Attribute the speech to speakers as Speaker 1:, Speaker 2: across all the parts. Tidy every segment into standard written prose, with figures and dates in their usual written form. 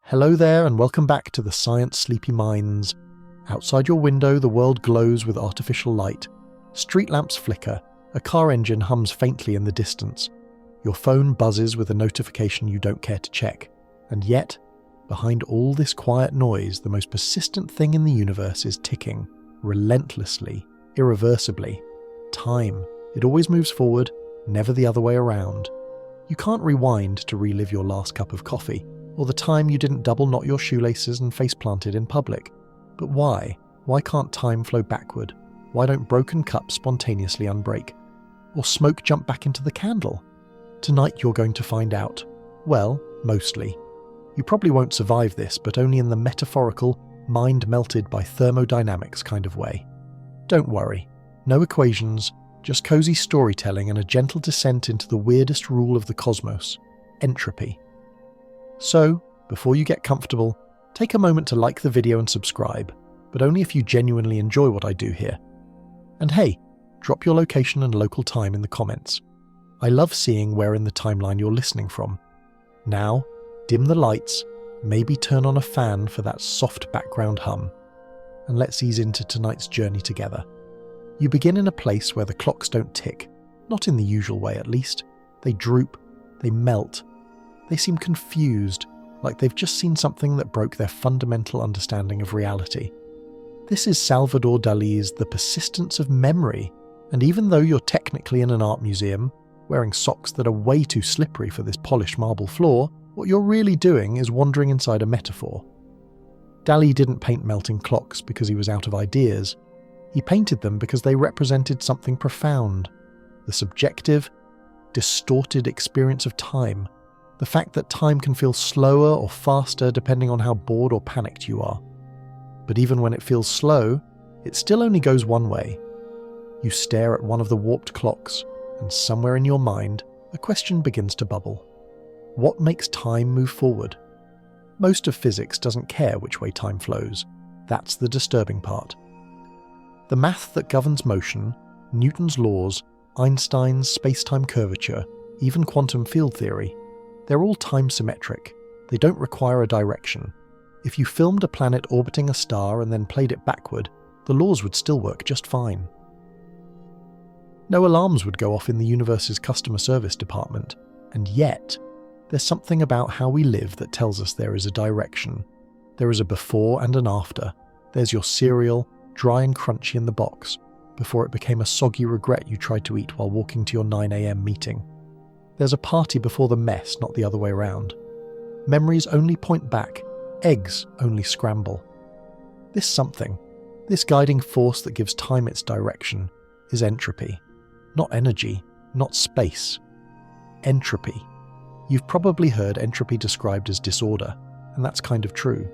Speaker 1: Hello there and welcome back to the Science Sleepy Minds. Outside your window the world glows with artificial light. Street lamps flicker, a car engine hums faintly in the distance. Your phone buzzes with a notification you don't care to check. And yet, behind all this quiet noise, the most persistent thing in the universe is ticking, relentlessly, irreversibly. Time. It always moves forward, never the other way around. You can't rewind to relive your last cup of coffee, or the time you didn't double knot your shoelaces and face planted in public. But why? Why can't time flow backward? Why don't broken cups spontaneously unbreak? Or smoke jump back into the candle? Tonight you're going to find out. Well, mostly. You probably won't survive this, but only in the metaphorical, mind melted by thermodynamics kind of way. Don't worry. No equations, just cozy storytelling and a gentle descent into the weirdest rule of the cosmos, entropy. So, before you get comfortable, take a moment to like the video and subscribe, but only if you genuinely enjoy what I do here. And hey, drop your location and local time in the comments. I love seeing where in the timeline you're listening from. Now, dim the lights, maybe turn on a fan for that soft background hum, and let's ease into tonight's journey together. You begin in a place where the clocks don't tick, not in the usual way at least. They droop, they melt. They seem confused, like they've just seen something that broke their fundamental understanding of reality. This is Salvador Dalí's The Persistence of Memory, and even though you're technically in an art museum, wearing socks that are way too slippery for this polished marble floor, what you're really doing is wandering inside a metaphor. Dalí didn't paint melting clocks because he was out of ideas. He painted them because they represented something profound, the subjective, distorted experience of time. The fact that time can feel slower or faster depending on how bored or panicked you are. But even when it feels slow, it still only goes one way. You stare at one of the warped clocks, and somewhere in your mind, a question begins to bubble. What makes time move forward? Most of physics doesn't care which way time flows. That's the disturbing part. The math that governs motion, Newton's laws, Einstein's space-time curvature, even quantum field theory, they're all time-symmetric. They don't require a direction. If you filmed a planet orbiting a star and then played it backward, the laws would still work just fine. No alarms would go off in the universe's customer service department, and yet, there's something about how we live that tells us there is a direction. There is a before and an after. There's your cereal, dry and crunchy in the box, before it became a soggy regret you tried to eat while walking to your 9 a.m. meeting. There's a party before the mess, not the other way around. Memories only point back, eggs only scramble. This something, this guiding force that gives time its direction, is entropy. Not energy, not space. Entropy. You've probably heard entropy described as disorder, and that's kind of true.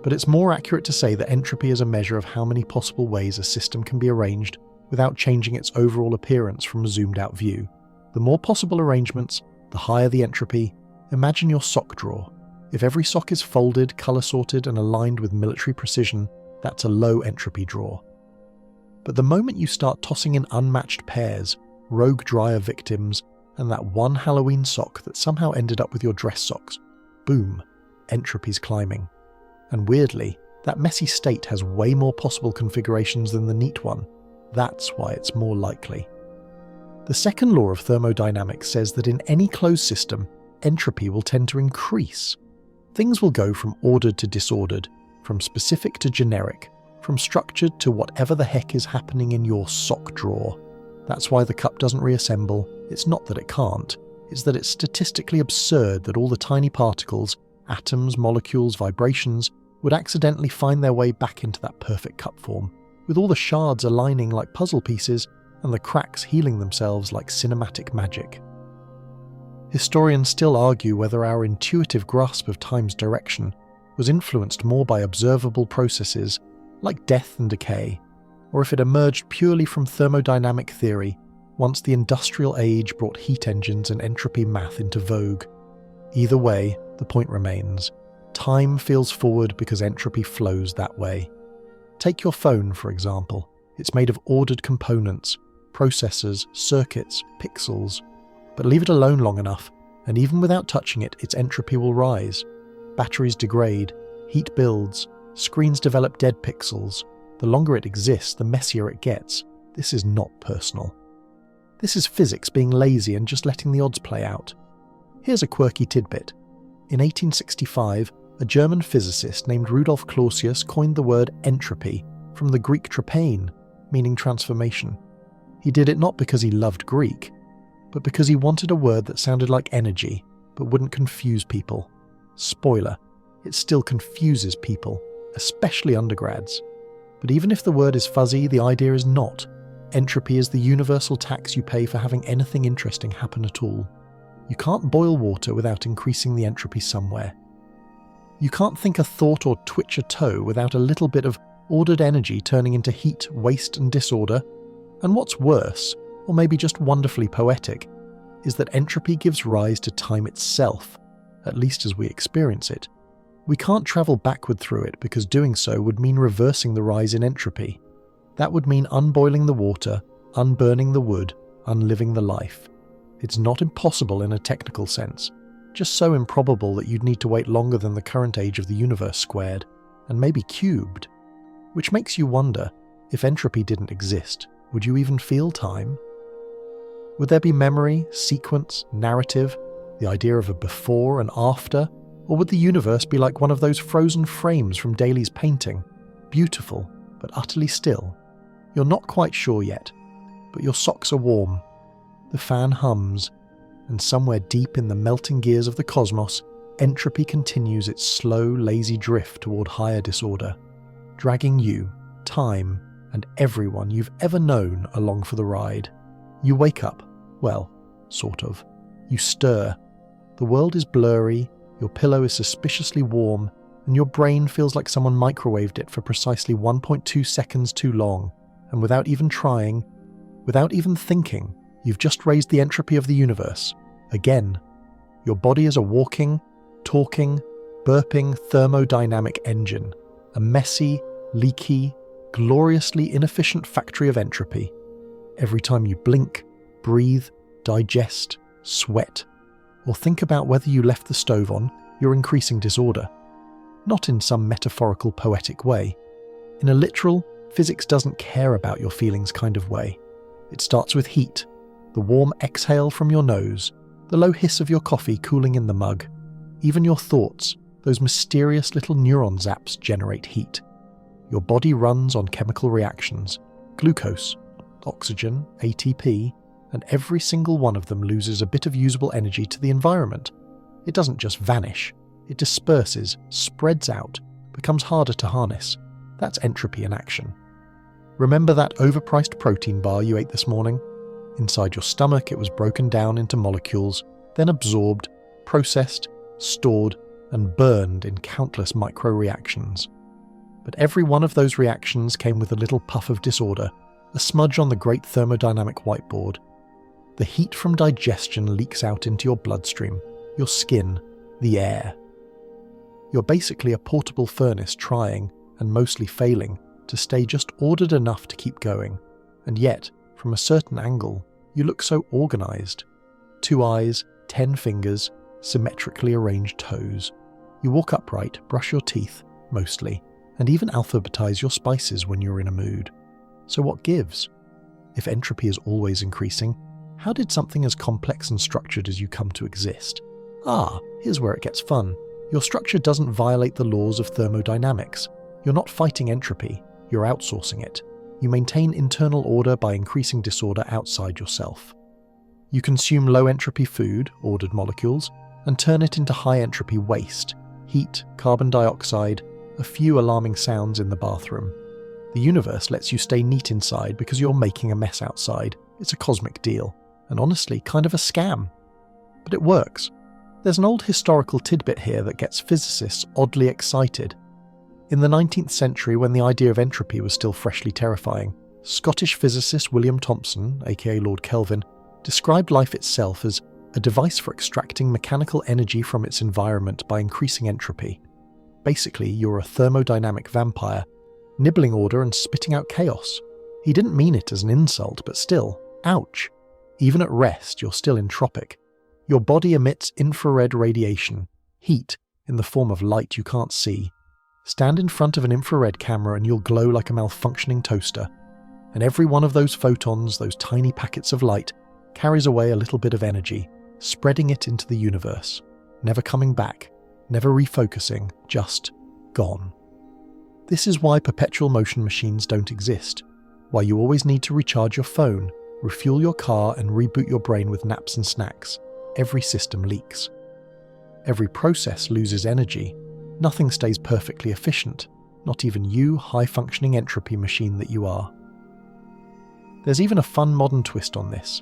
Speaker 1: But it's more accurate to say that entropy is a measure of how many possible ways a system can be arranged without changing its overall appearance from a zoomed-out view. The more possible arrangements, the higher the entropy. Imagine your sock drawer. If every sock is folded, colour-sorted and aligned with military precision, that's a low entropy drawer. But the moment you start tossing in unmatched pairs, rogue dryer victims, and that one Halloween sock that somehow ended up with your dress socks, boom, entropy's climbing. And weirdly, that messy state has way more possible configurations than the neat one. That's why it's more likely. The second law of thermodynamics says that in any closed system, entropy will tend to increase. Things will go from ordered to disordered, from specific to generic, from structured to whatever the heck is happening in your sock drawer. That's why the cup doesn't reassemble. It's not that it can't, it's that it's statistically absurd that all the tiny particles, atoms, molecules, vibrations, would accidentally find their way back into that perfect cup form, with all the shards aligning like puzzle pieces and the cracks healing themselves like cinematic magic. Historians still argue whether our intuitive grasp of time's direction was influenced more by observable processes like death and decay, or if it emerged purely from thermodynamic theory once the industrial age brought heat engines and entropy math into vogue. Either way, the point remains. Time feels forward because entropy flows that way. Take your phone, for example. It's made of ordered components, processors, circuits, pixels. But leave it alone long enough, and even without touching it, its entropy will rise. Batteries degrade, heat builds, screens develop dead pixels. The longer it exists, the messier it gets. This is not personal. This is physics being lazy and just letting the odds play out. Here's a quirky tidbit. In 1865, a German physicist named Rudolf Clausius coined the word entropy from the Greek trepain, meaning transformation. He did it not because he loved Greek, but because he wanted a word that sounded like energy, but wouldn't confuse people. Spoiler, it still confuses people, especially undergrads. But even if the word is fuzzy, the idea is not. Entropy is the universal tax you pay for having anything interesting happen at all. You can't boil water without increasing the entropy somewhere. You can't think a thought or twitch a toe without a little bit of ordered energy turning into heat, waste and disorder. And what's worse, or maybe just wonderfully poetic, is that entropy gives rise to time itself, at least as we experience it. We can't travel backward through it because doing so would mean reversing the rise in entropy. That would mean unboiling the water, unburning the wood, unliving the life. It's not impossible in a technical sense, just so improbable that you'd need to wait longer than the current age of the universe squared, and maybe cubed. Which makes you wonder, if entropy didn't exist, would you even feel time? Would there be memory, sequence, narrative, the idea of a before and after, or would the universe be like one of those frozen frames from Dalí's painting, beautiful but utterly still? You're not quite sure yet, but your socks are warm. The fan hums, and somewhere deep in the melting gears of the cosmos, entropy continues its slow, lazy drift toward higher disorder, dragging you, time, and everyone you've ever known along for the ride. You wake up, well, sort of. You stir. The world is blurry, your pillow is suspiciously warm, and your brain feels like someone microwaved it for precisely 1.2 seconds too long. And without even trying, without even thinking, you've just raised the entropy of the universe. Again. Your body is a walking, talking, burping thermodynamic engine. A messy, leaky, gloriously inefficient factory of entropy. Every time you blink, breathe, digest, sweat, or think about whether you left the stove on, you're increasing disorder. Not in some metaphorical, poetic way. In a literal, physics doesn't care about your feelings kind of way. It starts with heat, the warm exhale from your nose, the low hiss of your coffee cooling in the mug. Even your thoughts, those mysterious little neuron zaps, generate heat. Your body runs on chemical reactions, glucose, oxygen, ATP, and every single one of them loses a bit of usable energy to the environment. It doesn't just vanish, it disperses, spreads out, becomes harder to harness. That's entropy in action. Remember that overpriced protein bar you ate this morning? Inside your stomach, it was broken down into molecules, then absorbed, processed, stored, and burned in countless micro-reactions. But every one of those reactions came with a little puff of disorder, a smudge on the great thermodynamic whiteboard. The heat from digestion leaks out into your bloodstream, your skin, the air. You're basically a portable furnace trying, and mostly failing, to stay just ordered enough to keep going. And yet, from a certain angle, you look so organized. 2 eyes, 10 fingers, symmetrically arranged toes. You walk upright, brush your teeth, mostly, and even alphabetize your spices when you're in a mood. So what gives? If entropy is always increasing, how did something as complex and structured as you come to exist? Here's where it gets fun. Your structure doesn't violate the laws of thermodynamics. You're not fighting entropy, you're outsourcing it. You maintain internal order by increasing disorder outside yourself. You consume low-entropy food, ordered molecules, and turn it into high-entropy waste, heat, carbon dioxide, a few alarming sounds in the bathroom. The universe lets you stay neat inside because you're making a mess outside. It's a cosmic deal, and honestly, kind of a scam. But it works. There's an old historical tidbit here that gets physicists oddly excited. In the 19th century, when the idea of entropy was still freshly terrifying, Scottish physicist William Thomson, aka Lord Kelvin, described life itself as a device for extracting mechanical energy from its environment by increasing entropy. Basically, you're a thermodynamic vampire, nibbling order and spitting out chaos. He didn't mean it as an insult, but still, ouch. Even at rest, you're still entropic. Your body emits infrared radiation, heat, in the form of light you can't see. Stand in front of an infrared camera and you'll glow like a malfunctioning toaster. And every one of those photons, those tiny packets of light, carries away a little bit of energy, spreading it into the universe, never coming back, never refocusing, just gone. This is why perpetual motion machines don't exist, why you always need to recharge your phone, refuel your car and reboot your brain with naps and snacks. Every system leaks. Every process loses energy. Nothing stays perfectly efficient, not even you, high-functioning entropy machine that you are. There's even a fun modern twist on this.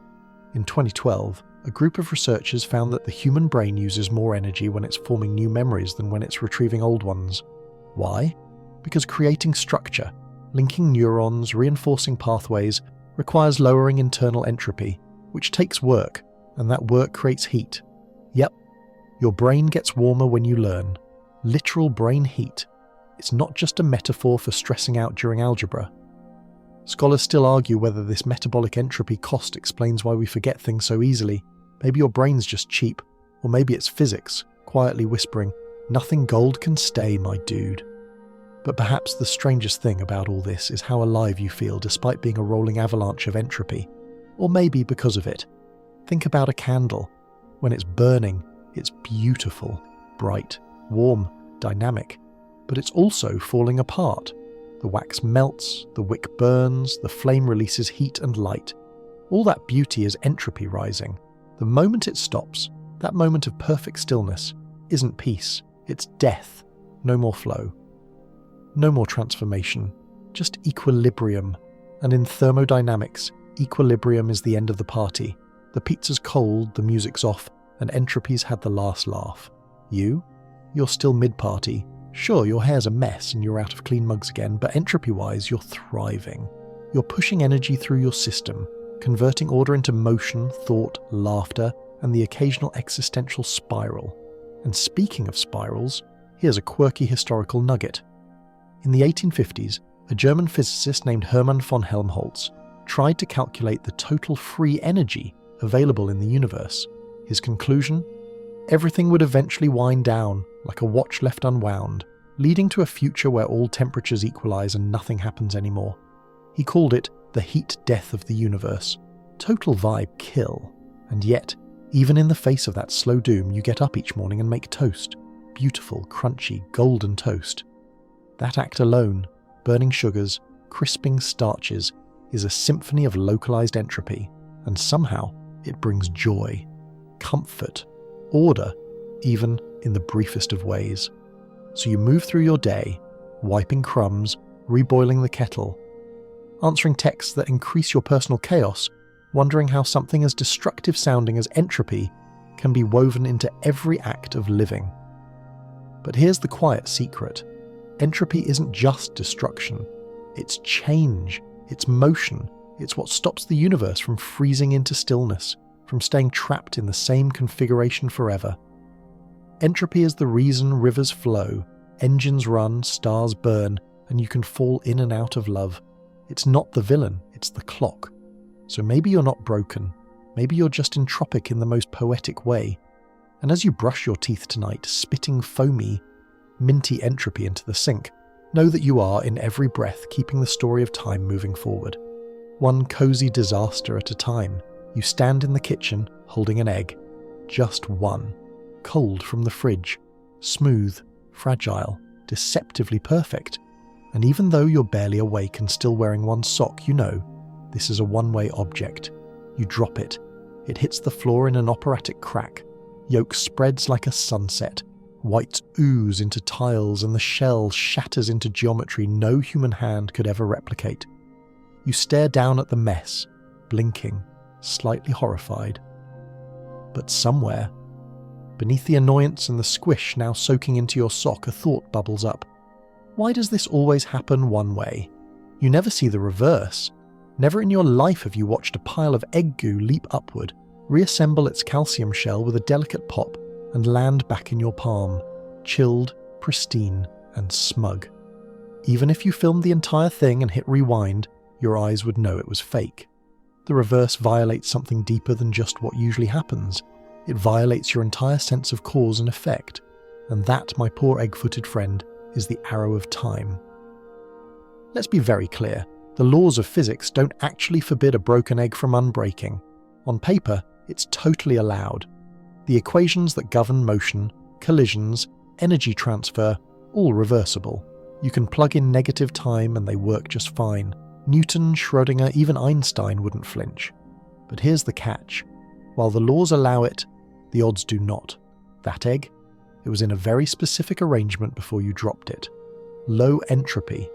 Speaker 1: In 2012, a group of researchers found that the human brain uses more energy when it's forming new memories than when it's retrieving old ones. Why? Because creating structure, linking neurons, reinforcing pathways, requires lowering internal entropy, which takes work, and that work creates heat. Yep, your brain gets warmer when you learn. Literal brain heat. It's not just a metaphor for stressing out during algebra. Scholars still argue whether this metabolic entropy cost explains why we forget things so easily. Maybe your brain's just cheap, or maybe it's physics, quietly whispering, "Nothing gold can stay, my dude." But perhaps the strangest thing about all this is how alive you feel despite being a rolling avalanche of entropy. Or maybe because of it. Think about a candle. When it's burning, it's beautiful, bright, warm, dynamic. But it's also falling apart. The wax melts, the wick burns, the flame releases heat and light. All that beauty is entropy rising. The moment it stops, that moment of perfect stillness, isn't peace, it's death. No more flow. No more transformation, just equilibrium. And in thermodynamics, equilibrium is the end of the party. The pizza's cold, the music's off, and entropy's had the last laugh. You're still mid-party. Sure, your hair's a mess and you're out of clean mugs again, but entropy-wise, you're thriving. You're pushing energy through your system, converting order into motion, thought, laughter, and the occasional existential spiral. And speaking of spirals, here's a quirky historical nugget. In the 1850s, a German physicist named Hermann von Helmholtz tried to calculate the total free energy available in the universe. His conclusion? Everything would eventually wind down, like a watch left unwound, leading to a future where all temperatures equalize and nothing happens anymore. He called it the heat death of the universe. Total vibe kill. And yet, even in the face of that slow doom, you get up each morning and make toast. Beautiful, crunchy, golden toast. That act alone, burning sugars, crisping starches, is a symphony of localized entropy, and somehow it brings joy, comfort, order, even in the briefest of ways. So you move through your day, wiping crumbs, reboiling the kettle, answering texts that increase your personal chaos, wondering how something as destructive sounding as entropy can be woven into every act of living. But here's the quiet secret. Entropy isn't just destruction. It's change. It's motion. It's what stops the universe from freezing into stillness, from staying trapped in the same configuration forever. Entropy is the reason rivers flow, engines run, stars burn, and you can fall in and out of love. It's not the villain, it's the clock. So maybe you're not broken. Maybe you're just entropic in the most poetic way. And as you brush your teeth tonight, spitting foamy, minty entropy into the sink, know that you are, in every breath, keeping the story of time moving forward. One cozy disaster at a time. You stand in the kitchen, holding an egg. Just one. Cold from the fridge. Smooth, fragile, deceptively perfect. And even though you're barely awake and still wearing one sock, you know, this is a one-way object. You drop it. It hits the floor in an operatic crack. Yolk spreads like a sunset. Whites ooze into tiles and the shell shatters into geometry no human hand could ever replicate. You stare down at the mess, blinking, slightly horrified. But somewhere, beneath the annoyance and the squish now soaking into your sock, a thought bubbles up. Why does this always happen one way? You never see the reverse. Never in your life have you watched a pile of egg goo leap upward, reassemble its calcium shell with a delicate pop, and land back in your palm, chilled, pristine, and smug. Even if you filmed the entire thing and hit rewind, your eyes would know it was fake. The reverse violates something deeper than just what usually happens. It violates your entire sense of cause and effect. And that, my poor egg-footed friend, is the arrow of time. Let's be very clear. The laws of physics don't actually forbid a broken egg from unbreaking. On paper, it's totally allowed. The equations that govern motion, collisions, energy transfer, all reversible. You can plug in negative time and they work just fine. Newton, Schrödinger, even Einstein wouldn't flinch. But here's the catch. While the laws allow it, the odds do not. That egg? It was in a very specific arrangement before you dropped it. Low entropy.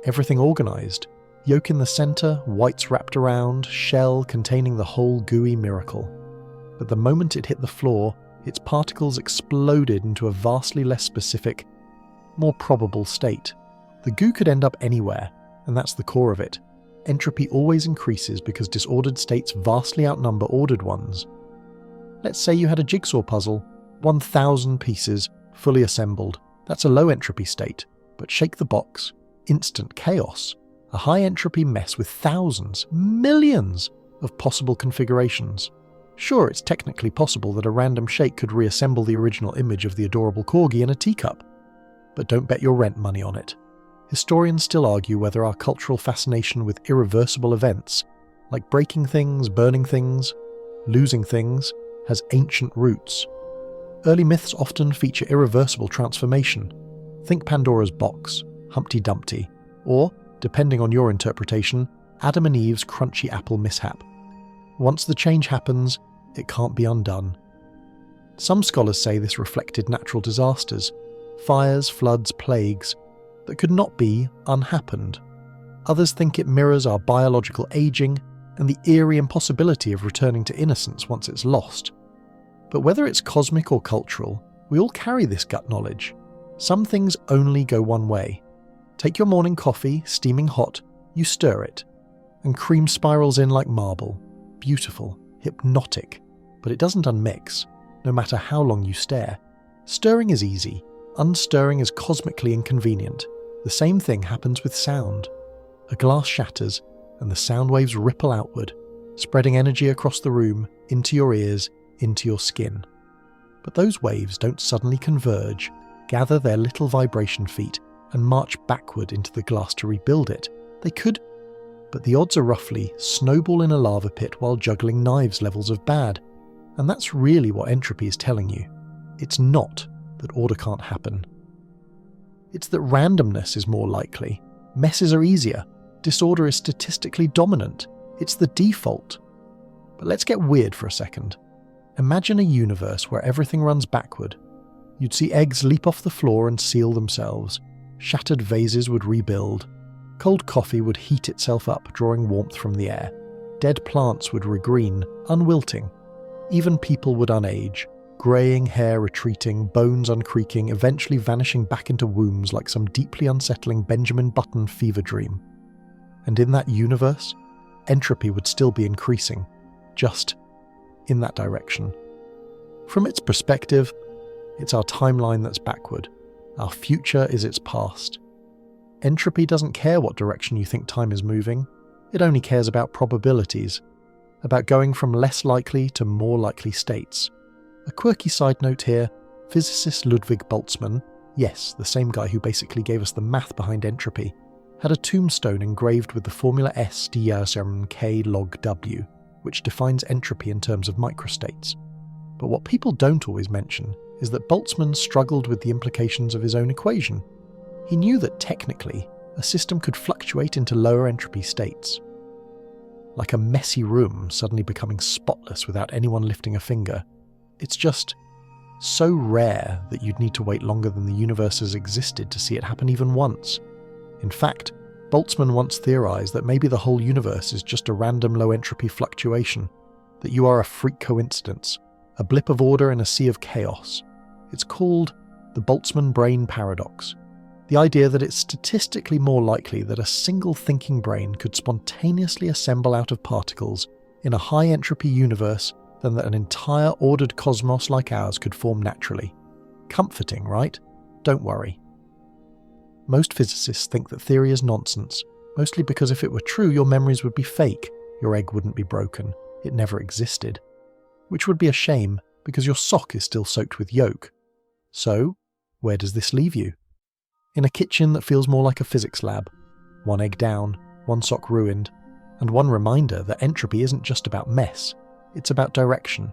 Speaker 1: Everything organised. Yolk in the centre, whites wrapped around, shell containing the whole gooey miracle. But the moment it hit the floor, its particles exploded into a vastly less specific, more probable state. The goo could end up anywhere, and that's the core of it. Entropy always increases because disordered states vastly outnumber ordered ones. Let's say you had a jigsaw puzzle, 1,000 pieces, fully assembled. That's a low entropy state, but shake the box, instant chaos. A high entropy mess with thousands, millions of possible configurations. Sure, it's technically possible that a random shake could reassemble the original image of the adorable corgi in a teacup. But don't bet your rent money on it. Historians still argue whether our cultural fascination with irreversible events, like breaking things, burning things, losing things, has ancient roots. Early myths often feature irreversible transformation. Think Pandora's box, Humpty Dumpty, or, depending on your interpretation, Adam and Eve's crunchy apple mishap. Once the change happens, it can't be undone. Some scholars say this reflected natural disasters, fires, floods, plagues, that could not be unhappened. Others think it mirrors our biological aging and the eerie impossibility of returning to innocence once it's lost. But whether it's cosmic or cultural, we all carry this gut knowledge. Some things only go one way. Take your morning coffee, steaming hot, you stir it, and cream spirals in like marble. Beautiful, hypnotic, but it doesn't unmix, no matter how long you stare. Stirring is easy, unstirring is cosmically inconvenient. The same thing happens with sound. A glass shatters, and the sound waves ripple outward, spreading energy across the room, into your ears, into your skin. But those waves don't suddenly converge, gather their little vibration feet, and march backward into the glass to rebuild it. They could, but the odds are roughly snowball in a lava pit while juggling knives levels of bad. And that's really what entropy is telling you. It's not that order can't happen. It's that randomness is more likely. Messes are easier. Disorder is statistically dominant. It's the default. But let's get weird for a second. Imagine a universe where everything runs backward. You'd see eggs leap off the floor and seal themselves. Shattered vases would rebuild. Cold coffee would heat itself up, drawing warmth from the air. Dead plants would regreen, unwilting. Even people would unage, greying hair retreating, bones uncreaking, eventually vanishing back into wombs like some deeply unsettling Benjamin Button fever dream. And in that universe, entropy would still be increasing, just in that direction. From its perspective, it's our timeline that's backward. Our future is its past. Entropy doesn't care what direction you think time is moving. It only cares about probabilities, about going from less likely to more likely states. A quirky side note here, physicist Ludwig Boltzmann, yes, the same guy who basically gave us the math behind entropy, had a tombstone engraved with the formula S K log W, which defines entropy in terms of microstates. But what people don't always mention is that Boltzmann struggled with the implications of his own equation. He knew that technically, a system could fluctuate into lower entropy states. Like a messy room suddenly becoming spotless without anyone lifting a finger. It's just so rare that you'd need to wait longer than the universe has existed to see it happen even once. In fact, Boltzmann once theorized that maybe the whole universe is just a random low entropy fluctuation, that you are a freak coincidence, a blip of order in a sea of chaos. It's called the Boltzmann Brain paradox. The idea that it's statistically more likely that a single thinking brain could spontaneously assemble out of particles in a high entropy universe than that an entire ordered cosmos like ours could form naturally. Comforting, right? Don't worry. Most physicists think that theory is nonsense, mostly because if it were true, your memories would be fake, your egg wouldn't be broken, it never existed. Which would be a shame, because your sock is still soaked with yolk. So, Where does this leave you? In a kitchen that feels more like a physics lab, one egg down, one sock ruined, and one reminder that entropy isn't just about mess, it's about direction.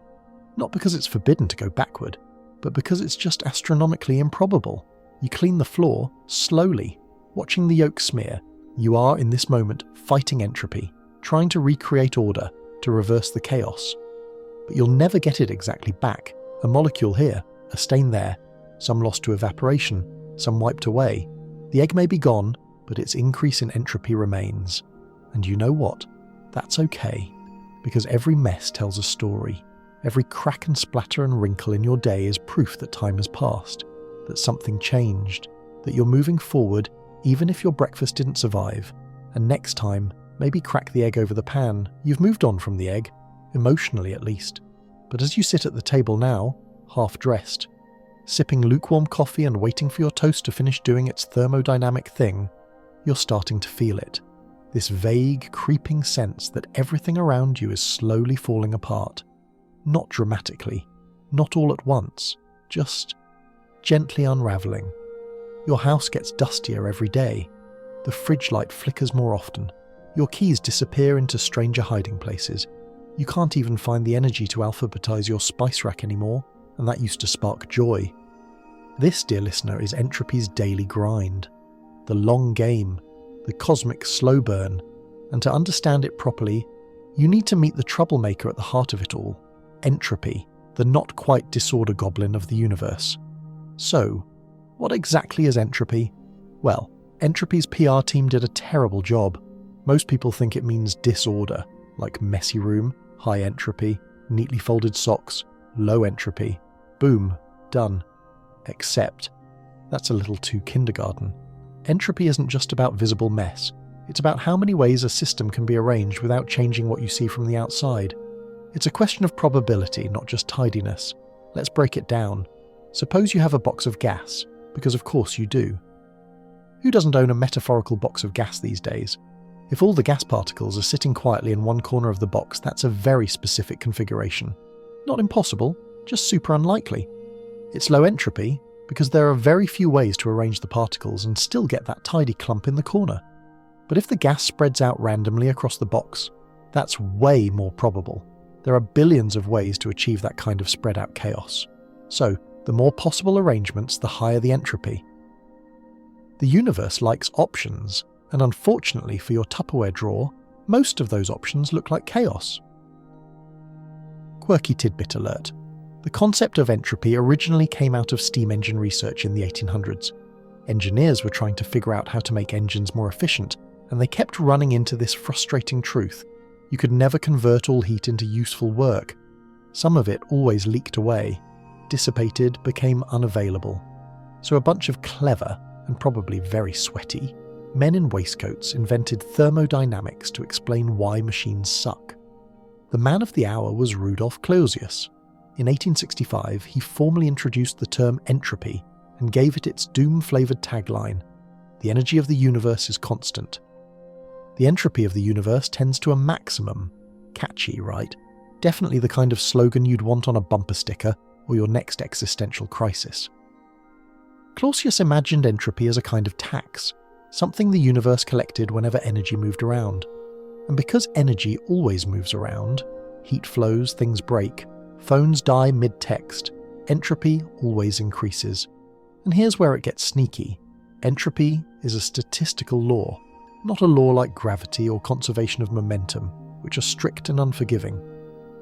Speaker 1: Not because it's forbidden to go backward, but because it's just astronomically improbable. You clean the floor, slowly, watching the yolk smear. You are, in this moment, fighting entropy, trying to recreate order, to reverse the chaos. But you'll never get it exactly back. A molecule here, a stain there, some lost to evaporation, some wiped away. The egg may be gone, but its increase in entropy remains. And you know what? That's okay, because every mess tells a story. Every crack and splatter and wrinkle in your day is proof that time has passed, that something changed, that you're moving forward even if your breakfast didn't survive. And next time, maybe crack the egg over the pan. You've moved on from the egg, emotionally at least. But as you sit at the table now, half-dressed, sipping lukewarm coffee and waiting for your toast to finish doing its thermodynamic thing, you're starting to feel it. This vague, creeping sense that everything around you is slowly falling apart. Not dramatically, not all at once, just gently unravelling. Your house gets dustier every day. The fridge light flickers more often. Your keys disappear into stranger hiding places. You can't even find the energy to alphabetize your spice rack anymore, and that used to spark joy. This, dear listener, is entropy's daily grind. The long game, the cosmic slow burn, and to understand it properly, you need to meet the troublemaker at the heart of it all, entropy, the not-quite disorder goblin of the universe. So, what exactly is entropy? Well, entropy's PR team did a terrible job. Most people think it means disorder, like messy room, high entropy, neatly folded socks, low entropy. Boom, done. Except, that's a little too kindergarten. Entropy isn't just about visible mess. It's about how many ways a system can be arranged without changing what you see from the outside. It's a question of probability, not just tidiness. Let's break it down. Suppose you have a box of gas, because of course you do. Who doesn't own a metaphorical box of gas these days? If all the gas particles are sitting quietly in one corner of the box, that's a very specific configuration. Not impossible, just super unlikely. It's low entropy, because there are very few ways to arrange the particles and still get that tidy clump in the corner. But if the gas spreads out randomly across the box, that's way more probable. There are billions of ways to achieve that kind of spread out chaos. So, the more possible arrangements, the higher the entropy. The universe likes options, and unfortunately for your Tupperware drawer, most of those options look like chaos. Quirky tidbit alert. The concept of entropy originally came out of steam engine research in the 1800s. Engineers were trying to figure out how to make engines more efficient, and they kept running into this frustrating truth. You could never convert all heat into useful work. Some of it always leaked away, dissipated, became unavailable. So a bunch of clever, and probably very sweaty, men in waistcoats invented thermodynamics to explain why machines suck. The man of the hour was Rudolf Clausius. In 1865, he formally introduced the term entropy and gave it its doom-flavoured tagline, "The energy of the universe is constant." The entropy of the universe tends to a maximum. Catchy, right? Definitely the kind of slogan you'd want on a bumper sticker or your next existential crisis. Clausius imagined entropy as a kind of tax, something the universe collected whenever energy moved around. And because energy always moves around, heat flows, things break, phones die mid-text, entropy always increases. And here's where it gets sneaky. Entropy is a statistical law, not a law like gravity or conservation of momentum, which are strict and unforgiving.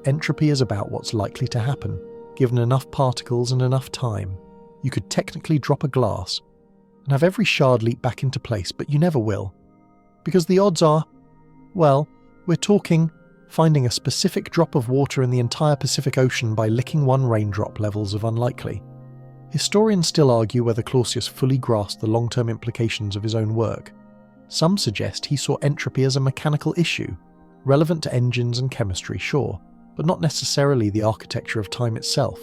Speaker 1: Entropy is about what's likely to happen, given enough particles and enough time. You could technically drop a glass and have every shard leap back into place, but you never will. Because the odds are, well, we're talking finding a specific drop of water in the entire Pacific Ocean by licking one raindrop levels of unlikely. Historians still argue whether Clausius fully grasped the long-term implications of his own work. Some suggest he saw entropy as a mechanical issue, relevant to engines and chemistry, sure, but not necessarily the architecture of time itself.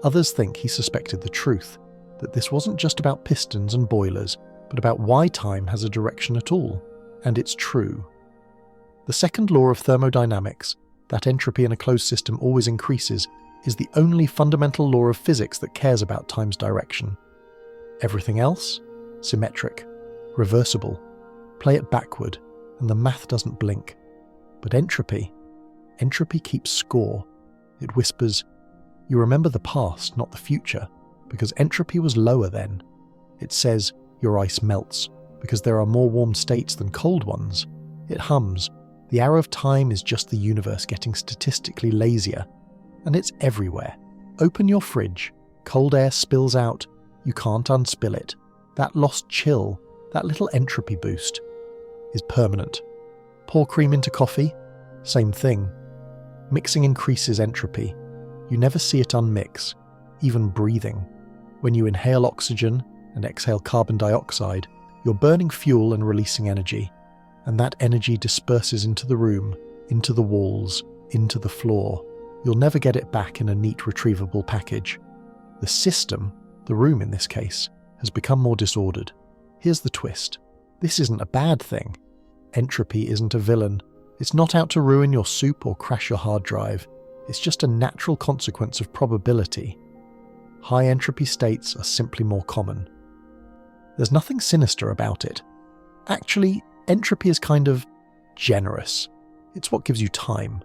Speaker 1: Others think he suspected the truth, that this wasn't just about pistons and boilers, but about why time has a direction at all. And it's true. The second law of thermodynamics, that entropy in a closed system always increases, is the only fundamental law of physics that cares about time's direction. Everything else? Symmetric, reversible. Play it backward, and the math doesn't blink. But entropy keeps score. It whispers, you remember the past, not the future, because entropy was lower then. It says, your ice melts, because there are more warm states than cold ones. It hums, the arrow of time is just the universe getting statistically lazier. And it's everywhere. Open your fridge, cold air spills out, you can't unspill it. That lost chill, that little entropy boost, is permanent. Pour cream into coffee? Same thing. Mixing increases entropy. You never see it unmix, even breathing. When you inhale oxygen and exhale carbon dioxide, you're burning fuel and releasing energy. And that energy disperses into the room, into the walls, into the floor. You'll never get it back in a neat retrievable package. The system, the room in this case, has become more disordered. Here's the twist. This isn't a bad thing. Entropy isn't a villain. It's not out to ruin your soup or crash your hard drive. It's just a natural consequence of probability. High entropy states are simply more common. There's nothing sinister about it. Actually, entropy is kind of generous. It's what gives you time.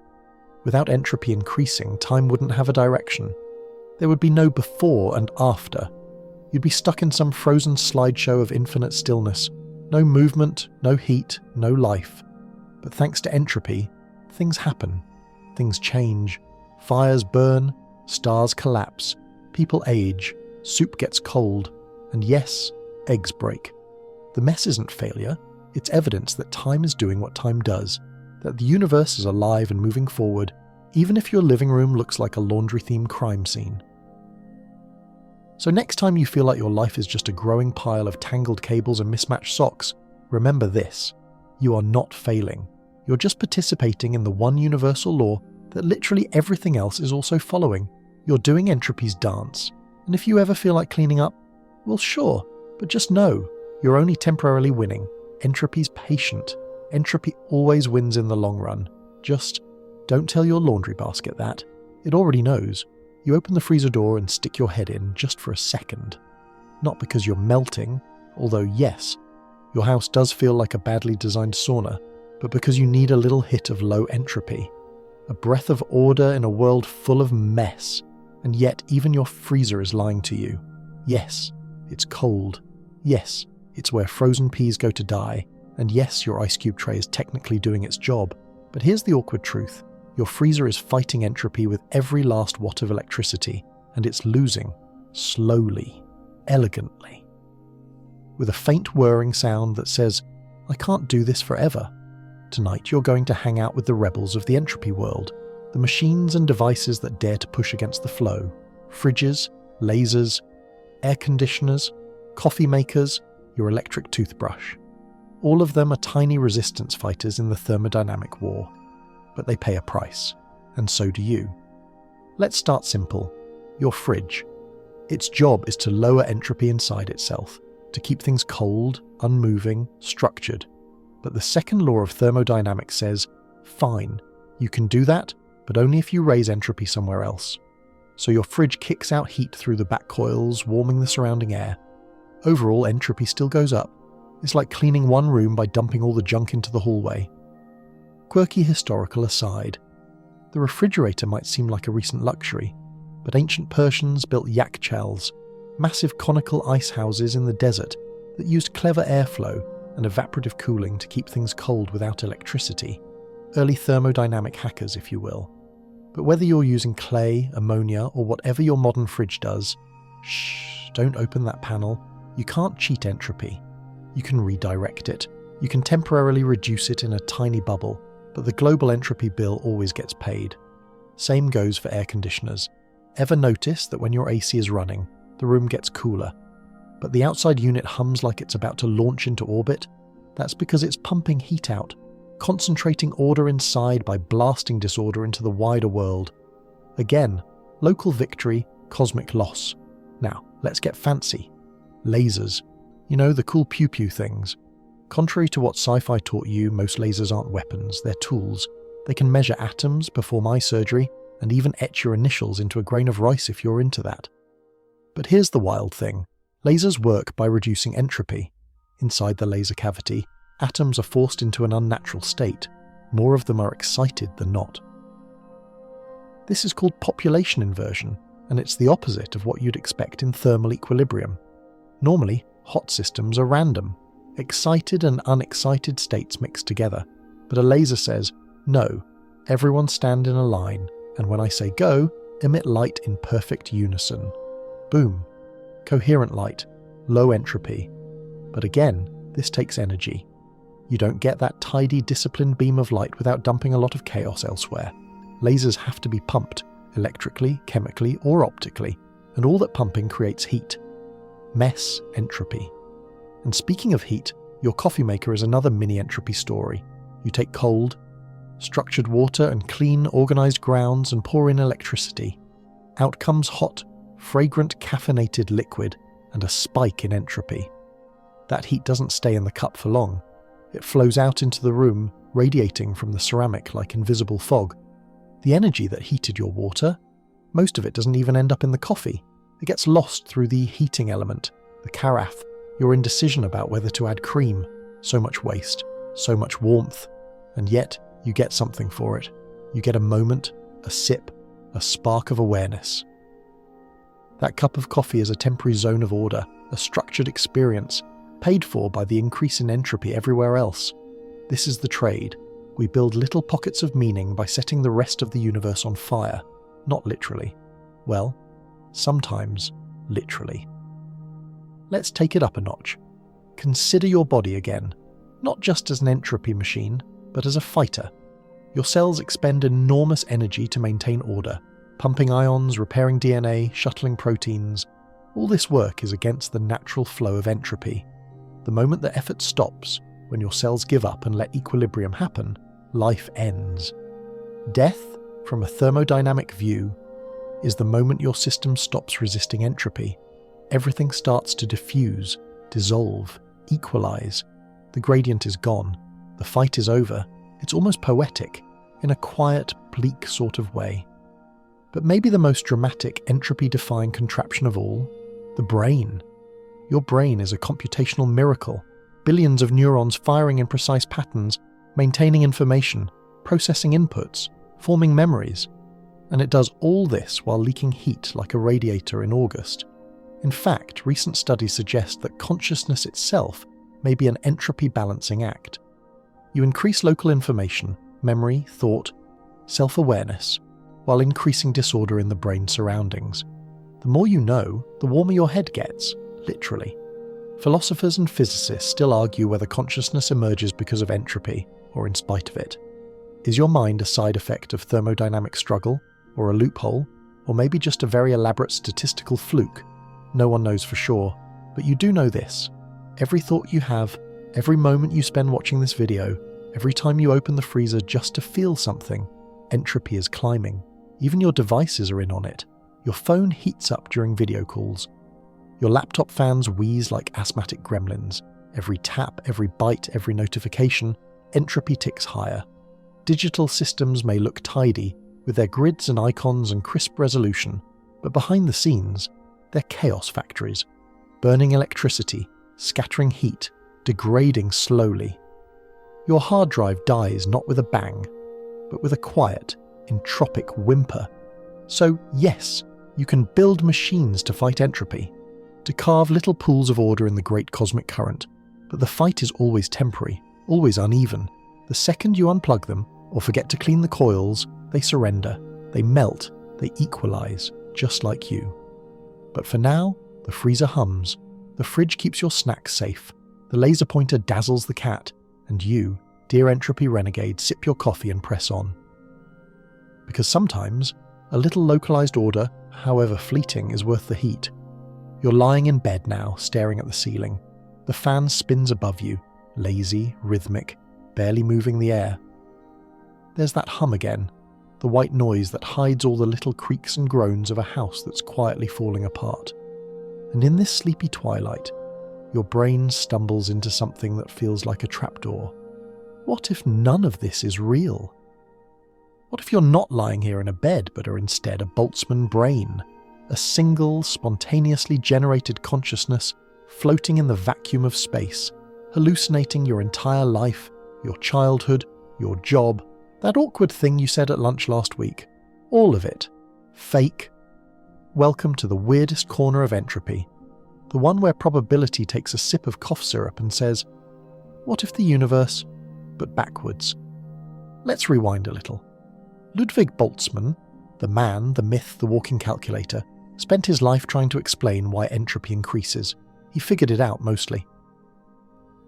Speaker 1: Without entropy increasing, time wouldn't have a direction. There would be no before and after. You'd be stuck in some frozen slideshow of infinite stillness. No movement, no heat, no life. But thanks to entropy, things happen. Things change. Fires burn, stars collapse, people age, soup gets cold, and yes, eggs break. The mess isn't failure, it's evidence that time is doing what time does, that the universe is alive and moving forward, even if your living room looks like a laundry-themed crime scene. So next time you feel like your life is just a growing pile of tangled cables and mismatched socks, remember this: you are not failing. You're just participating in the one universal law that literally everything else is also following. You're doing entropy's dance. And if you ever feel like cleaning up, well sure, but just know, you're only temporarily winning. Entropy's patient. Entropy always wins in the long run. Just don't tell your laundry basket that. It already knows. You open the freezer door and stick your head in just for a second. Not because you're melting, although yes, your house does feel like a badly designed sauna, but because you need a little hit of low entropy. A breath of order in a world full of mess. And yet even your freezer is lying to you. Yes, it's cold. Yes, it's where frozen peas go to die. And yes, your ice cube tray is technically doing its job. But here's the awkward truth. Your freezer is fighting entropy with every last watt of electricity, and it's losing, slowly, elegantly. With a faint whirring sound that says, I can't do this forever. Tonight you're going to hang out with the rebels of the entropy world, the machines and devices that dare to push against the flow. Fridges, lasers, air conditioners, coffee makers, your electric toothbrush. All of them are tiny resistance fighters in the thermodynamic war. But they pay a price, and so do you. Let's start simple. Your fridge. Its job is to lower entropy inside itself, to keep things cold, unmoving, structured. But the second law of thermodynamics says, fine, you can do that, but only if you raise entropy somewhere else. So your fridge kicks out heat through the back coils, warming the surrounding air. Overall, entropy still goes up. It's like cleaning one room by dumping all the junk into the hallway. Quirky historical aside, the refrigerator might seem like a recent luxury, but ancient Persians built yakhchals, massive conical ice houses in the desert that used clever airflow and evaporative cooling to keep things cold without electricity. Early thermodynamic hackers, if you will. But whether you're using clay, ammonia, or whatever your modern fridge does, shh, don't open that panel. You can't cheat entropy. You can redirect it. You can temporarily reduce it in a tiny bubble, but the global entropy bill always gets paid. Same goes for air conditioners. Ever notice that when your AC is running, the room gets cooler, but the outside unit hums like it's about to launch into orbit? That's because it's pumping heat out, concentrating order inside by blasting disorder into the wider world. Again, local victory, cosmic loss. Now, let's get fancy. Lasers. You know, the cool pew-pew things. Contrary to what sci-fi taught you, most lasers aren't weapons, they're tools. They can measure atoms, perform eye surgery, and even etch your initials into a grain of rice if you're into that. But here's the wild thing. Lasers work by reducing entropy. Inside the laser cavity, atoms are forced into an unnatural state. More of them are excited than not. This is called population inversion, and it's the opposite of what you'd expect in thermal equilibrium. Normally, hot systems are random. Excited and unexcited states mix together. But a laser says, no, everyone stand in a line, and when I say go, emit light in perfect unison. Boom. Coherent light. Low entropy. But again, this takes energy. You don't get that tidy, disciplined beam of light without dumping a lot of chaos elsewhere. Lasers have to be pumped, electrically, chemically, or optically, and all that pumping creates heat. Mess entropy. And speaking of heat, your coffee maker is another mini-entropy story. You take cold, structured water and clean, organised grounds and pour in electricity. Out comes hot, fragrant, caffeinated liquid and a spike in entropy. That heat doesn't stay in the cup for long. It flows out into the room, radiating from the ceramic like invisible fog. The energy that heated your water, most of it doesn't even end up in the coffee. It gets lost through the heating element, the carafe, your indecision about whether to add cream. So much waste, so much warmth, and yet you get something for it. You get a moment, a sip, a spark of awareness. That cup of coffee is a temporary zone of order, a structured experience, paid for by the increase in entropy everywhere else. This is the trade. We build little pockets of meaning by setting the rest of the universe on fire, not literally. Well, sometimes literally. Let's take it up a notch. Consider your body again, not just as an entropy machine, but as a fighter. Your cells expend enormous energy to maintain order, pumping ions, repairing DNA, shuttling proteins. All this work is against the natural flow of entropy. The moment the effort stops, when your cells give up and let equilibrium happen, life ends. Death, from a thermodynamic view, is the moment your system stops resisting entropy. Everything starts to diffuse, dissolve, equalize. The gradient is gone. The fight is over. It's almost poetic, in a quiet, bleak sort of way. But maybe the most dramatic entropy-defying contraption of all, the brain. Your brain is a computational miracle, billions of neurons firing in precise patterns, maintaining information, processing inputs, forming memories. And it does all this while leaking heat like a radiator in August. In fact, recent studies suggest that consciousness itself may be an entropy balancing act. You increase local information, memory, thought, self-awareness, while increasing disorder in the brain surroundings. The more you know, the warmer your head gets, literally. Philosophers and physicists still argue whether consciousness emerges because of entropy or in spite of it. Is your mind a side effect of thermodynamic struggle, or a loophole, or maybe just a very elaborate statistical fluke? No one knows for sure, but you do know this. Every thought you have, every moment you spend watching this video, every time you open the freezer just to feel something, entropy is climbing. Even your devices are in on it. Your phone heats up during video calls. Your laptop fans wheeze like asthmatic gremlins. Every tap, every bite, every notification, entropy ticks higher. Digital systems may look tidy, with their grids and icons and crisp resolution, but behind the scenes, they're chaos factories, burning electricity, scattering heat, degrading slowly. Your hard drive dies not with a bang, but with a quiet, entropic whimper. So yes, you can build machines to fight entropy, to carve little pools of order in the great cosmic current, but the fight is always temporary, always uneven. The second you unplug them, or forget to clean the coils, they surrender, they melt, they equalize, just like you. But for now, the freezer hums, the fridge keeps your snacks safe, the laser pointer dazzles the cat, and you, dear entropy renegade, sip your coffee and press on. Because sometimes, a little localized order, however fleeting, is worth the heat. You're lying in bed now, staring at the ceiling. The fan spins above you, lazy, rhythmic, barely moving the air. There's that hum again, the white noise that hides all the little creaks and groans of a house that's quietly falling apart. And in this sleepy twilight, your brain stumbles into something that feels like a trapdoor. What if none of this is real? What if you're not lying here in a bed, but are instead a Boltzmann Brain, a single, spontaneously generated consciousness floating in the vacuum of space, hallucinating your entire life, your childhood, your job, that awkward thing you said at lunch last week. All of it. Fake. Welcome to the weirdest corner of entropy. The one where probability takes a sip of cough syrup and says, what if the universe, but backwards? Let's rewind a little. Ludwig Boltzmann, the man, the myth, the walking calculator, spent his life trying to explain why entropy increases. He figured it out mostly.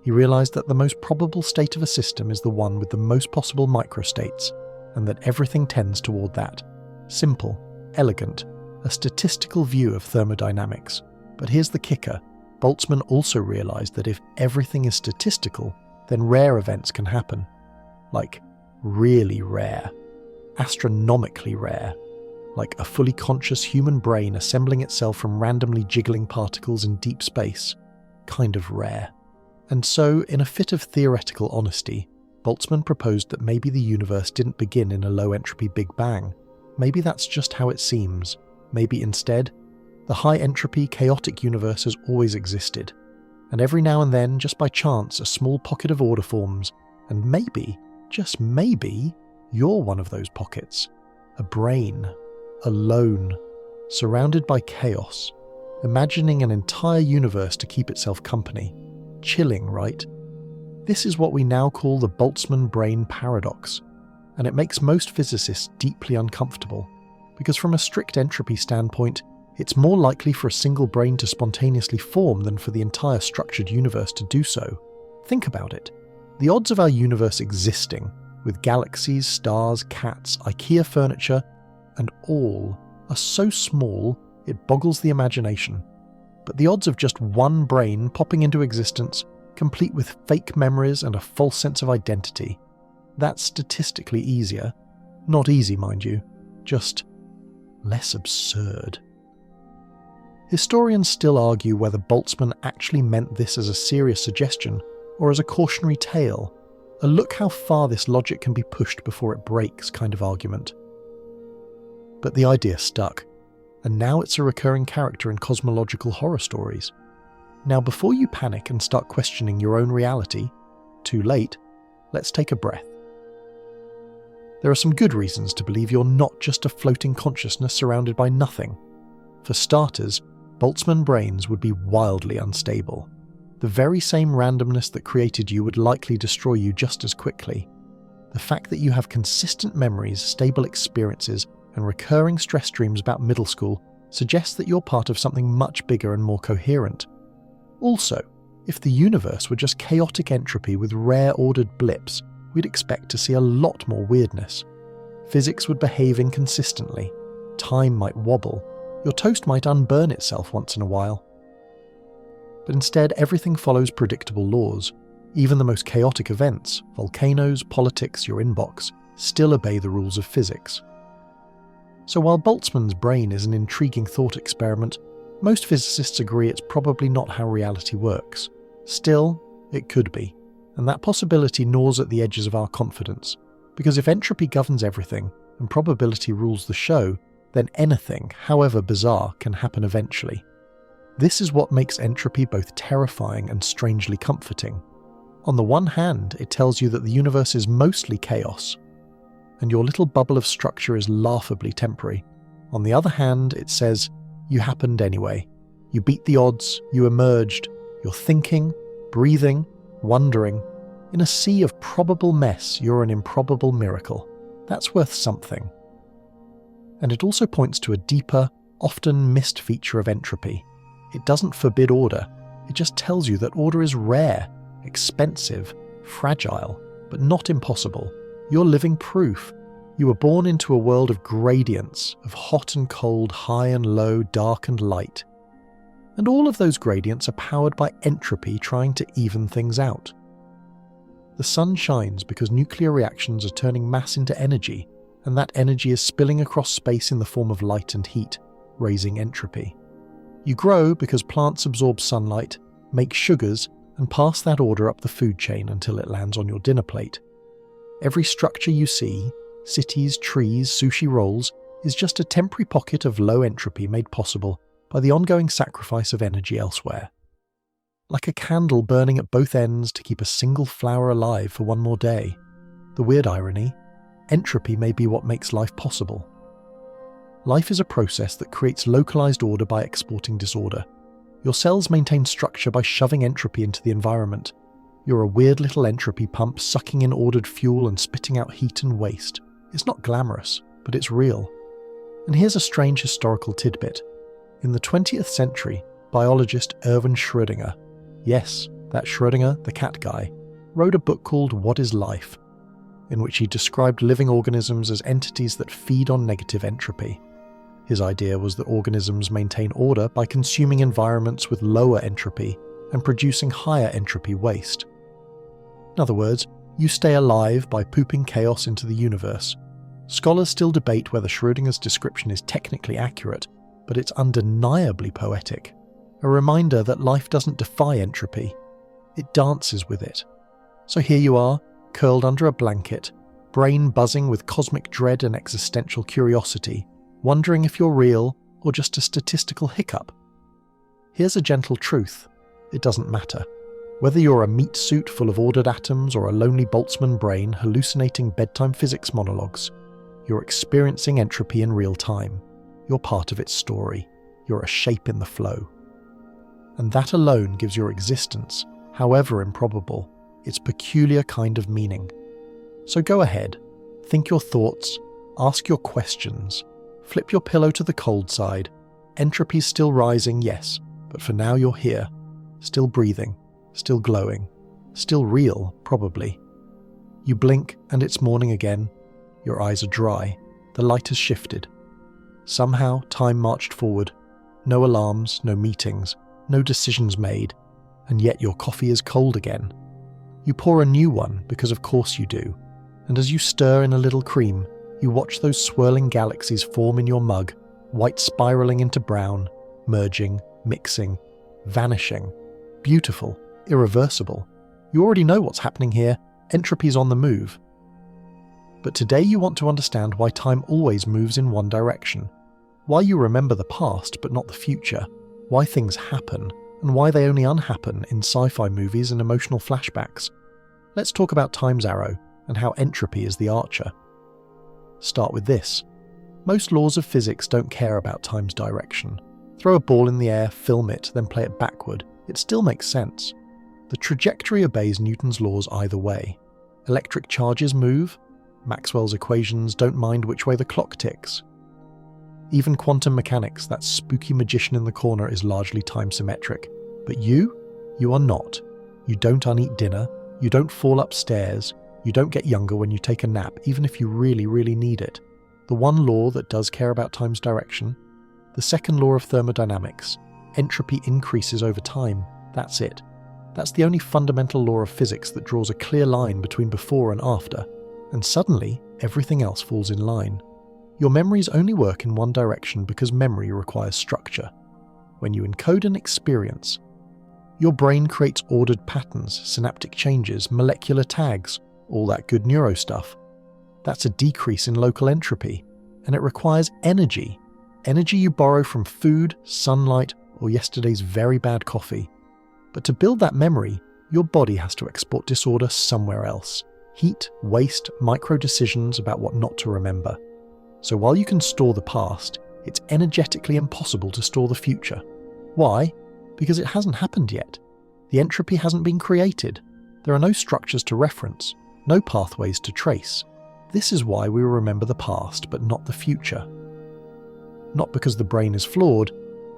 Speaker 1: He realized that the most probable state of a system is the one with the most possible microstates, and that everything tends toward that. Simple, elegant, a statistical view of thermodynamics. But here's the kicker. Boltzmann also realized that if everything is statistical, then rare events can happen. Like, really rare. Astronomically rare. Like a fully conscious human brain assembling itself from randomly jiggling particles in deep space. Kind of rare. And so, in a fit of theoretical honesty, Boltzmann proposed that maybe the universe didn't begin in a low-entropy Big Bang. Maybe that's just how it seems. Maybe instead, the high-entropy, chaotic universe has always existed. And every now and then, just by chance, a small pocket of order forms, and maybe, just maybe, you're one of those pockets. A brain. Alone. Surrounded by chaos. Imagining an entire universe to keep itself company. Chilling, right? This is what we now call the Boltzmann Brain paradox, and it makes most physicists deeply uncomfortable, because from a strict entropy standpoint, it's more likely for a single brain to spontaneously form than for the entire structured universe to do so. Think about it. The odds of our universe existing, with galaxies, stars, cats, IKEA furniture, and all, are so small it boggles the imagination. But the odds of just one brain popping into existence, complete with fake memories and a false sense of identity, that's statistically easier. Not easy, mind you, just less absurd. Historians still argue whether Boltzmann actually meant this as a serious suggestion or as a cautionary tale, a look how far this logic can be pushed before it breaks kind of argument. But the idea stuck, and now it's a recurring character in cosmological horror stories. Now before you panic and start questioning your own reality, too late, let's take a breath. There are some good reasons to believe you're not just a floating consciousness surrounded by nothing. For starters, Boltzmann brains would be wildly unstable. The very same randomness that created you would likely destroy you just as quickly. The fact that you have consistent memories, stable experiences, and recurring stress dreams about middle school suggests that you're part of something much bigger and more coherent. Also, if the universe were just chaotic entropy with rare ordered blips, we'd expect to see a lot more weirdness. Physics would behave inconsistently, time might wobble, your toast might unburn itself once in a while. But instead, everything follows predictable laws. Even the most chaotic events, volcanoes, politics, your inbox, still obey the rules of physics. So while Boltzmann's brain is an intriguing thought experiment, most physicists agree it's probably not how reality works. Still, it could be, and that possibility gnaws at the edges of our confidence, because if entropy governs everything and probability rules the show, then anything, however bizarre, can happen eventually. This is what makes entropy both terrifying and strangely comforting. On the one hand, it tells you that the universe is mostly chaos, and your little bubble of structure is laughably temporary. On the other hand, it says, you happened anyway. You beat the odds, you emerged, you're thinking, breathing, wondering. In a sea of probable mess, you're an improbable miracle. That's worth something. And it also points to a deeper, often missed feature of entropy. It doesn't forbid order, it just tells you that order is rare, expensive, fragile, but not impossible. You're living proof. You were born into a world of gradients, of hot and cold, high and low, dark and light. And all of those gradients are powered by entropy trying to even things out. The sun shines because nuclear reactions are turning mass into energy, and that energy is spilling across space in the form of light and heat, raising entropy. You grow because plants absorb sunlight, make sugars, and pass that order up the food chain until it lands on your dinner plate. Every structure you see, cities, trees, sushi rolls, is just a temporary pocket of low entropy made possible by the ongoing sacrifice of energy elsewhere. Like a candle burning at both ends to keep a single flower alive for one more day. The weird irony, entropy may be what makes life possible. Life is a process that creates localized order by exporting disorder. Your cells maintain structure by shoving entropy into the environment. You're a weird little entropy pump sucking in ordered fuel and spitting out heat and waste. It's not glamorous, but it's real. And here's a strange historical tidbit. In the 20th century, biologist Erwin Schrödinger, yes, that Schrödinger, the cat guy, wrote a book called What is Life?, in which he described living organisms as entities that feed on negative entropy. His idea was that organisms maintain order by consuming environments with lower entropy and producing higher entropy waste. In other words, you stay alive by pooping chaos into the universe. Scholars still debate whether Schrödinger's description is technically accurate, but it's undeniably poetic. A reminder that life doesn't defy entropy, it dances with it. So here you are, curled under a blanket, brain buzzing with cosmic dread and existential curiosity, wondering if you're real or just a statistical hiccup. Here's a gentle truth. It doesn't matter. Whether you're a meat suit full of ordered atoms or a lonely Boltzmann brain hallucinating bedtime physics monologues, you're experiencing entropy in real time. You're part of its story. You're a shape in the flow. And that alone gives your existence, however improbable, its peculiar kind of meaning. So go ahead, think your thoughts, ask your questions, flip your pillow to the cold side. Entropy's still rising, yes, but for now you're here, still breathing, still glowing, still real, probably. You blink and it's morning again. Your eyes are dry, the light has shifted. Somehow time marched forward. No alarms, no meetings, no decisions made, and yet your coffee is cold again. You pour a new one because of course you do, and as you stir in a little cream, you watch those swirling galaxies form in your mug, white spiraling into brown, merging, mixing, vanishing. Beautiful, irreversible. You already know what's happening here. Entropy's on the move. But today you want to understand why time always moves in one direction. Why you remember the past but not the future. Why things happen, and why they only unhappen in sci-fi movies and emotional flashbacks. Let's talk about time's arrow and how entropy is the archer. Start with this. Most laws of physics don't care about time's direction. Throw a ball in the air, film it, then play it backward. It still makes sense. The trajectory obeys Newton's laws either way. Electric charges move. Maxwell's equations don't mind which way the clock ticks. Even quantum mechanics, that spooky magician in the corner, is largely time-symmetric. But you are not. You don't uneat dinner. You don't fall upstairs. You don't get younger when you take a nap, even if you really, really need it. The one law that does care about time's direction, the second law of thermodynamics, entropy increases over time. That's it. That's the only fundamental law of physics that draws a clear line between before and after. And suddenly, everything else falls in line. Your memories only work in one direction because memory requires structure. When you encode an experience, your brain creates ordered patterns, synaptic changes, molecular tags, all that good neuro stuff. That's a decrease in local entropy, and it requires energy. Energy you borrow from food, sunlight, or yesterday's very bad coffee. But to build that memory, your body has to export disorder somewhere else. Heat, waste, micro-decisions about what not to remember. So while you can store the past, it's energetically impossible to store the future. Why? Because it hasn't happened yet. The entropy hasn't been created. There are no structures to reference, no pathways to trace. This is why we remember the past but not the future. Not because the brain is flawed,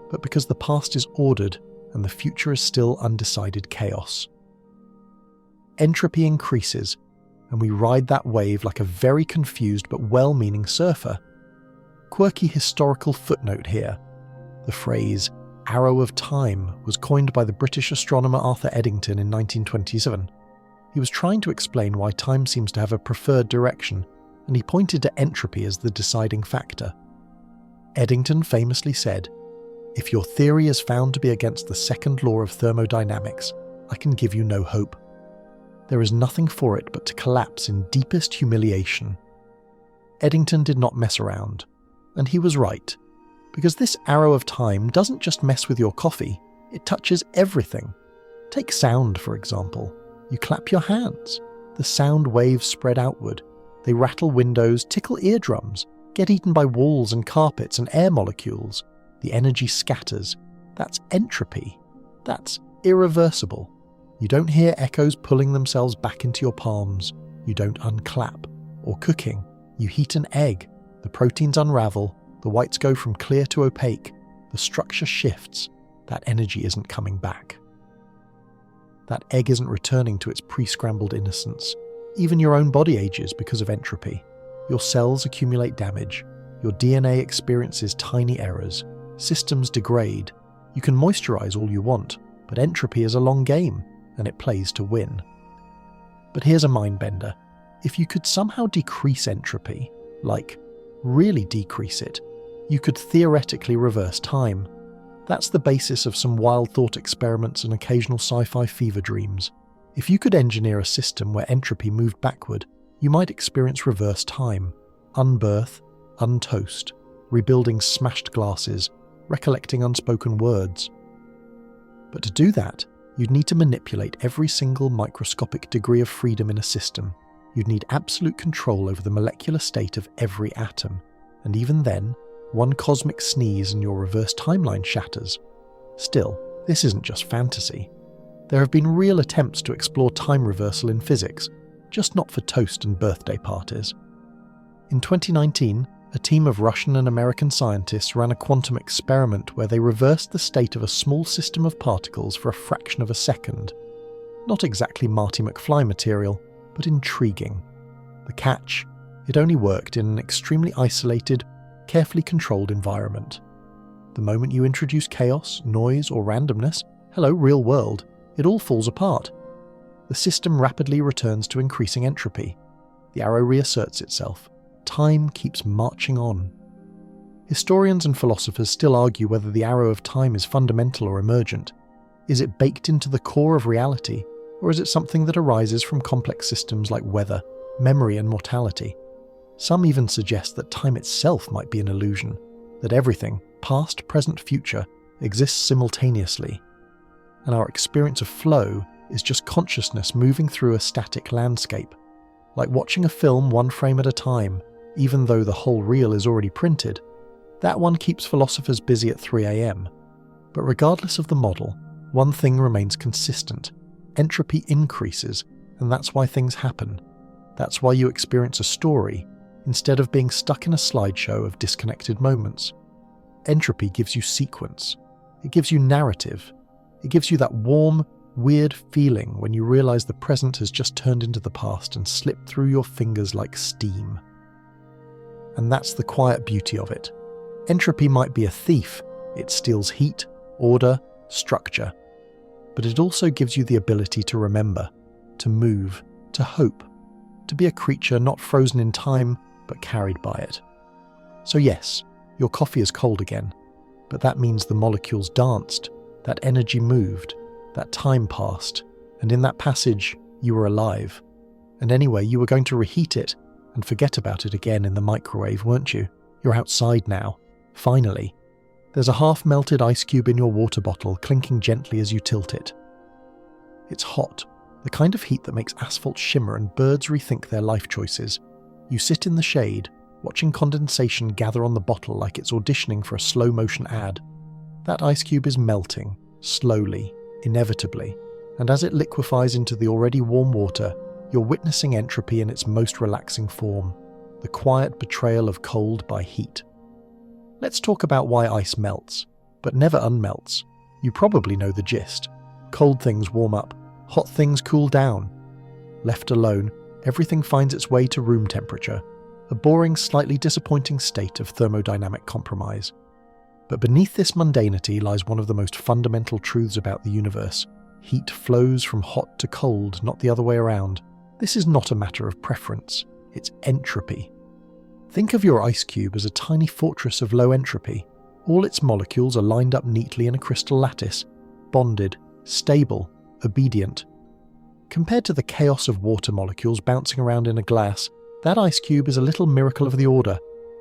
Speaker 1: but because the past is ordered and the future is still undecided chaos. Entropy increases, and we ride that wave like a very confused but well-meaning surfer. Quirky historical footnote here. The phrase, arrow of time, was coined by the British astronomer Arthur Eddington in 1927. He was trying to explain why time seems to have a preferred direction, and he pointed to entropy as the deciding factor. Eddington famously said, "If your theory is found to be against the second law of thermodynamics, I can give you no hope. There is nothing for it but to collapse in deepest humiliation." Eddington did not mess around. And he was right. Because this arrow of time doesn't just mess with your coffee, it touches everything. Take sound, for example. You clap your hands. The sound waves spread outward. They rattle windows, tickle eardrums, get eaten by walls and carpets and air molecules. The energy scatters. That's entropy. That's irreversible. You don't hear echoes pulling themselves back into your palms. You don't unclap. Or cooking. You heat an egg. The proteins unravel. The whites go from clear to opaque. The structure shifts. That energy isn't coming back. That egg isn't returning to its pre-scrambled innocence. Even your own body ages because of entropy. Your cells accumulate damage. Your DNA experiences tiny errors. Systems degrade. You can moisturize all you want, but entropy is a long game, and it plays to win. But here's a mind-bender. If you could somehow decrease entropy, like really decrease it, you could theoretically reverse time. That's the basis of some wild thought experiments and occasional sci-fi fever dreams. If you could engineer a system where entropy moved backward, you might experience reverse time, unbirth, untoast, rebuilding smashed glasses, recollecting unspoken words. But to do that, you'd need to manipulate every single microscopic degree of freedom in a system. You'd need absolute control over the molecular state of every atom, and even then, one cosmic sneeze and your reverse timeline shatters. Still, this isn't just fantasy. There have been real attempts to explore time reversal in physics, just not for toast and birthday parties. In 2019, a team of Russian and American scientists ran a quantum experiment where they reversed the state of a small system of particles for a fraction of a second. Not exactly Marty McFly material, but intriguing. The catch? It only worked in an extremely isolated, carefully controlled environment. The moment you introduce chaos, noise, or randomness, hello, real world, it all falls apart. The system rapidly returns to increasing entropy. The arrow reasserts itself. Time keeps marching on. Historians and philosophers still argue whether the arrow of time is fundamental or emergent. Is it baked into the core of reality, or is it something that arises from complex systems like weather, memory, and mortality? Some even suggest that time itself might be an illusion, that everything, past, present, future, exists simultaneously. And our experience of flow is just consciousness moving through a static landscape, like watching a film one frame at a time, even though the whole reel is already printed. That one keeps philosophers busy at 3 a.m. But regardless of the model, one thing remains consistent. Entropy increases, and that's why things happen. That's why you experience a story, instead of being stuck in a slideshow of disconnected moments. Entropy gives you sequence. It gives you narrative. It gives you that warm, weird feeling when you realize the present has just turned into the past and slipped through your fingers like steam. And that's the quiet beauty of it. Entropy might be a thief. It steals heat, order, structure. But it also gives you the ability to remember, to move, to hope, to be a creature not frozen in time, but carried by it. So yes, your coffee is cold again, but that means the molecules danced, that energy moved, that time passed, and in that passage, you were alive. And anyway, you were going to reheat it and forget about it again in the microwave, weren't you? You're outside now. Finally. There's a half-melted ice cube in your water bottle, clinking gently as you tilt it. It's hot, the kind of heat that makes asphalt shimmer and birds rethink their life choices. You sit in the shade, watching condensation gather on the bottle like it's auditioning for a slow-motion ad. That ice cube is melting, slowly, inevitably, and as it liquefies into the already warm water, you're witnessing entropy in its most relaxing form, the quiet betrayal of cold by heat. Let's talk about why ice melts, but never unmelts. You probably know the gist. Cold things warm up, hot things cool down. Left alone, everything finds its way to room temperature, a boring, slightly disappointing state of thermodynamic compromise. But beneath this mundanity lies one of the most fundamental truths about the universe. Heat flows from hot to cold, not the other way around. This is not a matter of preference, it's entropy. Think of your ice cube as a tiny fortress of low entropy. All its molecules are lined up neatly in a crystal lattice, bonded, stable, obedient. Compared to the chaos of water molecules bouncing around in a glass, that ice cube is a little miracle of the order,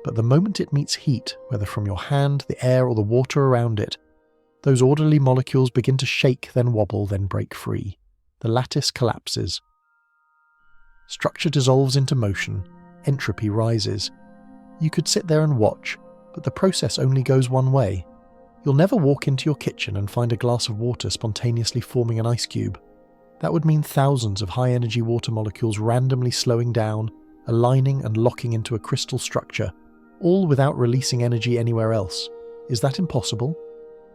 Speaker 1: But the moment it meets heat, whether from your hand, the air, or the water around it, those orderly molecules begin to shake, then wobble, then break free. The lattice collapses. Structure dissolves into motion. Entropy rises. You could sit there and watch, but the process only goes one way. You'll never walk into your kitchen and find a glass of water spontaneously forming an ice cube. That would mean thousands of high-energy water molecules randomly slowing down, aligning and locking into a crystal structure, all without releasing energy anywhere else. Is that impossible?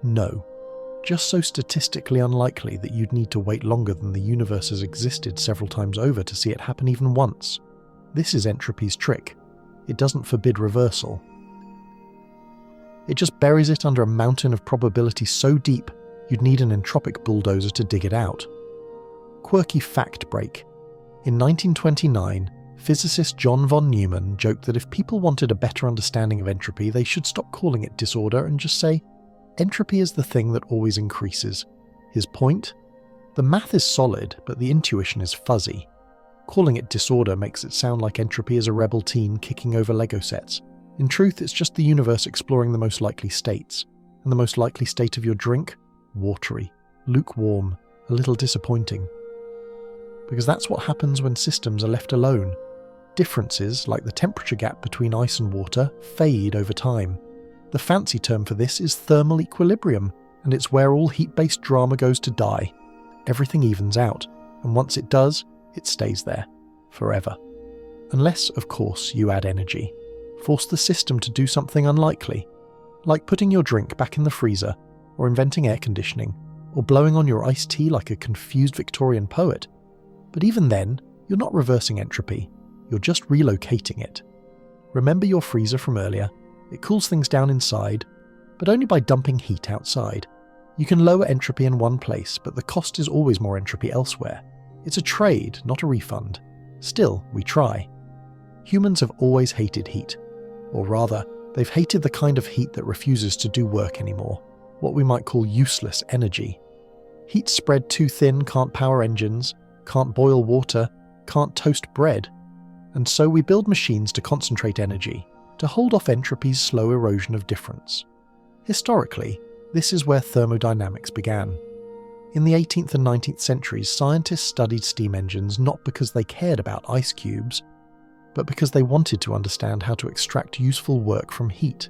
Speaker 1: No. Just so statistically unlikely that you'd need to wait longer than the universe has existed several times over to see it happen even once. This is entropy's trick. It doesn't forbid reversal. It just buries it under a mountain of probability so deep you'd need an entropic bulldozer to dig it out. Quirky fact break. In 1929, physicist John von Neumann joked that if people wanted a better understanding of entropy, they should stop calling it disorder and just say, entropy is the thing that always increases. His point? The math is solid, but the intuition is fuzzy. Calling it disorder makes it sound like entropy is a rebel teen kicking over Lego sets. In truth, it's just the universe exploring the most likely states. And the most likely state of your drink? Watery, lukewarm, a little disappointing. Because that's what happens when systems are left alone. Differences, like the temperature gap between ice and water, fade over time. The fancy term for this is thermal equilibrium, and it's where all heat-based drama goes to die. Everything evens out, and once it does, it stays there, forever. Unless, of course, you add energy. Force the system to do something unlikely, like putting your drink back in the freezer, or inventing air conditioning, or blowing on your iced tea like a confused Victorian poet. But even then, you're not reversing entropy, you're just relocating it. Remember your freezer from earlier? It cools things down inside, but only by dumping heat outside. You can lower entropy in one place, but the cost is always more entropy elsewhere. It's a trade, not a refund. Still, we try. Humans have always hated heat. Or rather, they've hated the kind of heat that refuses to do work anymore, what we might call useless energy. Heat spread too thin can't power engines, can't boil water, can't toast bread. And so we build machines to concentrate energy, to hold off entropy's slow erosion of difference. Historically, this is where thermodynamics began. In the 18th and 19th centuries, scientists studied steam engines not because they cared about ice cubes, but because they wanted to understand how to extract useful work from heat.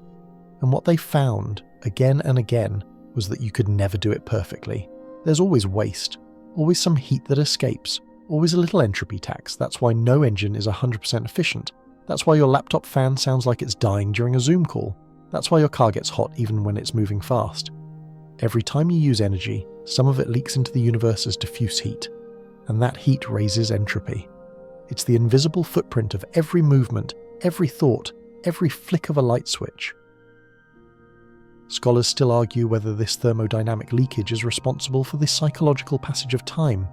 Speaker 1: And what they found, again and again, was that you could never do it perfectly. There's always waste, always some heat that escapes, always a little entropy tax. That's why no engine is 100% efficient. That's why your laptop fan sounds like it's dying during a Zoom call. That's why your car gets hot even when it's moving fast. Every time you use energy, some of it leaks into the universe as diffuse heat, and that heat raises entropy. It's the invisible footprint of every movement, every thought, every flick of a light switch. Scholars still argue whether this thermodynamic leakage is responsible for the psychological passage of time.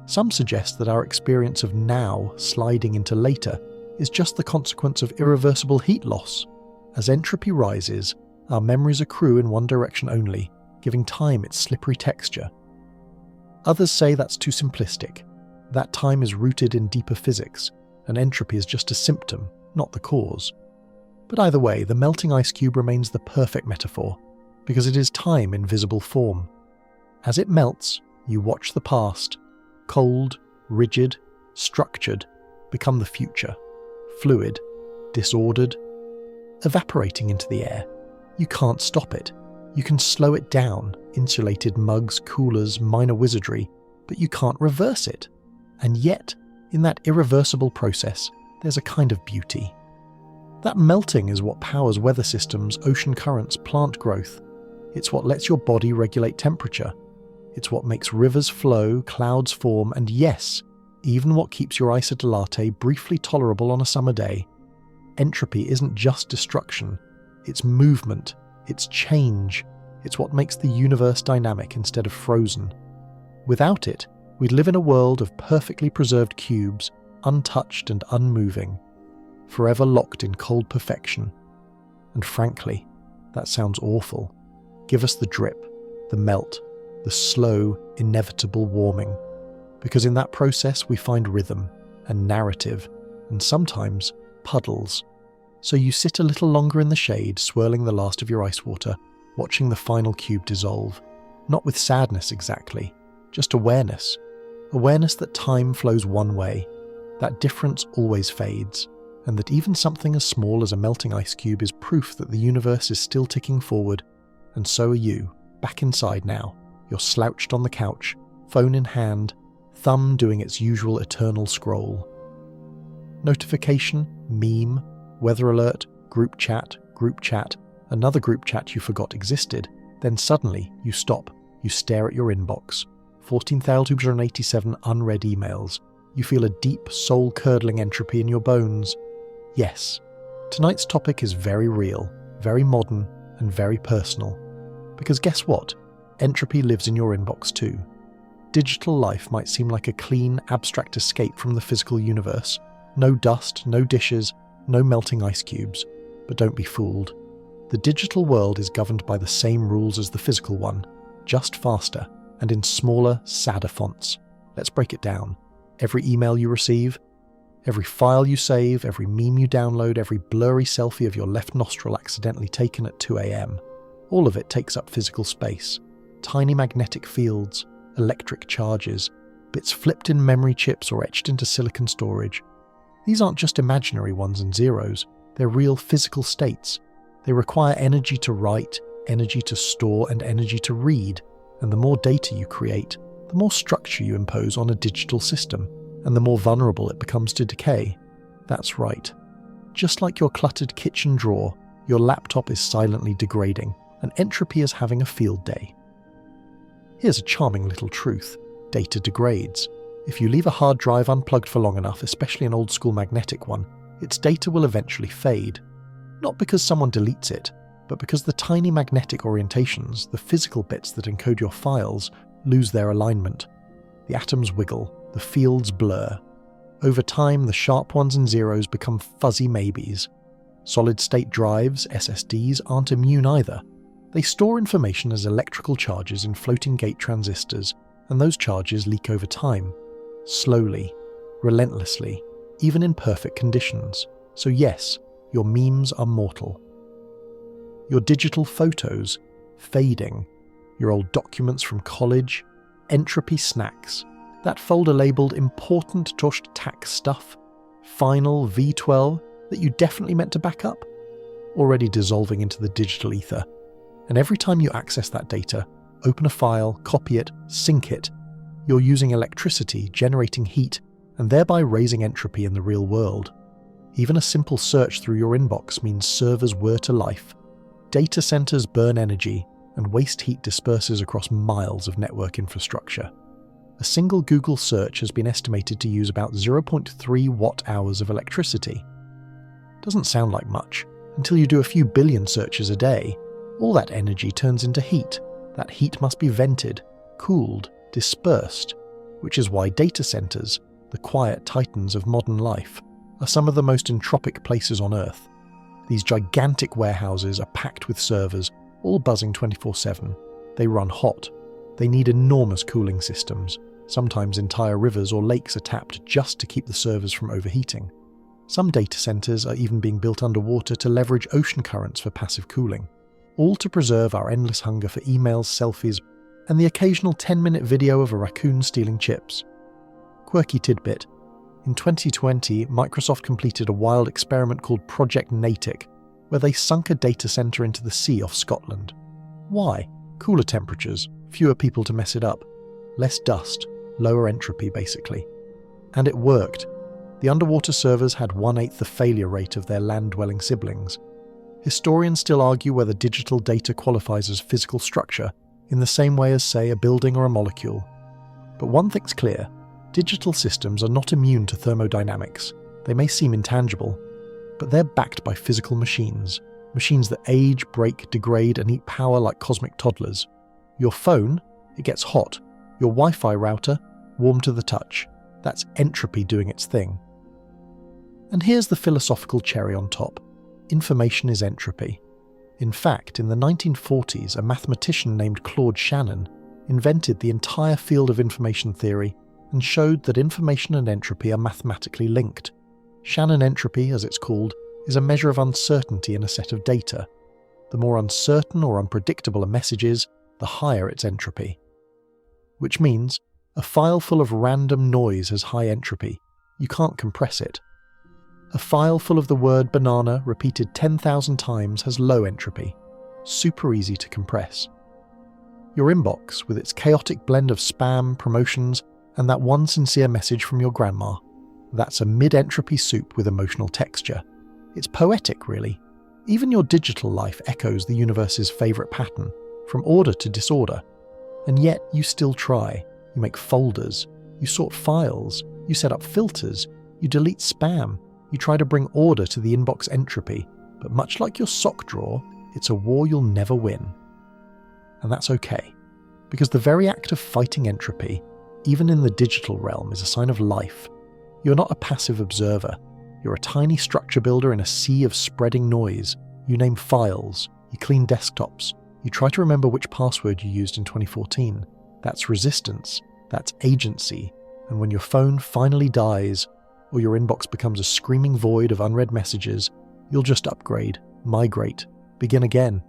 Speaker 1: Some suggest that our experience of now sliding into later is just the consequence of irreversible heat loss. As entropy rises, our memories accrue in one direction only, giving time its slippery texture. Others say that's too simplistic. That time is rooted in deeper physics, and entropy is just a symptom, not the cause. But either way, the melting ice cube remains the perfect metaphor, because it is time in visible form. As it melts, you watch the past, cold, rigid, structured, become the future, fluid, disordered, evaporating into the air. You can't stop it. You can slow it down, insulated mugs, coolers, minor wizardry, but you can't reverse it. And yet, in that irreversible process, there's a kind of beauty. That melting is what powers weather systems, ocean currents, plant growth. It's what lets your body regulate temperature. It's what makes rivers flow, clouds form, and yes, even what keeps your ice at a latte briefly tolerable on a summer day. Entropy isn't just destruction, it's movement, it's change, it's what makes the universe dynamic instead of frozen. Without it, we'd live in a world of perfectly preserved cubes, untouched and unmoving, forever locked in cold perfection. And frankly, that sounds awful. Give us the drip, the melt, the slow, inevitable warming. Because in that process we find rhythm and narrative, and sometimes puddles. So you sit a little longer in the shade, swirling the last of your ice water, watching the final cube dissolve. Not with sadness exactly, just awareness. Awareness that time flows one way, that difference always fades, and that even something as small as a melting ice cube is proof that the universe is still ticking forward, and so are you, back inside now. You're slouched on the couch, phone in hand, thumb doing its usual eternal scroll. Notification, meme, weather alert, group chat, another group chat you forgot existed. Then suddenly, you stop, you stare at your inbox. 14,287 unread emails. You feel a deep, soul-curdling entropy in your bones. Yes, tonight's topic is very real, very modern, and very personal. Because guess what? Entropy lives in your inbox too. Digital life might seem like a clean, abstract escape from the physical universe. No dust, no dishes, no melting ice cubes. But don't be fooled. The digital world is governed by the same rules as the physical one, just faster, and in smaller, sadder fonts. Let's break it down. Every email you receive, every file you save, every meme you download, every blurry selfie of your left nostril accidentally taken at 2 a.m. All of it takes up physical space. Tiny magnetic fields, electric charges, bits flipped in memory chips or etched into silicon storage. These aren't just imaginary ones and zeros, they're real physical states. They require energy to write, energy to store, and energy to read. And the more data you create, the more structure you impose on a digital system, and the more vulnerable it becomes to decay. That's right. Just like your cluttered kitchen drawer, your laptop is silently degrading, and entropy is having a field day. Here's a charming little truth. Data degrades. If you leave a hard drive unplugged for long enough, especially an old-school magnetic one, its data will eventually fade. Not because someone deletes it, but because the tiny magnetic orientations, the physical bits that encode your files, lose their alignment. The atoms wiggle, the fields blur. Over time, the sharp ones and zeros become fuzzy maybes. Solid-state drives, SSDs, aren't immune either. They store information as electrical charges in floating gate transistors, and those charges leak over time. Slowly, relentlessly, even in perfect conditions. So yes, your memes are mortal. Your digital photos, fading. Your old documents from college, entropy snacks. That folder labelled important Tosh tax stuff, final V12 that you definitely meant to back up, already dissolving into the digital ether. And every time you access that data, open a file, copy it, sync it, you're using electricity, generating heat, and thereby raising entropy in the real world. Even a simple search through your inbox means servers whir to life. Data centers burn energy, and waste heat disperses across miles of network infrastructure. A single Google search has been estimated to use about 0.3 watt-hours of electricity. Doesn't sound like much, until you do a few billion searches a day. All that energy turns into heat. That heat must be vented, cooled, dispersed, which is why data centers, the quiet titans of modern life, are some of the most entropic places on Earth. These gigantic warehouses are packed with servers, all buzzing 24/7. They run hot. They need enormous cooling systems. Sometimes entire rivers or lakes are tapped just to keep the servers from overheating. Some data centers are even being built underwater to leverage ocean currents for passive cooling, all to preserve our endless hunger for emails, selfies, and the occasional 10-minute video of a raccoon stealing chips. Quirky tidbit. In 2020, Microsoft completed a wild experiment called Project Natick, where they sunk a data center into the sea off Scotland. Why? Cooler temperatures, fewer people to mess it up, less dust, lower entropy basically. And it worked. The underwater servers had 1/8 the failure rate of their land-dwelling siblings. Historians still argue whether digital data qualifies as physical structure, in the same way as, say, a building or a molecule. But one thing's clear. Digital systems are not immune to thermodynamics. They may seem intangible, but they're backed by physical machines. Machines that age, break, degrade, and eat power like cosmic toddlers. Your phone, it gets hot. Your Wi-Fi router, warm to the touch. That's entropy doing its thing. And here's the philosophical cherry on top. Information is entropy. In fact, in the 1940s, a mathematician named Claude Shannon invented the entire field of information theory and showed that information and entropy are mathematically linked. Shannon entropy, as it's called, is a measure of uncertainty in a set of data. The more uncertain or unpredictable a message is, the higher its entropy. Which means, a file full of random noise has high entropy. You can't compress it. A file full of the word banana repeated 10,000 times has low entropy. Super easy to compress. Your inbox, with its chaotic blend of spam, promotions, and that one sincere message from your grandma, that's a mid-entropy soup with emotional texture. It's poetic, really. Even your digital life echoes the universe's favourite pattern, from order to disorder. And yet you still try. You make folders, you sort files, you set up filters, you delete spam, you try to bring order to the inbox entropy, but much like your sock drawer, it's a war you'll never win. And that's okay, because the very act of fighting entropy, even in the digital realm, is a sign of life. You're not a passive observer. You're a tiny structure builder in a sea of spreading noise. You name files, you clean desktops, you try to remember which password you used in 2014. That's resistance, that's agency, and when your phone finally dies, or your inbox becomes a screaming void of unread messages, you'll just upgrade, migrate, begin again.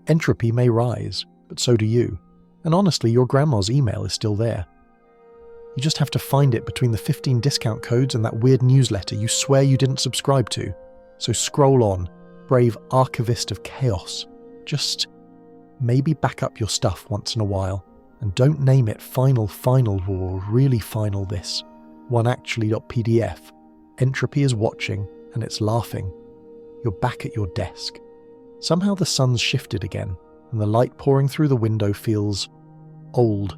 Speaker 1: Entropy may rise, but so do you. And honestly, your grandma's email is still there. You just have to find it between the 15 discount codes and that weird newsletter you swear you didn't subscribe to. So scroll on, brave archivist of chaos. Just maybe back up your stuff once in a while, and don't name it final war, really final this. oneactually.pdf. Entropy is watching, and it's laughing. You're back at your desk. Somehow the sun's shifted again, and the light pouring through the window feels old.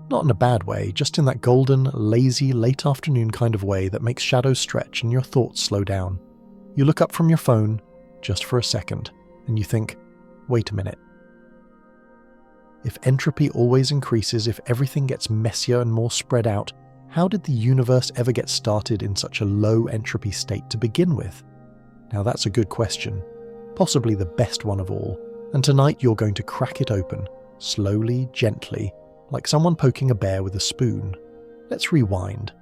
Speaker 1: Not in a bad way, just in that golden, lazy, late afternoon kind of way that makes shadows stretch and your thoughts slow down. You look up from your phone, just for a second, and you think, wait a minute. If entropy always increases, if everything gets messier and more spread out, how did the universe ever get started in such a low entropy state to begin with? Now that's a good question, possibly the best one of all, and tonight you're going to crack it open, slowly, gently, like someone poking a bear with a spoon. Let's rewind.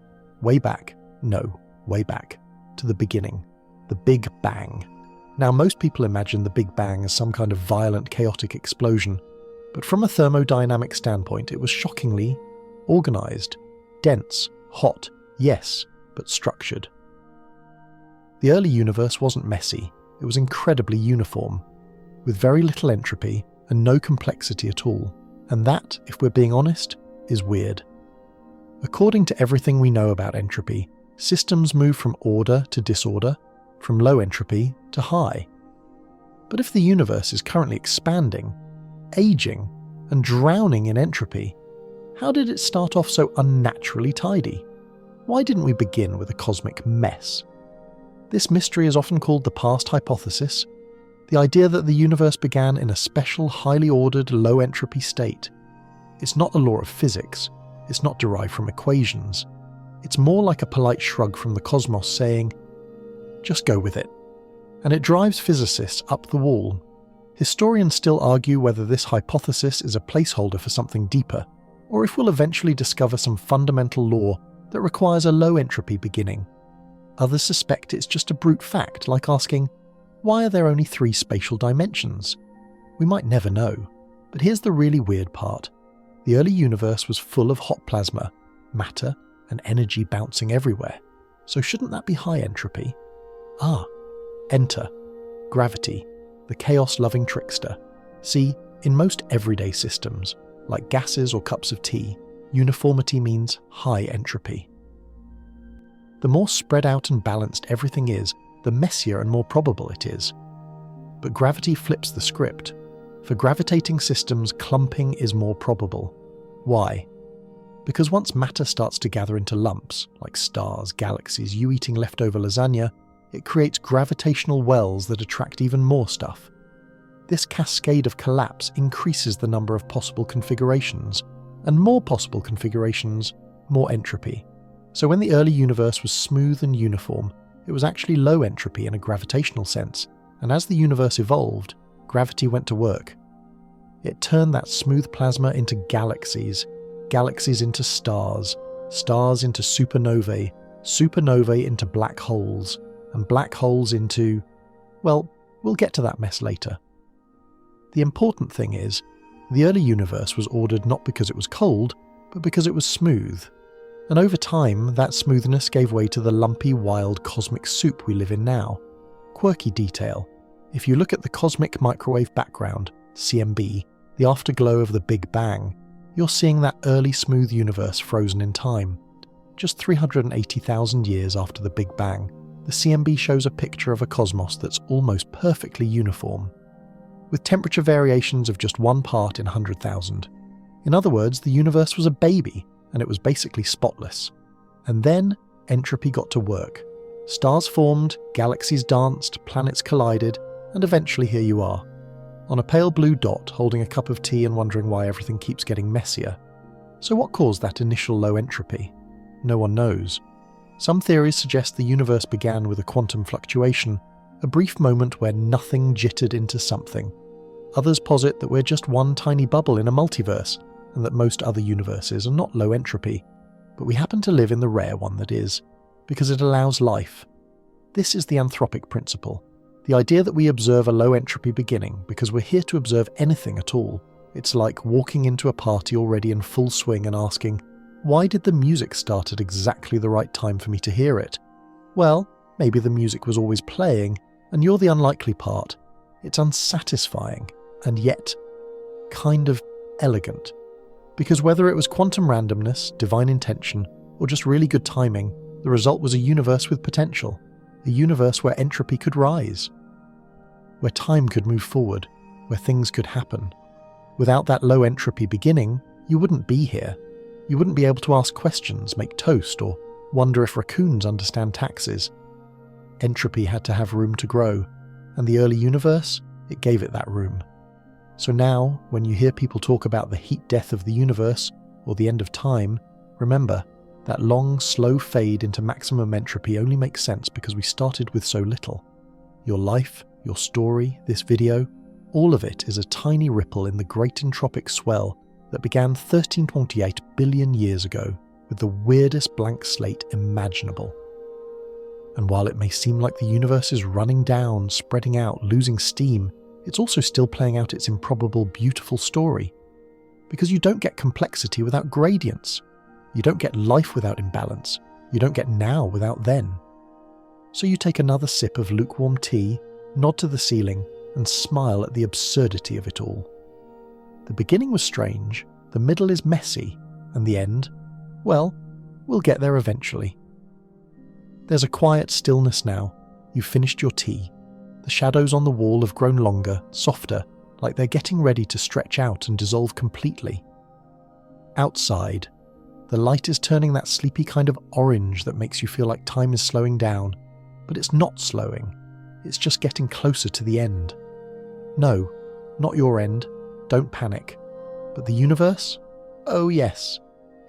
Speaker 1: Way back, to the beginning, the Big Bang. Now most people imagine the Big Bang as some kind of violent, chaotic explosion, but from a thermodynamic standpoint it was shockingly organised, dense, hot, yes, but structured. The early universe wasn't messy, it was incredibly uniform, with very little entropy and no complexity at all. And that, if we're being honest, is weird. According to everything we know about entropy, systems move from order to disorder, from low entropy to high. But if the universe is currently expanding, aging, and drowning in entropy, how did it start off so unnaturally tidy? Why didn't we begin with a cosmic mess? This mystery is often called the past hypothesis, the idea that the universe began in a special, highly ordered, low-entropy state. It's not a law of physics, it's not derived from equations. It's more like a polite shrug from the cosmos saying, just go with it. And it drives physicists up the wall. Historians still argue whether this hypothesis is a placeholder for something deeper, or if we'll eventually discover some fundamental law that requires a low-entropy beginning. Others suspect it's just a brute fact, like asking, why are there only 3 spatial dimensions? We might never know, but here's the really weird part. The early universe was full of hot plasma, matter, and energy bouncing everywhere. So shouldn't that be high entropy? Enter gravity, the chaos-loving trickster. See, in most everyday systems, like gases or cups of tea, uniformity means high entropy. The more spread out and balanced everything is, the messier and more probable it is. But gravity flips the script. For gravitating systems, clumping is more probable. Why? Because once matter starts to gather into lumps, like stars, galaxies, you eating leftover lasagna, it creates gravitational wells that attract even more stuff. This cascade of collapse increases the number of possible configurations, and more possible configurations, more entropy. So when the early universe was smooth and uniform, it was actually low entropy in a gravitational sense, and as the universe evolved, gravity went to work. It turned that smooth plasma into galaxies, galaxies into stars, stars into supernovae, supernovae into black holes, and black holes into, well, we'll get to that mess later. The important thing is, the early universe was ordered not because it was cold, but because it was smooth. And over time, that smoothness gave way to the lumpy, wild cosmic soup we live in now. Quirky detail. If you look at the cosmic microwave background, CMB, the afterglow of the Big Bang, you're seeing that early smooth universe frozen in time. Just 380,000 years after the Big Bang, the CMB shows a picture of a cosmos that's almost perfectly uniform, with temperature variations of just 1 part in 100,000. In other words, the universe was a baby, and it was basically spotless. And then entropy got to work. Stars formed, galaxies danced, planets collided, and eventually here you are, on a pale blue dot holding a cup of tea and wondering why everything keeps getting messier. So what caused that initial low entropy? No one knows. Some theories suggest the universe began with a quantum fluctuation, a brief moment where nothing jittered into something. Others posit that we're just one tiny bubble in a multiverse, and that most other universes are not low entropy, but we happen to live in the rare one that is, because it allows life. This is the anthropic principle. The idea that we observe a low entropy beginning because we're here to observe anything at all. It's like walking into a party already in full swing and asking, why did the music start at exactly the right time for me to hear it? Well, maybe the music was always playing, and you're the unlikely part. It's unsatisfying, and yet kind of elegant. Because whether it was quantum randomness, divine intention, or just really good timing, the result was a universe with potential. A universe where entropy could rise, where time could move forward, where things could happen. Without that low entropy beginning, you wouldn't be here. You wouldn't be able to ask questions, make toast, or wonder if raccoons understand taxes. Entropy had to have room to grow, and the early universe, it gave it that room. So now, when you hear people talk about the heat death of the universe, or the end of time, remember, that long, slow fade into maximum entropy only makes sense because we started with so little. Your life, your story, this video, all of it is a tiny ripple in the great entropic swell that began 13.8 billion years ago with the weirdest blank slate imaginable. And while it may seem like the universe is running down, spreading out, losing steam, it's also still playing out its improbable, beautiful story. Because you don't get complexity without gradients. You don't get life without imbalance. You don't get now without then. So you take another sip of lukewarm tea, nod to the ceiling, and smile at the absurdity of it all. The beginning was strange, the middle is messy, and the end, well, we'll get there eventually. There's a quiet stillness now. You've finished your tea. The shadows on the wall have grown longer, softer, like they're getting ready to stretch out and dissolve completely. Outside, the light is turning that sleepy kind of orange that makes you feel like time is slowing down, but it's not slowing. It's just getting closer to the end. No, not your end. Don't panic. But the universe? Oh yes.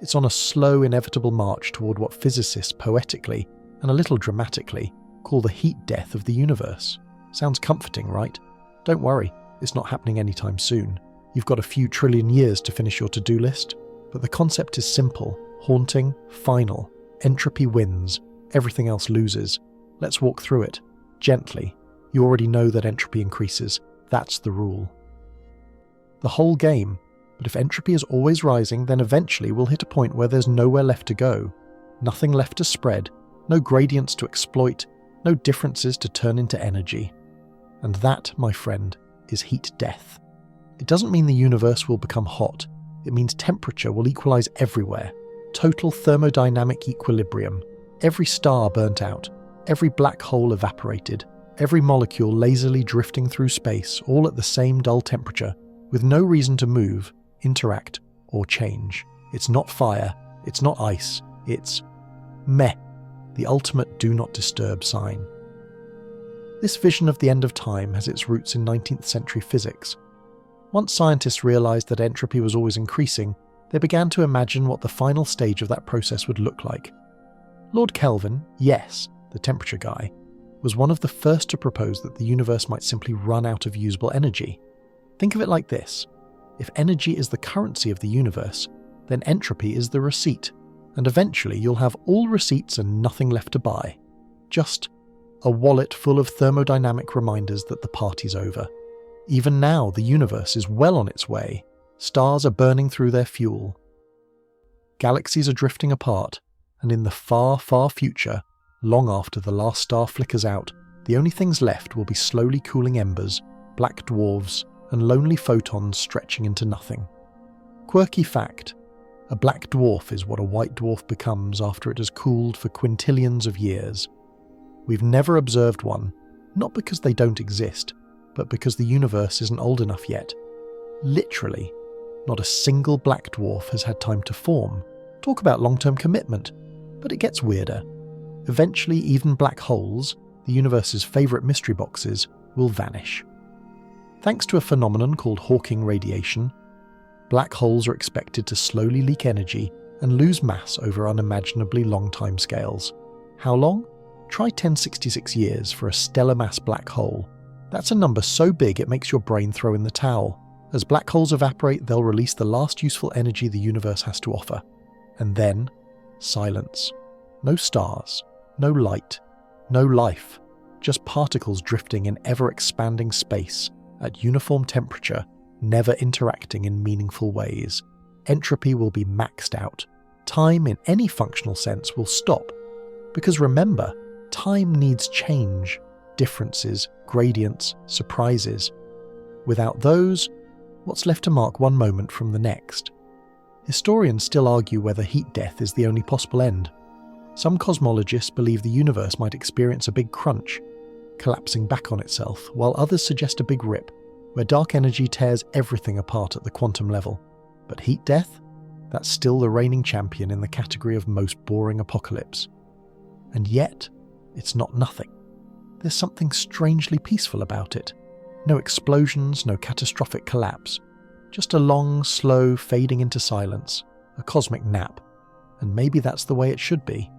Speaker 1: It's on a slow, inevitable march toward what physicists poetically, and a little dramatically, call the heat death of the universe. Sounds comforting, right? Don't worry, it's not happening anytime soon. You've got a few trillion years to finish your to-do list, but the concept is simple, haunting, final. Entropy wins, everything else loses. Let's walk through it. Gently. You already know that entropy increases. That's the rule. The whole game. But if entropy is always rising, then eventually we'll hit a point where there's nowhere left to go. Nothing left to spread. No gradients to exploit. No differences to turn into energy. And that, my friend, is heat death. It doesn't mean the universe will become hot. It means temperature will equalize everywhere. Total thermodynamic equilibrium. Every star burnt out. Every black hole evaporated. Every molecule lazily drifting through space, all at the same dull temperature, with no reason to move, interact, or change. It's not fire. It's not ice. It's meh. The ultimate do not disturb sign. This vision of the end of time has its roots in 19th century physics. Once scientists realized that entropy was always increasing, they began to imagine what the final stage of that process would look like. Lord Kelvin, yes, the temperature guy, was one of the first to propose that the universe might simply run out of usable energy. Think of it like this. If energy is the currency of the universe, then entropy is the receipt, and eventually you'll have all receipts and nothing left to buy. Just a wallet full of thermodynamic reminders that the party's over. Even now, the universe is well on its way. Stars are burning through their fuel. Galaxies are drifting apart, and in the far, far future, long after the last star flickers out, the only things left will be slowly cooling embers, black dwarfs, and lonely photons stretching into nothing. Quirky fact: a black dwarf is what a white dwarf becomes after it has cooled for quintillions of years. We've never observed one, not because they don't exist, but because the universe isn't old enough yet. Literally, not a single black dwarf has had time to form. Talk about long-term commitment. But it gets weirder. Eventually, even black holes, the universe's favourite mystery boxes, will vanish. Thanks to a phenomenon called Hawking radiation, black holes are expected to slowly leak energy and lose mass over unimaginably long timescales. How long? Try 1066 years for a stellar mass black hole. That's a number so big it makes your brain throw in the towel. As black holes evaporate, they'll release the last useful energy the universe has to offer. And then, silence. No stars, no light, no life, just particles drifting in ever-expanding space at uniform temperature, never interacting in meaningful ways. Entropy will be maxed out. Time in any functional sense will stop. Because remember, time needs change, differences, gradients, surprises. Without those, what's left to mark one moment from the next? Historians still argue whether heat death is the only possible end. Some cosmologists believe the universe might experience a big crunch, collapsing back on itself, while others suggest a big rip, where dark energy tears everything apart at the quantum level. But heat death? That's still the reigning champion in the category of most boring apocalypse. And yet, it's not nothing. There's something strangely peaceful about it. No explosions, no catastrophic collapse. Just a long, slow fading into silence, a cosmic nap. And maybe that's the way it should be.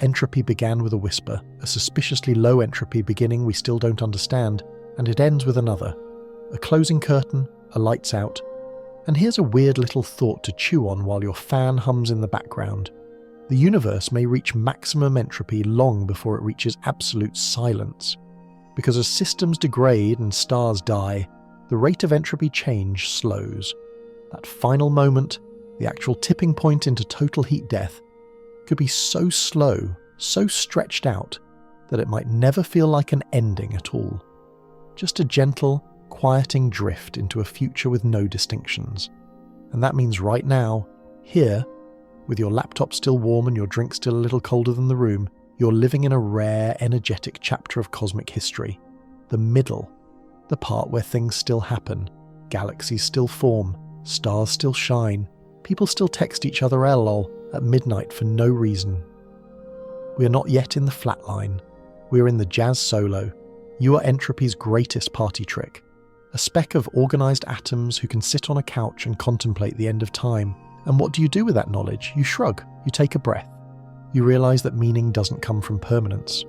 Speaker 1: Entropy began with a whisper, a suspiciously low entropy beginning we still don't understand, and it ends with another. A closing curtain, a lights out. And here's a weird little thought to chew on while your fan hums in the background. The universe may reach maximum entropy long before it reaches absolute silence. Because as systems degrade and stars die, the rate of entropy change slows. That final moment, the actual tipping point into total heat death, could be so slow, so stretched out, that it might never feel like an ending at all. Just a gentle, quieting drift into a future with no distinctions. And that means right now, here, with your laptop still warm and your drink still a little colder than the room, you're living in a rare, energetic chapter of cosmic history. The middle. The part where things still happen, galaxies still form, stars still shine, people still text each other LOL at midnight for no reason. We are not yet in the flat line. We are in the jazz solo. You are entropy's greatest party trick. A speck of organised atoms who can sit on a couch and contemplate the end of time. And what do you do with that knowledge? You shrug. You take a breath. You realise that meaning doesn't come from permanence.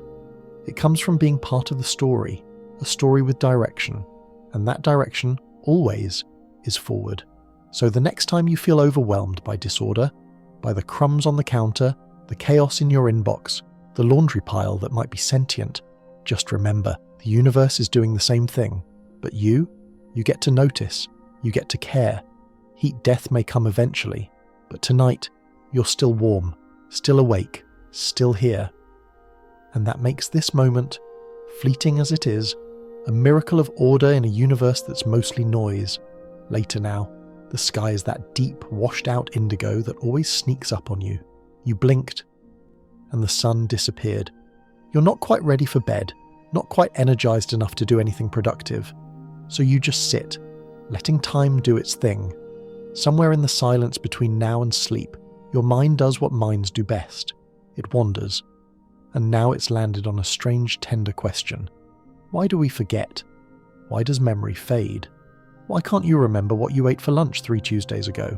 Speaker 1: It comes from being part of the story. A story with direction, and that direction, always, is forward. So the next time you feel overwhelmed by disorder, by the crumbs on the counter, the chaos in your inbox, the laundry pile that might be sentient, just remember, the universe is doing the same thing. But you get to notice, you get to care. Heat death may come eventually, but tonight, you're still warm, still awake, still here. And that makes this moment, fleeting as it is, a miracle of order in a universe that's mostly noise. Later now, the sky is that deep, washed-out indigo that always sneaks up on you. You blinked, and the sun disappeared. You're not quite ready for bed, not quite energized enough to do anything productive. So you just sit, letting time do its thing. Somewhere in the silence between now and sleep, your mind does what minds do best. It wanders. And now it's landed on a strange, tender question. Why do we forget? Why does memory fade? Why can't you remember what you ate for lunch 3 Tuesdays ago?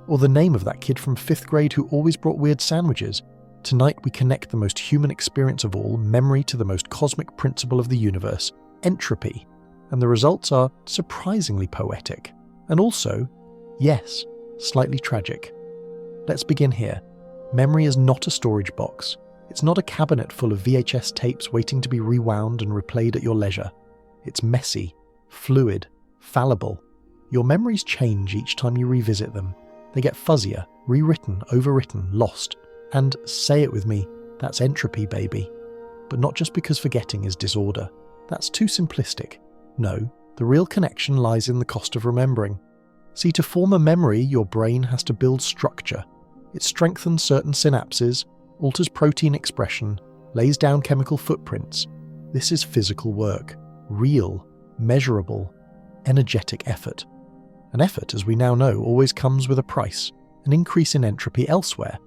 Speaker 1: Or the name of that kid from 5th grade who always brought weird sandwiches? Tonight we connect the most human experience of all, memory, to the most cosmic principle of the universe, entropy. And the results are surprisingly poetic. And also, yes, slightly tragic. Let's begin here. Memory is not a storage box. It's not a cabinet full of VHS tapes waiting to be rewound and replayed at your leisure. It's messy, fluid, fallible. Your memories change each time you revisit them. They get fuzzier, rewritten, overwritten, lost. And, say it with me, that's entropy, baby. But not just because forgetting is disorder. That's too simplistic. No, the real connection lies in the cost of remembering. See, to form a memory, your brain has to build structure. It strengthens certain synapses, alters protein expression, lays down chemical footprints. This is physical work. Real, measurable, energetic effort. An effort, as we now know, always comes with a price, an increase in entropy elsewhere.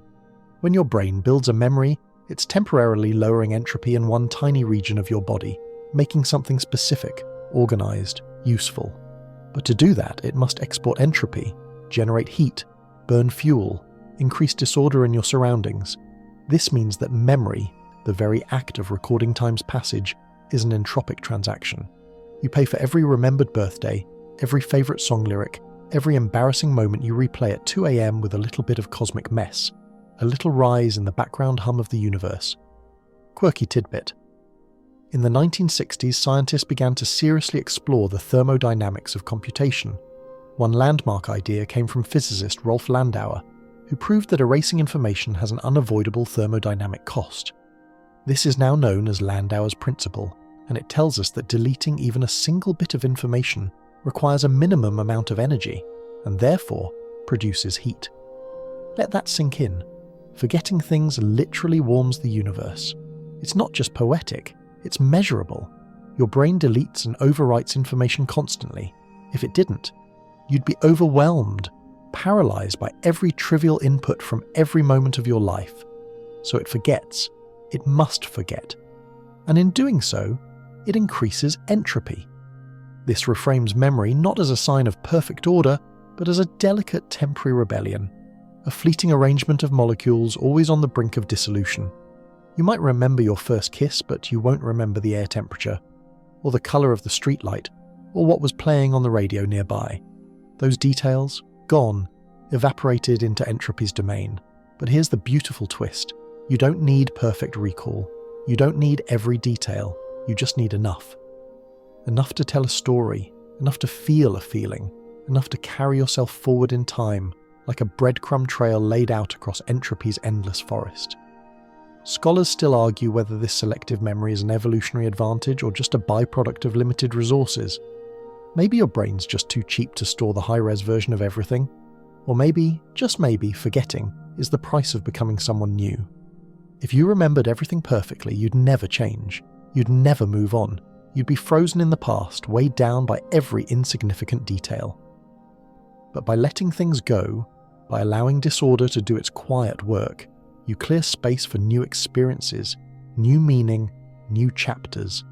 Speaker 1: When your brain builds a memory, it's temporarily lowering entropy in one tiny region of your body, making something specific, organized, useful. But to do that, it must export entropy, generate heat, burn fuel, increase disorder in your surroundings. This means that memory, the very act of recording time's passage, is an entropic transaction. You pay for every remembered birthday, every favourite song lyric, every embarrassing moment you replay at 2 a.m. with a little bit of cosmic mess, a little rise in the background hum of the universe. Quirky tidbit. In the 1960s, scientists began to seriously explore the thermodynamics of computation. One landmark idea came from physicist Rolf Landauer, who proved that erasing information has an unavoidable thermodynamic cost. This is now known as Landauer's principle, and it tells us that deleting even a single bit of information requires a minimum amount of energy, and therefore produces heat. Let that sink in. Forgetting things literally warms the universe. It's not just poetic, it's measurable. Your brain deletes and overwrites information constantly. If it didn't, you'd be overwhelmed, paralyzed by every trivial input from every moment of your life. So it forgets. It must forget. And in doing so, it increases entropy. This reframes memory not as a sign of perfect order, but as a delicate temporary rebellion, a fleeting arrangement of molecules always on the brink of dissolution. You might remember your first kiss, but you won't remember the air temperature, or the colour of the streetlight, or what was playing on the radio nearby. Those details, gone, evaporated into entropy's domain. But here's the beautiful twist. You don't need perfect recall. You don't need every detail. You just need enough. Enough to tell a story, enough to feel a feeling, enough to carry yourself forward in time, like a breadcrumb trail laid out across entropy's endless forest. Scholars still argue whether this selective memory is an evolutionary advantage or just a byproduct of limited resources. Maybe your brain's just too cheap to store the high-res version of everything. Or maybe, just maybe, forgetting is the price of becoming someone new. If you remembered everything perfectly, you'd never change. You'd never move on. You'd be frozen in the past, weighed down by every insignificant detail. But by letting things go, by allowing disorder to do its quiet work, you clear space for new experiences, new meaning, new chapters.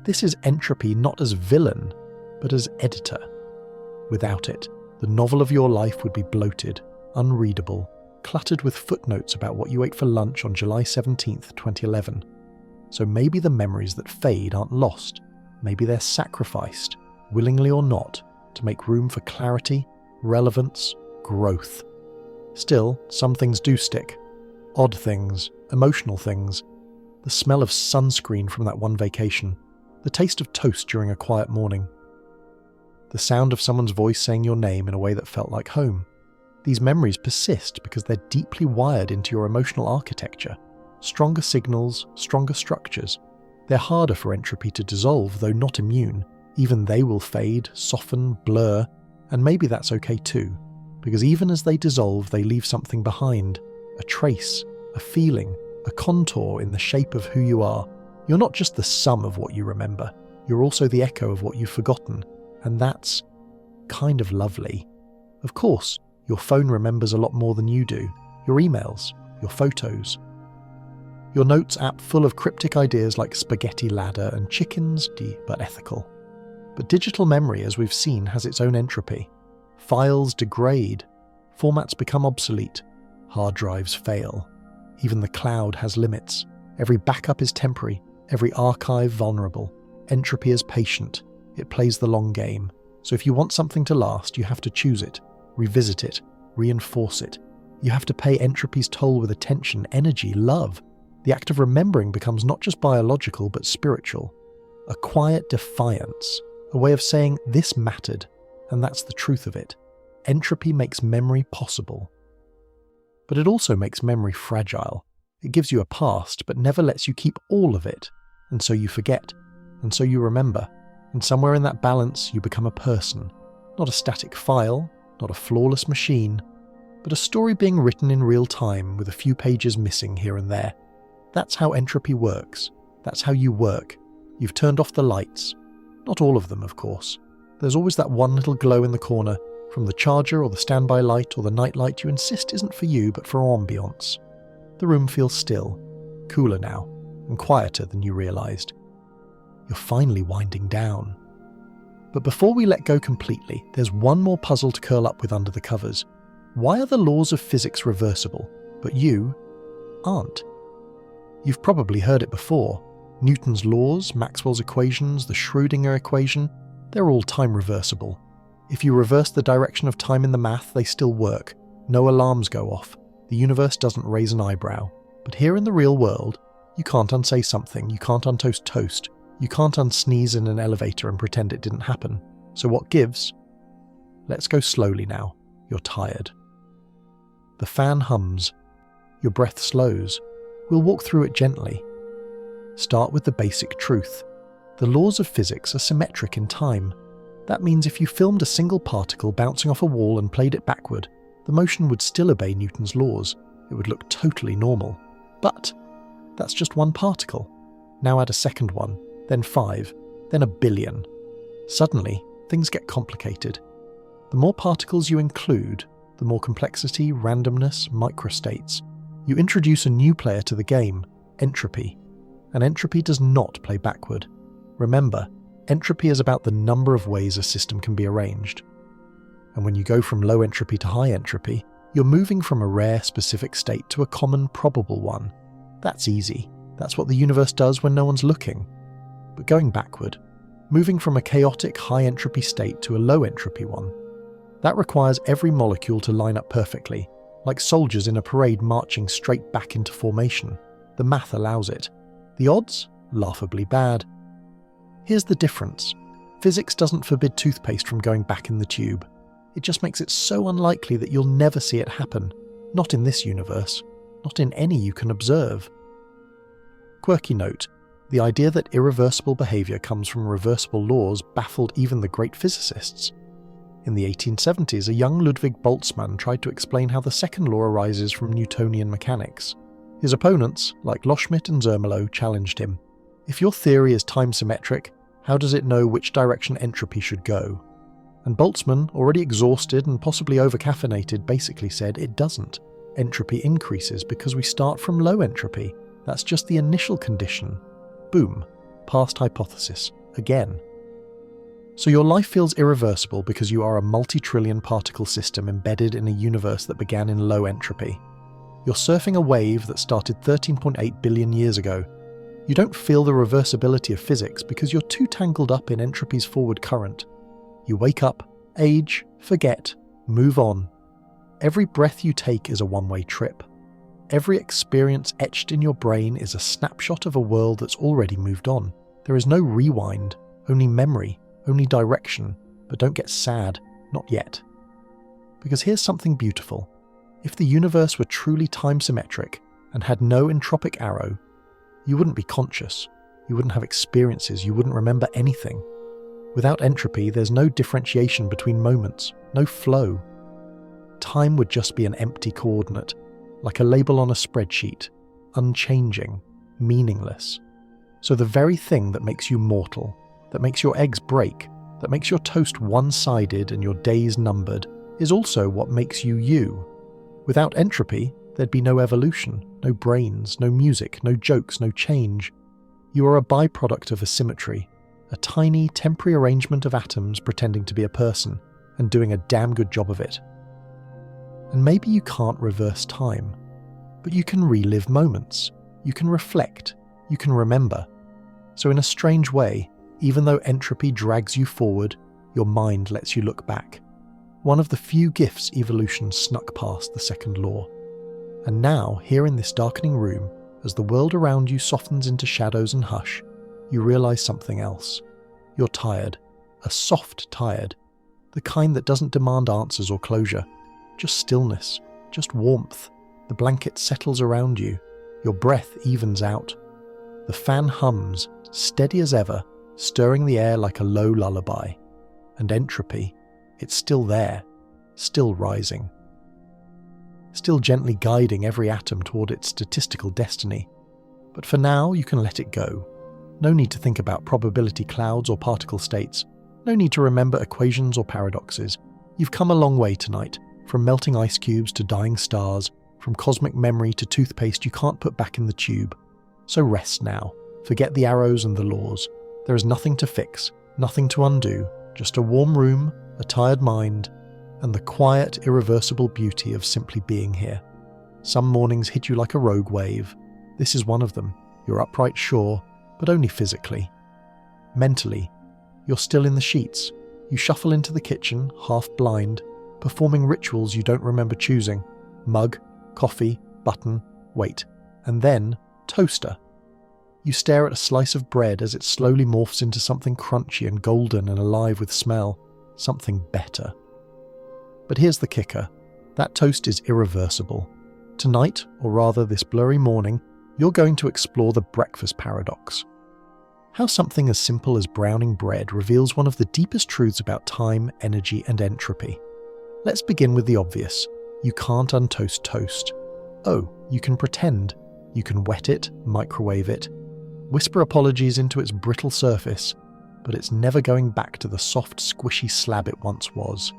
Speaker 1: This is entropy not as villain, but as editor. Without it, the novel of your life would be bloated, unreadable, cluttered with footnotes about what you ate for lunch on July 17th, 2011. So maybe the memories that fade aren't lost. Maybe they're sacrificed, willingly or not, to make room for clarity, relevance, growth. Still, some things do stick. Odd things, emotional things. The smell of sunscreen from that one vacation. The taste of toast during a quiet morning. The sound of someone's voice saying your name in a way that felt like home. These memories persist because they're deeply wired into your emotional architecture. Stronger signals, stronger structures. They're harder for entropy to dissolve, though not immune. Even they will fade, soften, blur, and maybe that's okay too, because even as they dissolve, they leave something behind. A trace, a feeling, a contour in the shape of who you are. You're not just the sum of what you remember, you're also the echo of what you've forgotten, and that's kind of lovely. Of course, your phone remembers a lot more than you do. Your emails, your photos. Your notes app full of cryptic ideas like spaghetti ladder and chickens, but ethical. But digital memory, as we've seen, has its own entropy. Files degrade, formats become obsolete, hard drives fail. Even the cloud has limits. Every backup is temporary, every archive vulnerable. Entropy is patient. It plays the long game. So if you want something to last, you have to choose it, revisit it, reinforce it. You have to pay entropy's toll with attention, energy, love. The act of remembering becomes not just biological but spiritual. A quiet defiance, a way of saying this mattered, and that's the truth of it. Entropy makes memory possible. But it also makes memory fragile. It gives you a past, but never lets you keep all of it. And so you forget, and so you remember. And somewhere in that balance, you become a person. Not a static file, not a flawless machine, but a story being written in real time with a few pages missing here and there. That's how entropy works. That's how you work. You've turned off the lights. Not all of them, of course. There's always that one little glow in the corner, from the charger or the standby light or the night light you insist isn't for you but for ambience. The room feels still, cooler now, and quieter than you realised. You're finally winding down. But before we let go completely, there's one more puzzle to curl up with under the covers. Why are the laws of physics reversible, but you aren't? You've probably heard it before. Newton's laws, Maxwell's equations, the Schrödinger equation, they're all time reversible. If you reverse the direction of time in the math, they still work. No alarms go off. The universe doesn't raise an eyebrow. But here in the real world, you can't unsay something, you can't untoast toast, you can't unsneeze in an elevator and pretend it didn't happen. So what gives? Let's go slowly now. You're tired. The fan hums. Your breath slows. We'll walk through it gently. Start with the basic truth. The laws of physics are symmetric in time. That means if you filmed a single particle bouncing off a wall and played it backward, the motion would still obey Newton's laws. It would look totally normal. But that's just one particle. Now add a second one, then 5, then 1 billion. Suddenly, things get complicated. The more particles you include, the more complexity, randomness, microstates. You introduce a new player to the game, entropy. And entropy does not play backward. Remember, entropy is about the number of ways a system can be arranged. And when you go from low entropy to high entropy, you're moving from a rare specific state to a common probable one. That's easy. That's what the universe does when no one's looking. But going backward, moving from a chaotic high entropy state to a low entropy one, that requires every molecule to line up perfectly, like soldiers in a parade marching straight back into formation. The math allows it. The odds? Laughably bad. Here's the difference. Physics doesn't forbid toothpaste from going back in the tube. It just makes it so unlikely that you'll never see it happen. Not in this universe. Not in any you can observe. Quirky note, the idea that irreversible behaviour comes from reversible laws baffled even the great physicists. In the 1870s, a young Ludwig Boltzmann tried to explain how the second law arises from Newtonian mechanics. His opponents, like Loschmidt and Zermelo, challenged him. If your theory is time-symmetric, how does it know which direction entropy should go? And Boltzmann, already exhausted and possibly over-caffeinated, basically said it doesn't. Entropy increases because we start from low entropy. That's just the initial condition. Boom. Past hypothesis. Again. So your life feels irreversible because you are a multi-trillion particle system embedded in a universe that began in low entropy. You're surfing a wave that started 13.8 billion years ago. You don't feel the reversibility of physics because you're too tangled up in entropy's forward current. You wake up, age, forget, move on. Every breath you take is a one-way trip. Every experience etched in your brain is a snapshot of a world that's already moved on. There is no rewind, only memory, only direction, but don't get sad, not yet. Because here's something beautiful. If the universe were truly time-symmetric and had no entropic arrow, you wouldn't be conscious, you wouldn't have experiences, you wouldn't remember anything. Without entropy, there's no differentiation between moments, no flow. Time would just be an empty coordinate, like a label on a spreadsheet, unchanging, meaningless. So the very thing that makes you mortal, that makes your eggs break, that makes your toast one-sided and your days numbered, is also what makes you you. Without entropy, there'd be no evolution, no brains, no music, no jokes, no change. You are a byproduct of asymmetry, a tiny, temporary arrangement of atoms pretending to be a person, and doing a damn good job of it. And maybe you can't reverse time, but you can relive moments, you can reflect, you can remember. So in a strange way, even though entropy drags you forward, your mind lets you look back. One of the few gifts evolution snuck past the second law. And now, here in this darkening room, as the world around you softens into shadows and hush, you realize something else. You're tired. A soft tired. The kind that doesn't demand answers or closure. Just stillness. Just warmth. The blanket settles around you. Your breath evens out. The fan hums, steady as ever, stirring the air like a low lullaby. And entropy, it's still there, still rising. Still gently guiding every atom toward its statistical destiny. But for now, you can let it go. No need to think about probability clouds or particle states. No need to remember equations or paradoxes. You've come a long way tonight, from melting ice cubes to dying stars, from cosmic memory to toothpaste you can't put back in the tube. So rest now. Forget the arrows and the laws. There is nothing to fix, nothing to undo, just a warm room, a tired mind, and the quiet, irreversible beauty of simply being here. Some mornings hit you like a rogue wave. This is one of them. You're upright, sure, but only physically. Mentally, you're still in the sheets. You shuffle into the kitchen, half blind, performing rituals you don't remember choosing. Mug, coffee, button, wait, and then toaster. You stare at a slice of bread as it slowly morphs into something crunchy and golden and alive with smell, something better. But here's the kicker. That toast is irreversible. Tonight, or rather this blurry morning, you're going to explore the breakfast paradox. How something as simple as browning bread reveals one of the deepest truths about time, energy, and entropy. Let's begin with the obvious. You can't untoast toast. Oh, you can pretend. You can wet it, microwave it, whisper apologies into its brittle surface, but it's never going back to the soft, squishy slab it once was.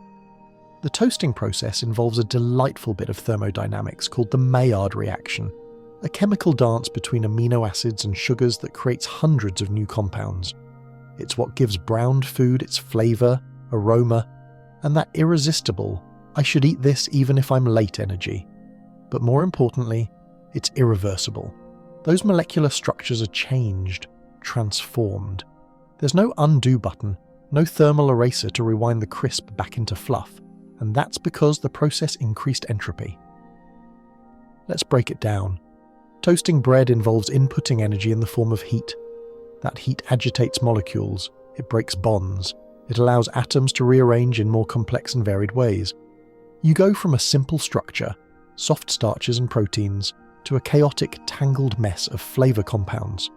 Speaker 1: The toasting process involves a delightful bit of thermodynamics called the Maillard reaction, a chemical dance between amino acids and sugars that creates hundreds of new compounds. It's what gives browned food its flavour, aroma, and that irresistible, I should eat this even if I'm late energy. But more importantly, it's irreversible. Those molecular structures are changed, transformed. There's no undo button, no thermal eraser to rewind the crisp back into fluff, and that's because the process increased entropy. Let's break it down. Toasting bread involves inputting energy in the form of heat. That heat agitates molecules, it breaks bonds, it allows atoms to rearrange in more complex and varied ways. You go from a simple structure, soft starches and proteins, to a chaotic, tangled mess of flavor compounds.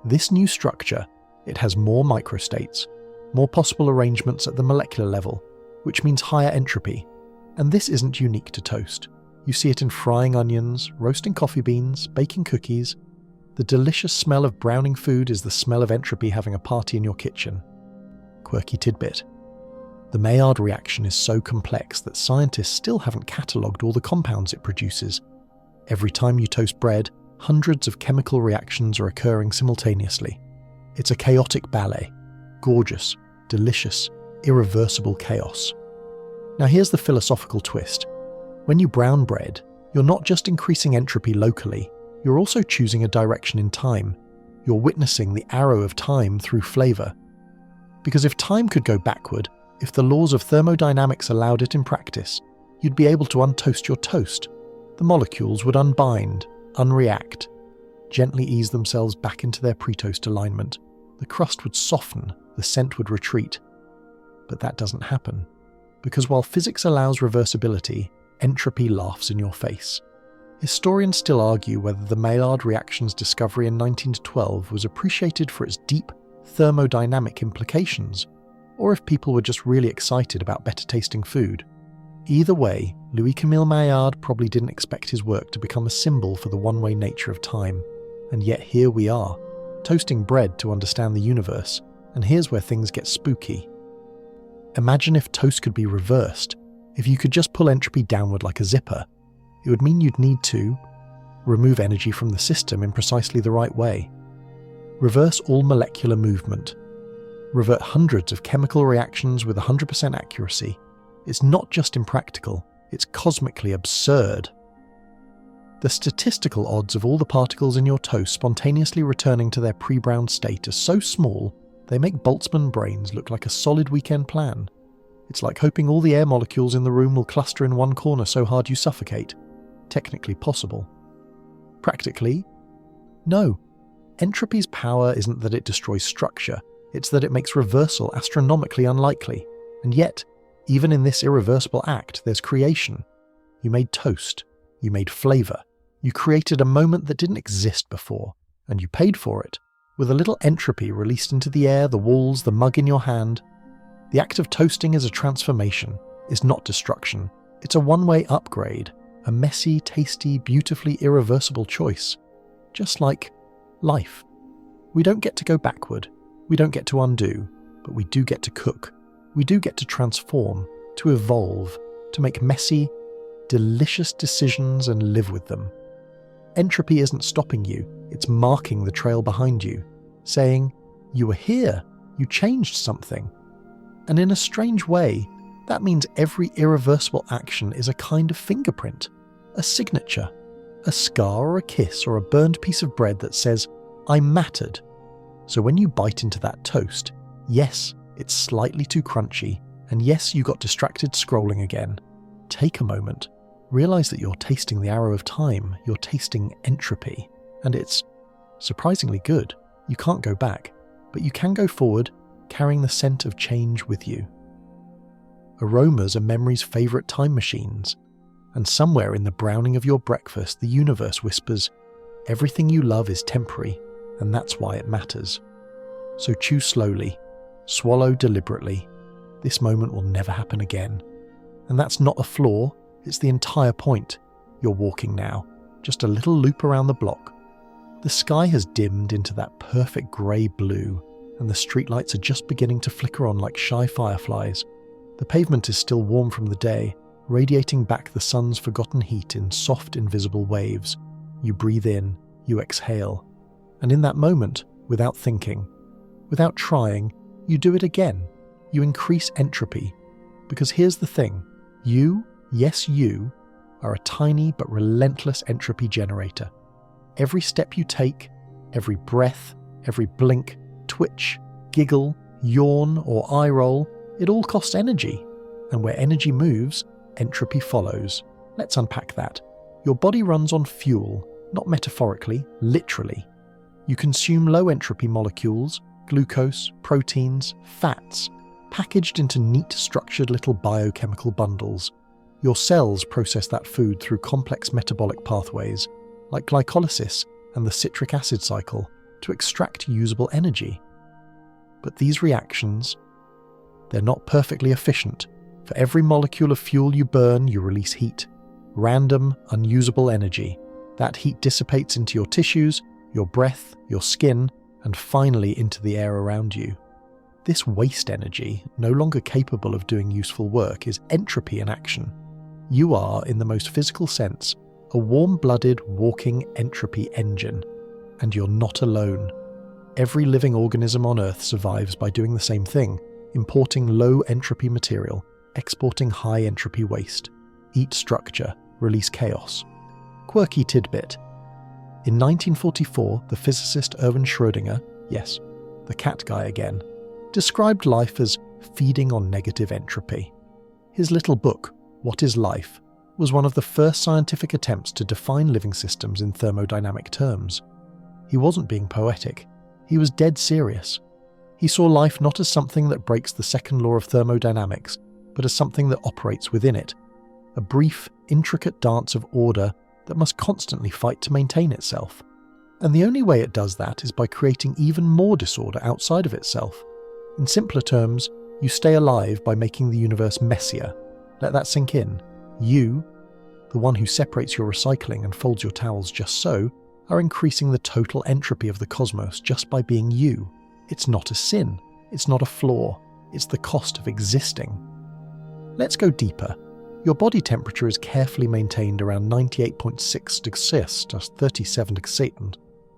Speaker 1: This new structure, it has more microstates, more possible arrangements at the molecular level, which means higher entropy. And this isn't unique to toast. You see it in frying onions, roasting coffee beans, baking cookies. The delicious smell of browning food is the smell of entropy having a party in your kitchen. Quirky tidbit. The Maillard reaction is so complex that scientists still haven't catalogued all the compounds it produces. Every time you toast bread, hundreds of chemical reactions are occurring simultaneously. It's a chaotic ballet. Gorgeous, delicious, irreversible chaos. Now here's the philosophical twist. When you brown bread, you're not just increasing entropy locally, you're also choosing a direction in time. You're witnessing the arrow of time through flavour. Because if time could go backward, if the laws of thermodynamics allowed it in practice, you'd be able to untoast your toast. The molecules would unbind, unreact, gently ease themselves back into their pre-toast alignment. The crust would soften, the scent would retreat. But that doesn't happen. Because while physics allows reversibility, entropy laughs in your face. Historians still argue whether the Maillard reaction's discovery in 1912 was appreciated for its deep thermodynamic implications, or if people were just really excited about better tasting food. Either way, Louis-Camille Maillard probably didn't expect his work to become a symbol for the one-way nature of time. And yet here we are, toasting bread to understand the universe, and here's where things get spooky. Imagine if toast could be reversed. If you could just pull entropy downward like a zipper, it would mean you'd need to remove energy from the system in precisely the right way. Reverse all molecular movement. Revert hundreds of chemical reactions with 100% accuracy. It's not just impractical, it's cosmically absurd. The statistical odds of all the particles in your toast spontaneously returning to their pre-browned state are so small, they make Boltzmann brains look like a solid weekend plan. It's like hoping all the air molecules in the room will cluster in one corner so hard you suffocate. Technically possible. Practically, No, entropy's power isn't that it destroys structure, it's that it makes reversal astronomically unlikely. And yet, even in this irreversible act, there's creation. You made toast, you made flavour, you created a moment that didn't exist before, and you paid for it, with a little entropy released into the air, the walls, the mug in your hand. The act of toasting is a transformation, is not destruction. It's a one-way upgrade, a messy, tasty, beautifully irreversible choice. Just like life. We don't get to go backward, we don't get to undo, but we do get to cook. We do get to transform, to evolve, to make messy, delicious decisions and live with them. Entropy isn't stopping you, it's marking the trail behind you, saying, you were here, you changed something. And in a strange way, that means every irreversible action is a kind of fingerprint, a signature, a scar or a kiss or a burned piece of bread that says, I mattered. So when you bite into that toast, yes, it's slightly too crunchy, and yes, you got distracted scrolling again. Take a moment. Realize that you're tasting the arrow of time, you're tasting entropy, and it's surprisingly good. You can't go back, but you can go forward, carrying the scent of change with you. Aromas are memory's favourite time machines, and somewhere in the browning of your breakfast, the universe whispers, everything you love is temporary, and that's why it matters. So chew slowly, swallow deliberately. This moment will never happen again. And that's not a flaw, it's the entire point. You're walking now, just a little loop around the block. The sky has dimmed into that perfect grey blue, and the streetlights are just beginning to flicker on like shy fireflies. The pavement is still warm from the day, radiating back the sun's forgotten heat in soft, invisible waves. You breathe in, you exhale. And in that moment, without thinking, without trying, you do it again. You increase entropy. Because here's the thing. You, yes you, are a tiny but relentless entropy generator. Every step you take, every breath, every blink, twitch, giggle, yawn or eye roll, it all costs energy. And where energy moves, entropy follows. Let's unpack that. Your body runs on fuel, not metaphorically, literally. You consume low entropy molecules, glucose, proteins, fats, packaged into neat, structured little biochemical bundles. Your cells process that food through complex metabolic pathways, like glycolysis and the citric acid cycle, to extract usable energy. But these reactions, they're not perfectly efficient. For every molecule of fuel you burn, you release heat. Random, unusable energy. That heat dissipates into your tissues, your breath, your skin, and finally into the air around you. This waste energy, no longer capable of doing useful work, is entropy in action. You are, in the most physical sense, a warm-blooded, walking entropy engine. And you're not alone. Every living organism on Earth survives by doing the same thing, importing low-entropy material, exporting high-entropy waste. Eat structure, release chaos. Quirky tidbit. In 1944, the physicist Erwin Schrödinger, yes, the cat guy again, described life as feeding on negative entropy. His little book, What is Life?, was one of the first scientific attempts to define living systems in thermodynamic terms. He wasn't being poetic. He was dead serious. He saw life not as something that breaks the second law of thermodynamics, but as something that operates within it. A brief, intricate dance of order that must constantly fight to maintain itself. And the only way it does that is by creating even more disorder outside of itself. In simpler terms, you stay alive by making the universe messier. Let that sink in. You, the one who separates your recycling and folds your towels just so, are increasing the total entropy of the cosmos just by being you. It's not a sin. It's not a flaw. It's the cost of existing. Let's go deeper. Your body temperature is carefully maintained around 98.6 degrees Celsius, just 37 degrees Celsius,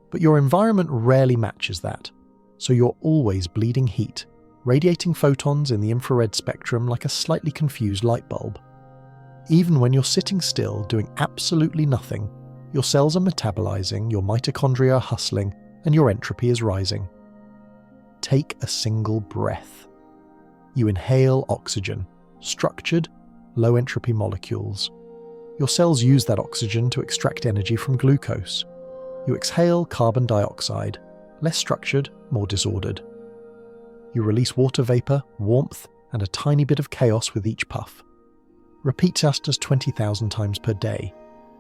Speaker 1: but your environment rarely matches that. So you're always bleeding heat, radiating photons in the infrared spectrum like a slightly confused light bulb. Even when you're sitting still, doing absolutely nothing, your cells are metabolizing, your mitochondria are hustling, and your entropy is rising. Take a single breath. You inhale oxygen, structured, low-entropy molecules. Your cells use that oxygen to extract energy from glucose. You exhale carbon dioxide, less structured, more disordered. You release water vapour, warmth, and a tiny bit of chaos with each puff. Repeat just as 20,000 times per day.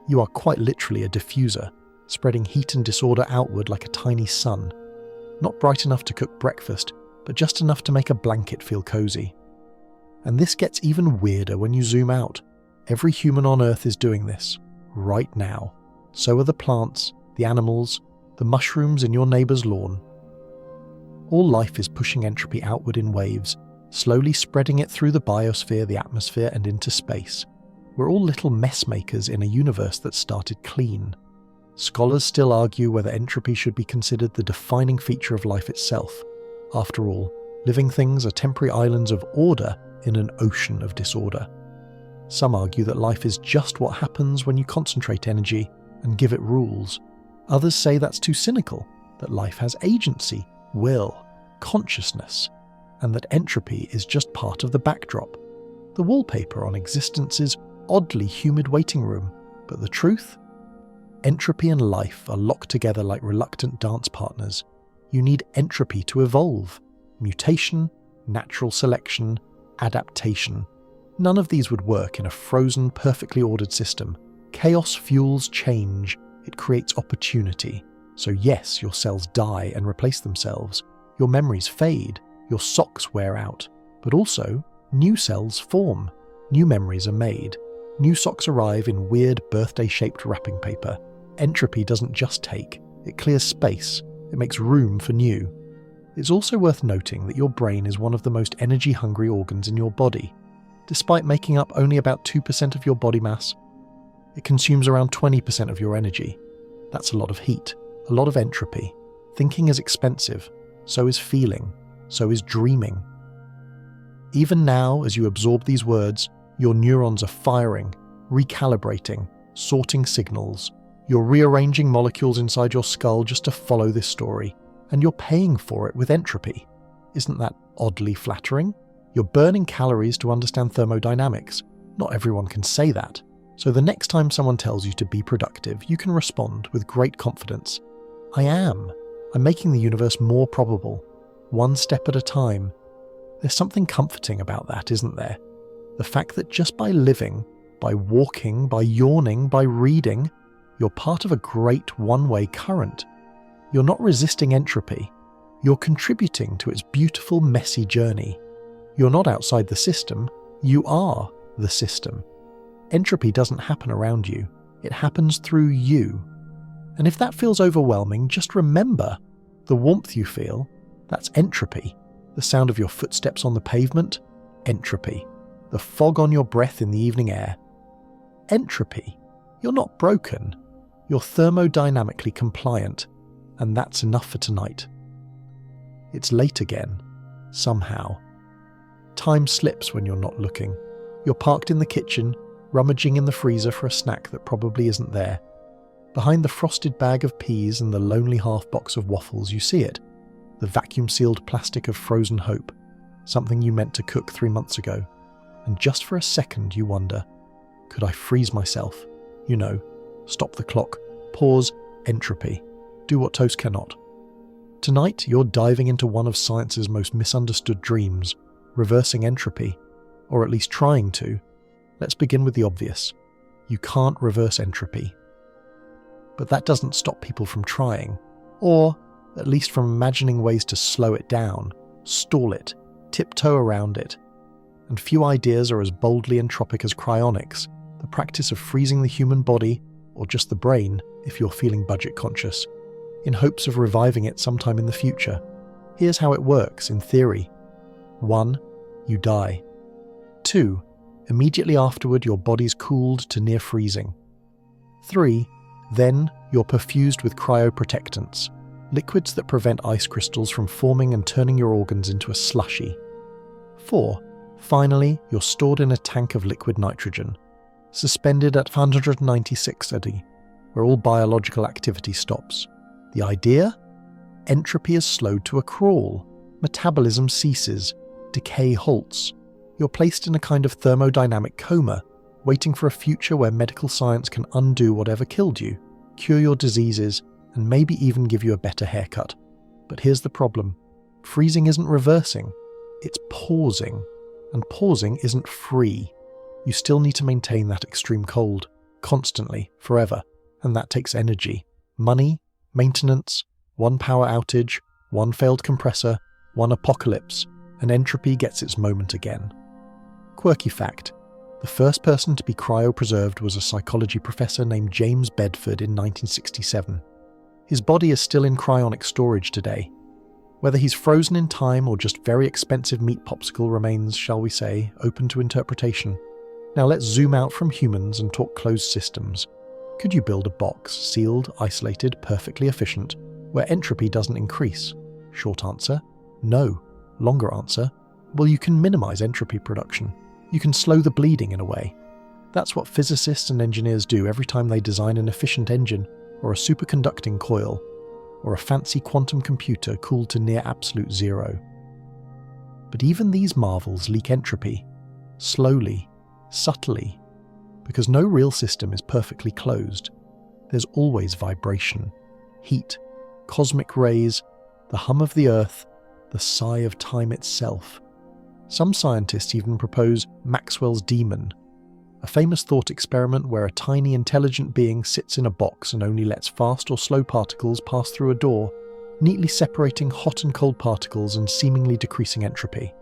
Speaker 1: You are quite literally a diffuser, spreading heat and disorder outward like a tiny sun. Not bright enough to cook breakfast, but just enough to make a blanket feel cozy. And this gets even weirder when you zoom out. Every human on Earth is doing this, right now. So are the plants, the animals, the mushrooms in your neighbour's lawn. All life is pushing entropy outward in waves, slowly spreading it through the biosphere, the atmosphere, and into space. We're all little mess makers in a universe that started clean. Scholars still argue whether entropy should be considered the defining feature of life itself. After all, living things are temporary islands of order in an ocean of disorder. Some argue that life is just what happens when you concentrate energy and give it rules. Others say that's too cynical, that life has agency, will, consciousness, and that entropy is just part of the backdrop, the wallpaper on existence's oddly humid waiting room. But the truth? Entropy and life are locked together like reluctant dance partners. You need entropy to evolve. Mutation, natural selection, adaptation. None of these would work in a frozen, perfectly ordered system. Chaos fuels change. It creates opportunity. So yes, your cells die and replace themselves. Your memories fade. Your socks wear out. But also, new cells form. New memories are made. New socks arrive in weird birthday-shaped wrapping paper. Entropy doesn't just take. It clears space. It makes room for new. It's also worth noting that your brain is one of the most energy-hungry organs in your body. Despite making up only about 2% of your body mass, it consumes around 20% of your energy. That's a lot of heat, a lot of entropy. Thinking is expensive, so is feeling, so is dreaming. Even now, as you absorb these words, your neurons are firing, recalibrating, sorting signals. You're rearranging molecules inside your skull just to follow this story, and you're paying for it with entropy. Isn't that oddly flattering? You're burning calories to understand thermodynamics. Not everyone can say that. So the next time someone tells you to be productive, you can respond with great confidence. I am. I'm making the universe more probable, one step at a time. There's something comforting about that, isn't there? The fact that just by living, by walking, by yawning, by reading, you're part of a great one-way current. You're not resisting entropy. You're contributing to its beautiful, messy journey. You're not outside the system. You are the system. Entropy doesn't happen around you. It happens through you. And if that feels overwhelming, just remember, the warmth you feel, that's entropy. The sound of your footsteps on the pavement, entropy. The fog on your breath in the evening air, entropy. You're not broken. You're thermodynamically compliant, and that's enough for tonight. It's late again, somehow. Time slips when you're not looking. You're parked in the kitchen, rummaging in the freezer for a snack that probably isn't there. Behind the frosted bag of peas and the lonely half-box of waffles, you see it. The vacuum-sealed plastic of frozen hope, something you meant to cook 3 months ago. And just for a second you wonder, could I freeze myself? You know, stop the clock, pause, entropy, do what toast cannot. Tonight you're diving into one of science's most misunderstood dreams, reversing entropy, or at least trying to. Let's begin with the obvious. You can't reverse entropy. But that doesn't stop people from trying, or at least from imagining ways to slow it down, stall it, tiptoe around it. And few ideas are as boldly entropic as cryonics, the practice of freezing the human body, or just the brain if you're feeling budget conscious, in hopes of reviving it sometime in the future. Here's how it works in theory. 1. You die. 2. Immediately afterward your body's cooled to near freezing. 3. Then you're perfused with cryoprotectants, liquids that prevent ice crystals from forming and turning your organs into a slushy. 4. Finally, you're stored in a tank of liquid nitrogen, suspended at 196 AD, where all biological activity stops. The idea? Entropy is slowed to a crawl, metabolism ceases, decay halts. You're placed in a kind of thermodynamic coma, waiting for a future where medical science can undo whatever killed you, cure your diseases, and maybe even give you a better haircut. But here's the problem. Freezing isn't reversing, it's pausing. And pausing isn't free. You still need to maintain that extreme cold, constantly, forever, and that takes energy. Money, maintenance, one power outage, one failed compressor, one apocalypse, and entropy gets its moment again. Quirky fact. The first person to be cryopreserved was a psychology professor named James Bedford in 1967. His body is still in cryonic storage today. Whether he's frozen in time or just very expensive meat popsicle remains, shall we say, open to interpretation. Now let's zoom out from humans and talk closed systems. Could you build a box, sealed, isolated, perfectly efficient, where entropy doesn't increase? Short answer, no. Longer answer, well, you can minimize entropy production. You can slow the bleeding in a way. That's what physicists and engineers do every time they design an efficient engine, or a superconducting coil, or a fancy quantum computer cooled to near absolute zero. But even these marvels leak entropy, slowly, subtly, because no real system is perfectly closed. There's always vibration, heat, cosmic rays, the hum of the earth, the sigh of time itself. Some scientists even propose Maxwell's demon, a famous thought experiment where a tiny intelligent being sits in a box and only lets fast or slow particles pass through a door, neatly separating hot and cold particles and seemingly decreasing entropy.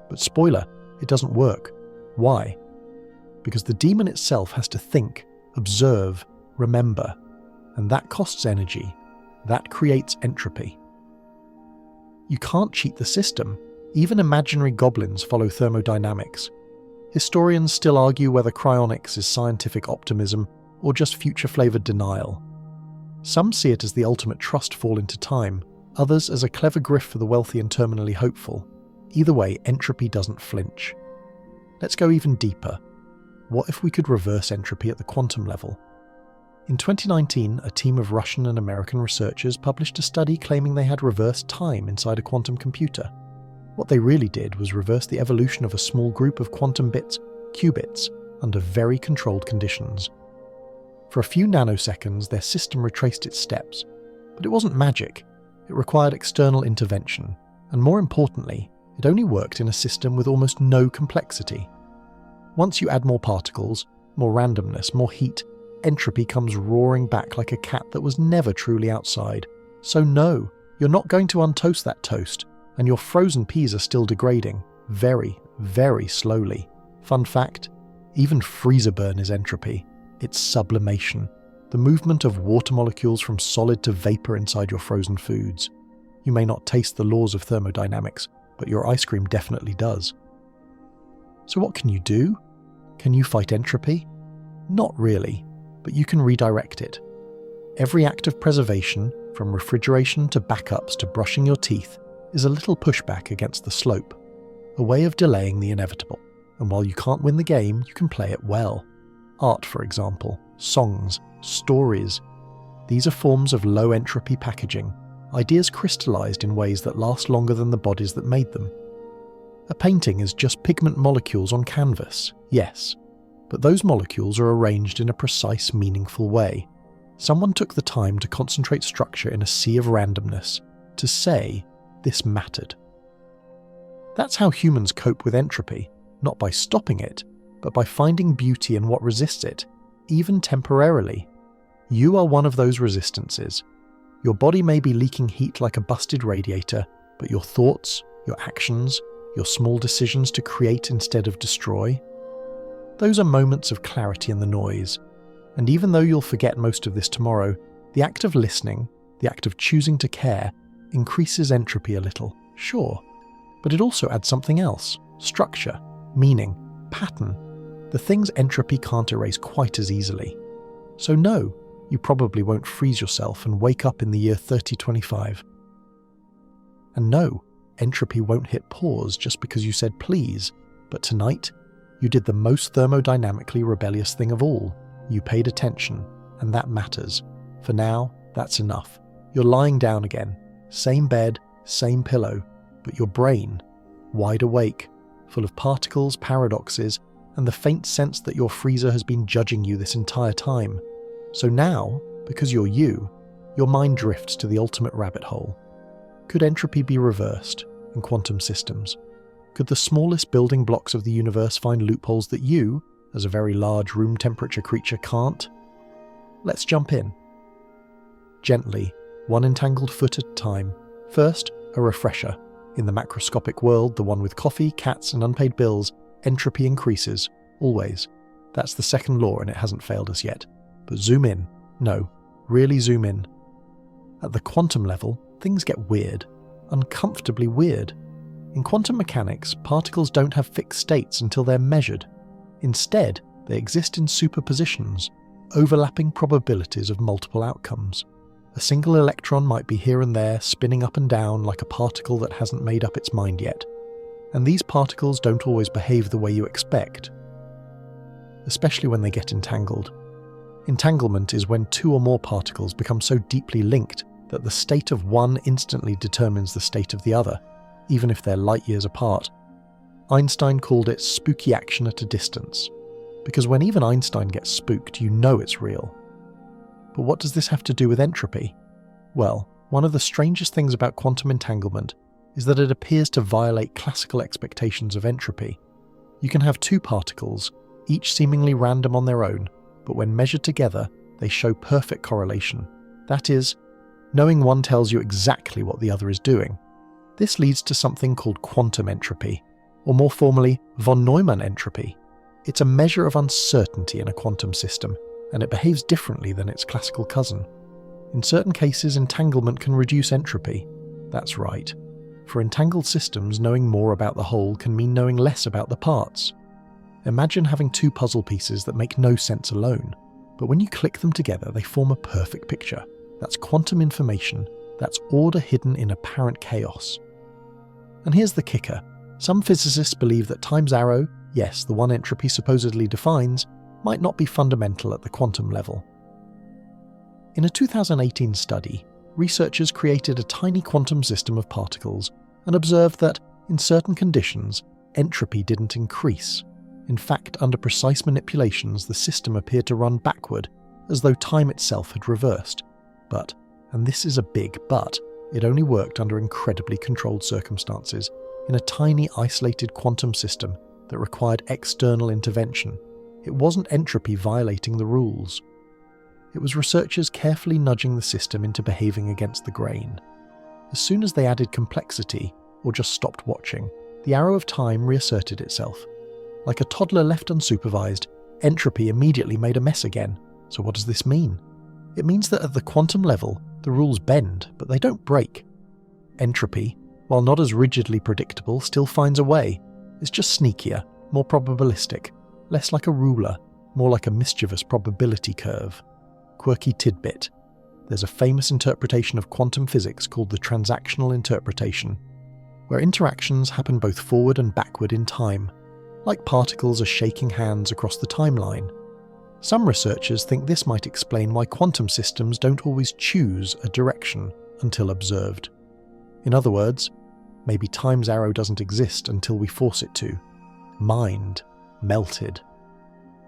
Speaker 1: But spoiler, it doesn't work. Why? Because the demon itself has to think, observe, remember, and that costs energy. That creates entropy. You can't cheat the system. Even imaginary goblins follow thermodynamics. Historians still argue whether cryonics is scientific optimism or just future-flavoured denial. Some see it as the ultimate trust fall into time, others as a clever grift for the wealthy and terminally hopeful. Either way, entropy doesn't flinch. Let's go even deeper. What if we could reverse entropy at the quantum level? In 2019, a team of Russian and American researchers published a study claiming they had reversed time inside a quantum computer. What they really did was reverse the evolution of a small group of quantum bits, qubits, under very controlled conditions. For a few nanoseconds, their system retraced its steps, but it wasn't magic. It required external intervention, and more importantly, it only worked in a system with almost no complexity. Once you add more particles, more randomness, more heat, entropy comes roaring back like a cat that was never truly outside. So no, you're not going to untoast that toast, and your frozen peas are still degrading, very, very slowly. Fun fact, even freezer burn is entropy. It's sublimation, the movement of water molecules from solid to vapor inside your frozen foods. You may not taste the laws of thermodynamics, but your ice cream definitely does. So what can you do? Can you fight entropy? Not really, but you can redirect it. Every act of preservation, from refrigeration to backups to brushing your teeth, is a little pushback against the slope, a way of delaying the inevitable. And while you can't win the game, you can play it well. Art, for example, songs, stories. These are forms of low entropy packaging, ideas crystallized in ways that last longer than the bodies that made them. A painting is just pigment molecules on canvas, yes, but those molecules are arranged in a precise, meaningful way. Someone took the time to concentrate structure in a sea of randomness, to say, this mattered. That's how humans cope with entropy, not by stopping it, but by finding beauty in what resists it, even temporarily. You are one of those resistances. Your body may be leaking heat like a busted radiator, but your thoughts, your actions, your small decisions to create instead of destroy, those are moments of clarity in the noise. And even though you'll forget most of this tomorrow, the act of listening, the act of choosing to care, increases entropy a little, sure, but it also adds something else: structure, meaning, pattern, the things entropy can't erase quite as easily. So no, you probably won't freeze yourself and wake up in the year 3025. And no, entropy won't hit pause just because you said please, but tonight, you did the most thermodynamically rebellious thing of all. You paid attention, and that matters. For now, that's enough. You're lying down again. Same bed, same pillow, but your brain, wide awake, full of particles, paradoxes, and the faint sense that your freezer has been judging you this entire time. So now, because you're your mind drifts to the ultimate rabbit hole. Could entropy be reversed in quantum systems? Could the smallest building blocks of the universe find loopholes that you, as a very large room temperature creature, can't? Let's jump in. Gently, one entangled foot at a time. First, a refresher. In the macroscopic world, the one with coffee, cats, and unpaid bills, entropy increases, always. That's the second law, and it hasn't failed us yet. But zoom in. No, really zoom in. At the quantum level, things get weird. Uncomfortably weird. In quantum mechanics, particles don't have fixed states until they're measured. Instead, they exist in superpositions, overlapping probabilities of multiple outcomes. A single electron might be here and there, spinning up and down like a particle that hasn't made up its mind yet. And these particles don't always behave the way you expect, especially when they get entangled. Entanglement is when two or more particles become so deeply linked that the state of one instantly determines the state of the other, even if they're light years apart. Einstein called it spooky action at a distance, because when even Einstein gets spooked, you know it's real. But what does this have to do with entropy? Well, one of the strangest things about quantum entanglement is that it appears to violate classical expectations of entropy. You can have two particles, each seemingly random on their own, but when measured together, they show perfect correlation. That is, knowing one tells you exactly what the other is doing. This leads to something called quantum entropy, or more formally, von Neumann entropy. It's a measure of uncertainty in a quantum system, and it behaves differently than its classical cousin. In certain cases, entanglement can reduce entropy. That's right. For entangled systems, knowing more about the whole can mean knowing less about the parts. Imagine having two puzzle pieces that make no sense alone, but when you click them together, they form a perfect picture. That's quantum information. That's order hidden in apparent chaos. And here's the kicker. Some physicists believe that time's arrow, yes, the one entropy supposedly defines, might not be fundamental at the quantum level. In a 2018 study, researchers created a tiny quantum system of particles and observed that, in certain conditions, entropy didn't increase. In fact, under precise manipulations, the system appeared to run backward, as though time itself had reversed. But, and this is a big but, it only worked under incredibly controlled circumstances, in a tiny isolated quantum system that required external intervention. It wasn't entropy violating the rules. It was researchers carefully nudging the system into behaving against the grain. As soon as they added complexity, or just stopped watching, the arrow of time reasserted itself. Like a toddler left unsupervised, entropy immediately made a mess again. So what does this mean? It means that at the quantum level, the rules bend, but they don't break. Entropy, while not as rigidly predictable, still finds a way. It's just sneakier, more probabilistic, less like a ruler, more like a mischievous probability curve. Quirky tidbit. There's a famous interpretation of quantum physics called the transactional interpretation, where interactions happen both forward and backward in time, like particles are shaking hands across the timeline. Some researchers think this might explain why quantum systems don't always choose a direction until observed. In other words, maybe time's arrow doesn't exist until we force it to. Mind melted.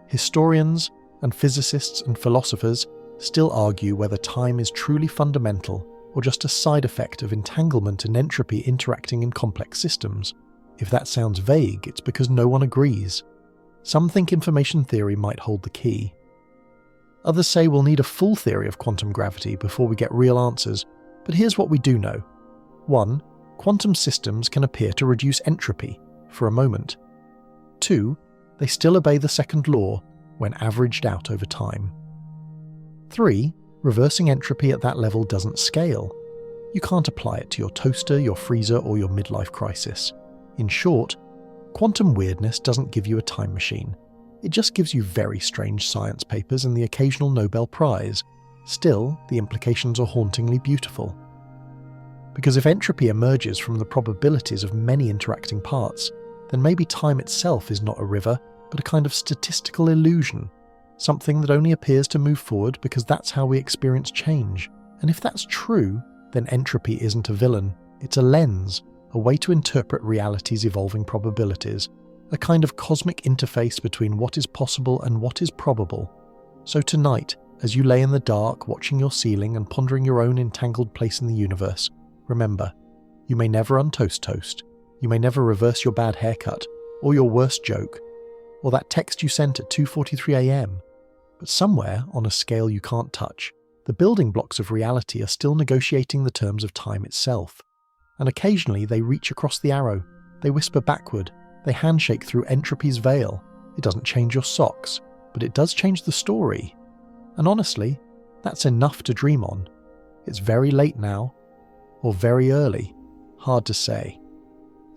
Speaker 1: Historians and physicists and philosophers still argue whether time is truly fundamental or just a side effect of entanglement and entropy interacting in complex systems. If that sounds vague, it's because no one agrees. Some think information theory might hold the key. Others say we'll need a full theory of quantum gravity before we get real answers, but here's what we do know. 1. Quantum systems can appear to reduce entropy, for a moment. 2. They still obey the second law when averaged out over time. 3. Reversing entropy at that level doesn't scale. You can't apply it to your toaster, your freezer, or your midlife crisis. In short, quantum weirdness doesn't give you a time machine. It just gives you very strange science papers and the occasional Nobel Prize. Still, the implications are hauntingly beautiful. Because if entropy emerges from the probabilities of many interacting parts, then maybe time itself is not a river, but a kind of statistical illusion, something that only appears to move forward because that's how we experience change. And if that's true, then entropy isn't a villain, it's a lens, a way to interpret reality's evolving probabilities, a kind of cosmic interface between what is possible and what is probable. So tonight, As you lay in the dark, watching your ceiling and pondering your own entangled place in the universe, remember, you may never untoast toast, you may never reverse your bad haircut, or your worst joke, or that text you sent at 2:43 a.m. But somewhere, on a scale you can't touch, the building blocks of reality are still negotiating the terms of time itself. And occasionally they reach across the arrow, they whisper backward, they handshake through entropy's veil. It doesn't change your socks, but it does change the story. And honestly, that's enough to dream on. It's very late now, or very early, hard to say.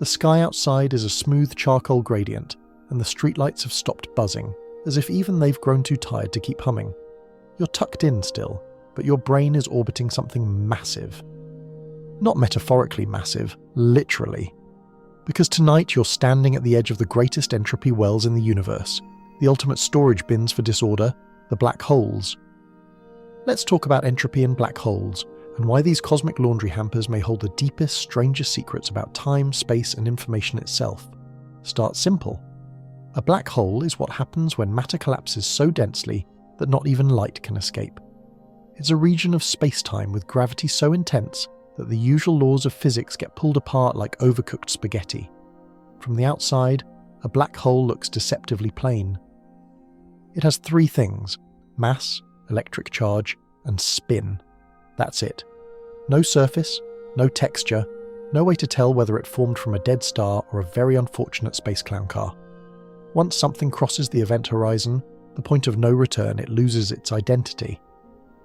Speaker 1: The sky outside is a smooth charcoal gradient, and the streetlights have stopped buzzing, as if even they've grown too tired to keep humming. You're tucked in still, but your brain is orbiting something massive. Not metaphorically massive, literally. Because tonight you're standing at the edge of the greatest entropy wells in the universe, the ultimate storage bins for disorder, the black holes. Let's talk about entropy and black holes, and why these cosmic laundry hampers may hold the deepest, strangest secrets about time, space, and information itself. Start simple. A black hole is what happens when matter collapses so densely that not even light can escape. It's a region of space-time with gravity so intense that the usual laws of physics get pulled apart like overcooked spaghetti. From the outside, a black hole looks deceptively plain. It has three things: mass, electric charge, and spin. That's it. No surface, no texture, no way to tell whether it formed from a dead star or a very unfortunate space clown car. Once something crosses the event horizon, the point of no return, it loses its identity.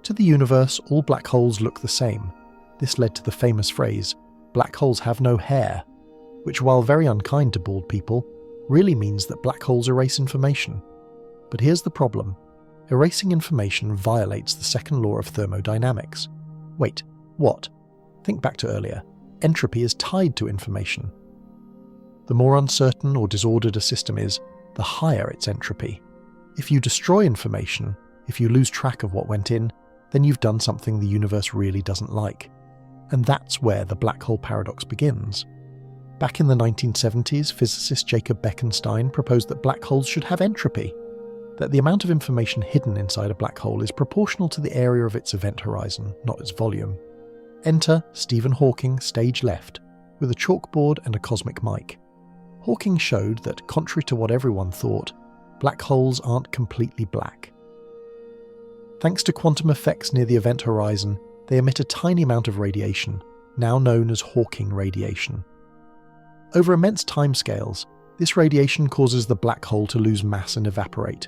Speaker 1: To the universe, all black holes look the same. This led to the famous phrase, "Black holes have no hair," which, while very unkind to bald people, really means that black holes erase information. But here's the problem. Erasing information violates the second law of thermodynamics. Wait, what? Think back to earlier. Entropy is tied to information. The more uncertain or disordered a system is, the higher its entropy. If you destroy information, if you lose track of what went in, then you've done something the universe really doesn't like. And that's where the black hole paradox begins. Back in the 1970s, physicist Jacob Bekenstein proposed that black holes should have entropy, that the amount of information hidden inside a black hole is proportional to the area of its event horizon, not its volume. Enter Stephen Hawking, stage left, with a chalkboard and a cosmic mic. Hawking showed that, contrary to what everyone thought, black holes aren't completely black. Thanks to quantum effects near the event horizon, they emit a tiny amount of radiation, now known as Hawking radiation. Over immense timescales, this radiation causes the black hole to lose mass and evaporate.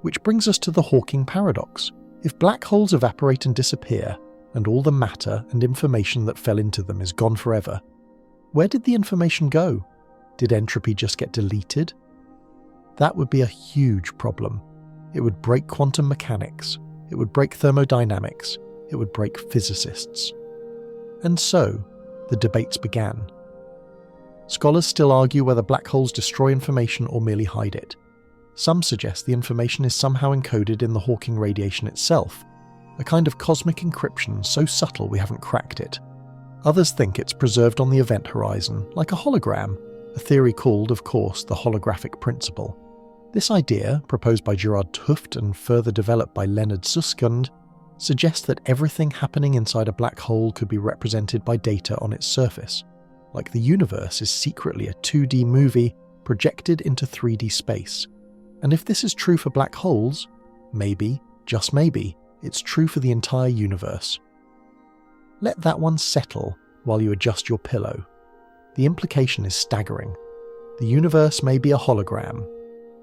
Speaker 1: Which brings us to the Hawking paradox. If black holes evaporate and disappear, and all the matter and information that fell into them is gone forever, where did the information go? Did entropy just get deleted? That would be a huge problem. It would break quantum mechanics. It would break thermodynamics. It would break physicists. And so, the debates began. Scholars still argue whether black holes destroy information or merely hide it. Some suggest the information is somehow encoded in the Hawking radiation itself, a kind of cosmic encryption so subtle we haven't cracked it. Others think it's preserved on the event horizon, like a hologram, a theory called, of course, the holographic principle. This idea, proposed by Gerard 't Hooft and further developed by Leonard Susskind, suggests that everything happening inside a black hole could be represented by data on its surface, like the universe is secretly a 2D movie projected into 3D space. And if this is true for black holes, maybe, just maybe, it's true for the entire universe. Let that one settle while you adjust your pillow. The implication is staggering. The universe may be a hologram,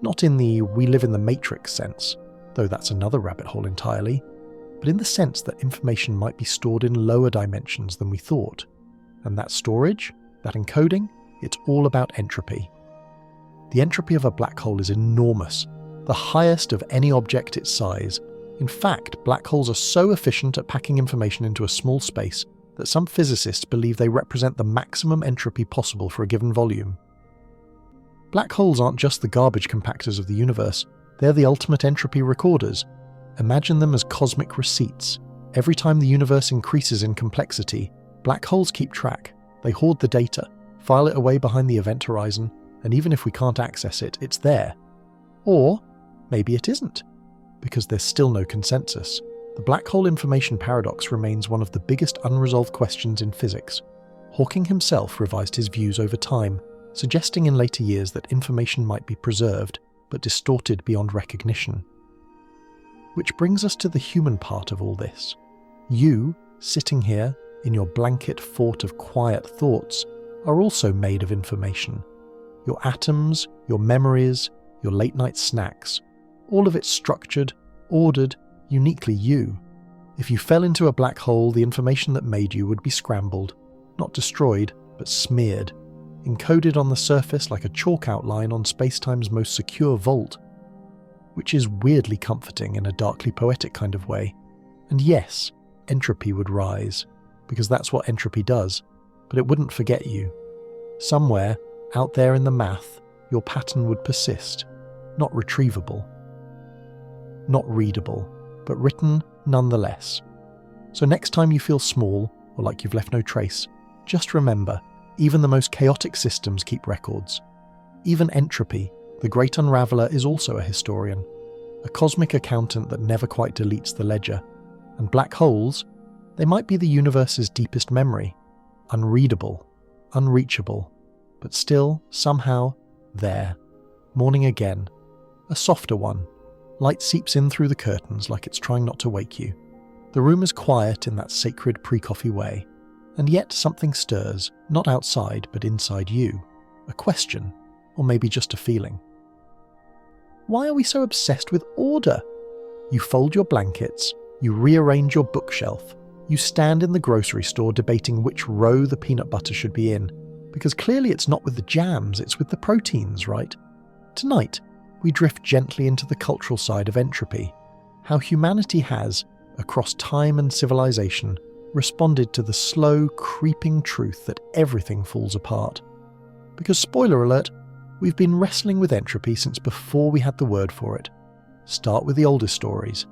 Speaker 1: not in the "we live in the Matrix" sense, though that's another rabbit hole entirely, but in the sense that information might be stored in lower dimensions than we thought. And that storage, that encoding, it's all about entropy. The entropy of a black hole is enormous, the highest of any object its size. In fact, black holes are so efficient at packing information into a small space that some physicists believe they represent the maximum entropy possible for a given volume. Black holes aren't just the garbage compactors of the universe, they're the ultimate entropy recorders. Imagine them as cosmic receipts. Every time the universe increases in complexity, black holes keep track. They hoard the data, file it away behind the event horizon, and even if we can't access it, it's there. Or maybe it isn't. because there's still no consensus. The black hole information paradox remains one of the biggest unresolved questions in physics. Hawking himself revised his views over time, suggesting in later years that information might be preserved, but distorted beyond recognition. Which brings us to the human part of all this. You, sitting here, in your blanket fort of quiet thoughts, are also made of information. Your atoms, your memories, your late-night snacks, all of it structured, ordered, uniquely you. If you fell into a black hole, the information that made you would be scrambled, not destroyed, but smeared, encoded on the surface like a chalk outline on spacetime's most secure vault, which is weirdly comforting in a darkly poetic kind of way. And yes, entropy would rise, because that's what entropy does, but it wouldn't forget you. Somewhere, out there in the math, your pattern would persist, not retrievable, not readable, but written nonetheless. So next time you feel small, or like you've left no trace, just remember, even the most chaotic systems keep records. Even entropy, the great unraveler, is also a historian, a cosmic accountant that never quite deletes the ledger. And black holes, they might be the universe's deepest memory, unreadable, unreachable, but still, somehow, there, morning again, a softer one. Light seeps in through the curtains like it's trying not to wake you. The room is quiet in that sacred pre-coffee way, and yet something stirs, not outside but inside you. A question, or maybe just a feeling. Why are we so obsessed with order? You fold your blankets, you rearrange your bookshelf, you stand in the grocery store debating which row the peanut butter should be in, because clearly it's not with the jams, it's with the proteins, right? Tonight, we drift gently into the cultural side of entropy, how humanity has, across time and civilization, responded to the slow, creeping truth that everything falls apart. Because, spoiler alert, we've been wrestling with entropy since before we had the word for it. Start with the oldest stories.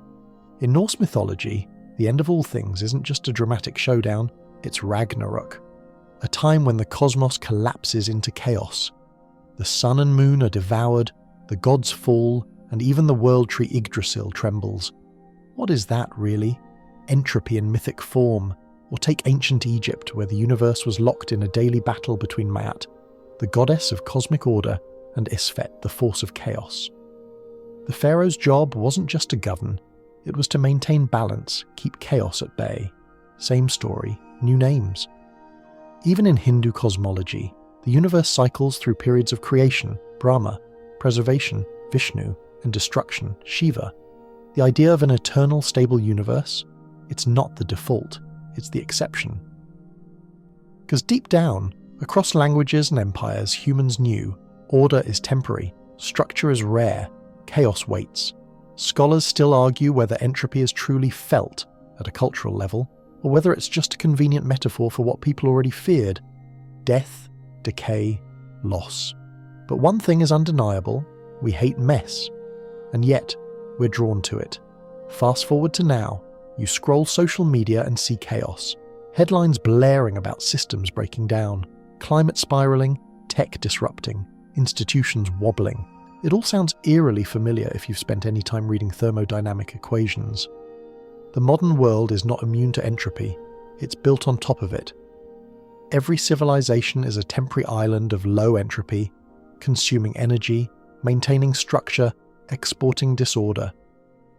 Speaker 1: In Norse mythology, the end of all things isn't just a dramatic showdown, it's Ragnarok, a time when the cosmos collapses into chaos. The sun and moon are devoured, the gods fall, and even the world tree Yggdrasil trembles. What is that, really? Entropy in mythic form, or take ancient Egypt, where the universe was locked in a daily battle between Maat, the goddess of cosmic order, and Isfet, the force of chaos. The pharaoh's job wasn't just to govern, it was to maintain balance, keep chaos at bay. Same story, new names. Even in Hindu cosmology, the universe cycles through periods of creation, Brahma, preservation, Vishnu, and destruction, Shiva. The idea of an eternal, stable universe, it's not the default, it's the exception. Because deep down, across languages and empires, humans knew order is temporary, structure is rare, chaos waits. Scholars still argue whether entropy is truly felt at a cultural level, or whether it's just a convenient metaphor for what people already feared: death, decay, loss. But one thing is undeniable, we hate mess. And yet, we're drawn to it. Fast forward to now, you scroll social media and see chaos. Headlines blaring about systems breaking down, climate spiraling, tech disrupting, institutions wobbling. It all sounds eerily familiar if you've spent any time reading thermodynamic equations. The modern world is not immune to entropy, it's built on top of it. Every civilization is a temporary island of low entropy, consuming energy, maintaining structure, exporting disorder.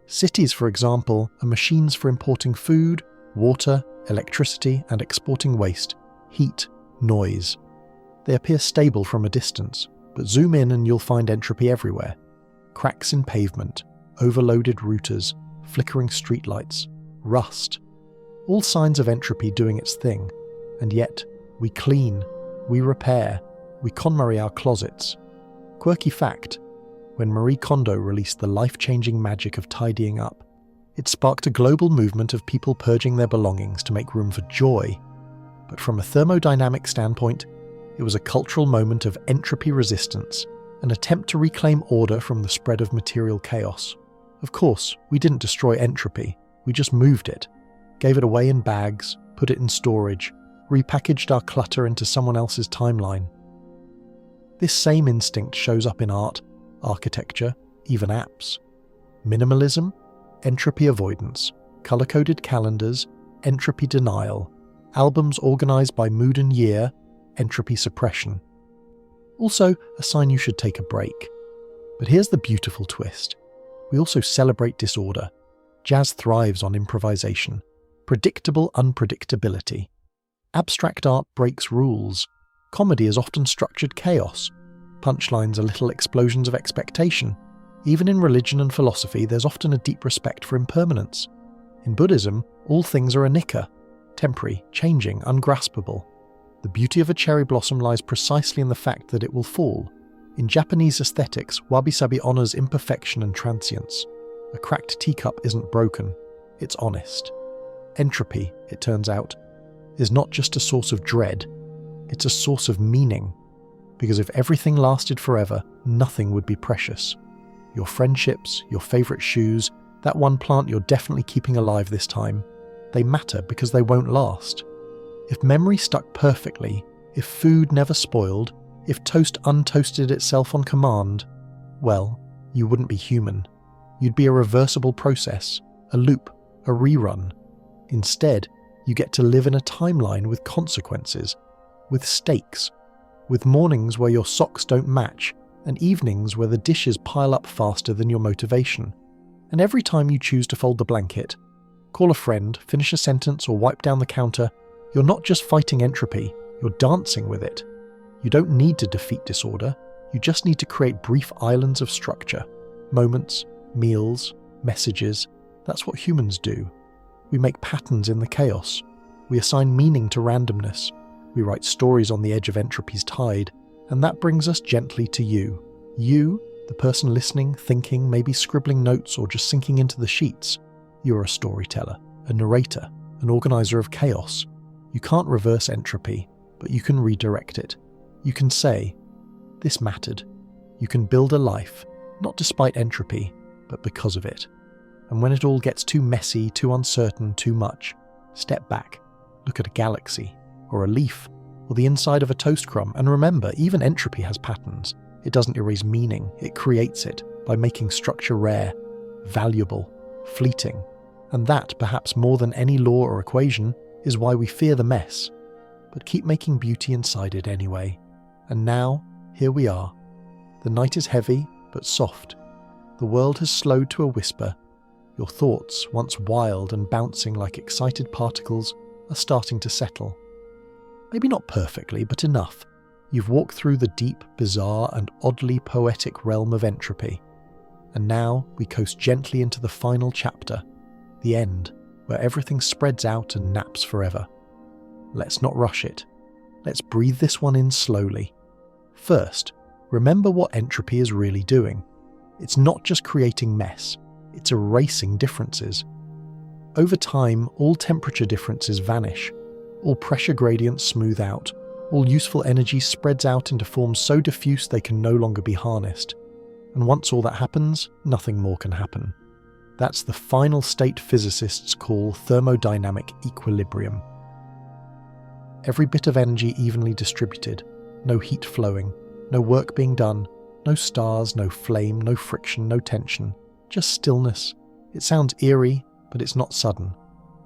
Speaker 1: Cities, for example, are machines for importing food, water, electricity, and exporting waste, heat, noise. They appear stable from a distance, but zoom in and you'll find entropy everywhere. Cracks in pavement, overloaded routers, flickering streetlights, rust. All signs of entropy doing its thing. And yet, we clean, we repair, we KonMari our closets. Quirky fact, when Marie Kondo released the life-changing magic of tidying up, it sparked a global movement of people purging their belongings to make room for joy. But from a thermodynamic standpoint, it was a cultural moment of entropy resistance, an attempt to reclaim order from the spread of material chaos. Of course, we didn't destroy entropy, we just moved it, gave it away in bags, put it in storage, repackaged our clutter into someone else's timeline. This same instinct shows up in art, architecture, even apps. Minimalism, entropy avoidance, colour-coded calendars, entropy denial, albums organised by mood and year, entropy suppression. Also, a sign you should take a break. But here's the beautiful twist. We also celebrate disorder. Jazz thrives on improvisation, predictable unpredictability. Abstract art breaks rules. Comedy is often structured chaos. Punchlines are little explosions of expectation. Even in religion and philosophy, there's often a deep respect for impermanence. In Buddhism, all things are anicca, temporary, changing, ungraspable. The beauty of a cherry blossom lies precisely in the fact that it will fall. In Japanese aesthetics, wabi-sabi honours imperfection and transience. A cracked teacup isn't broken, it's honest. Entropy, it turns out, is not just a source of dread, it's a source of meaning. Because if everything lasted forever, nothing would be precious. Your friendships, your favourite shoes, that one plant you're definitely keeping alive this time, they matter because they won't last. If memory stuck perfectly, if food never spoiled, if toast untoasted itself on command, well, you wouldn't be human. You'd be a reversible process, a loop, a rerun. Instead, you get to live in a timeline with consequences, with stakes, with mornings where your socks don't match, and evenings where the dishes pile up faster than your motivation. And every time you choose to fold the blanket, call a friend, finish a sentence, or wipe down the counter, you're not just fighting entropy, you're dancing with it. You don't need to defeat disorder, you just need to create brief islands of structure. Moments, meals, messages, that's what humans do. We make patterns in the chaos. We assign meaning to randomness. We write stories on the edge of entropy's tide, and that brings us gently to you. You, the person listening, thinking, maybe scribbling notes or just sinking into the sheets. You're a storyteller, a narrator, an organizer of chaos. You can't reverse entropy, but you can redirect it. You can say, this mattered. You can build a life, not despite entropy, but because of it. And when it all gets too messy, too uncertain, too much, step back, look at a galaxy, or a leaf, or the inside of a toast crumb, and remember, even entropy has patterns. It doesn't erase meaning, it creates it by making structure rare, valuable, fleeting. And that, perhaps more than any law or equation, is why we fear the mess, but keep making beauty inside it anyway. And now, here we are. The night is heavy, but soft. The world has slowed to a whisper. Your thoughts, once wild and bouncing like excited particles, are starting to settle. Maybe not perfectly, but enough. You've walked through the deep, bizarre, and oddly poetic realm of entropy. And now we coast gently into the final chapter, the end, where everything spreads out and naps forever. Let's not rush it. Let's breathe this one in slowly. First, remember what entropy is really doing. It's not just creating mess, it's erasing differences. Over time, all temperature differences vanish, all pressure gradients smooth out, all useful energy spreads out into forms so diffuse they can no longer be harnessed. And once all that happens, nothing more can happen. That's the final state physicists call thermodynamic equilibrium. Every bit of energy evenly distributed, no heat flowing, no work being done, no stars, no flame, no friction, no tension, just stillness. It sounds eerie, but it's not sudden.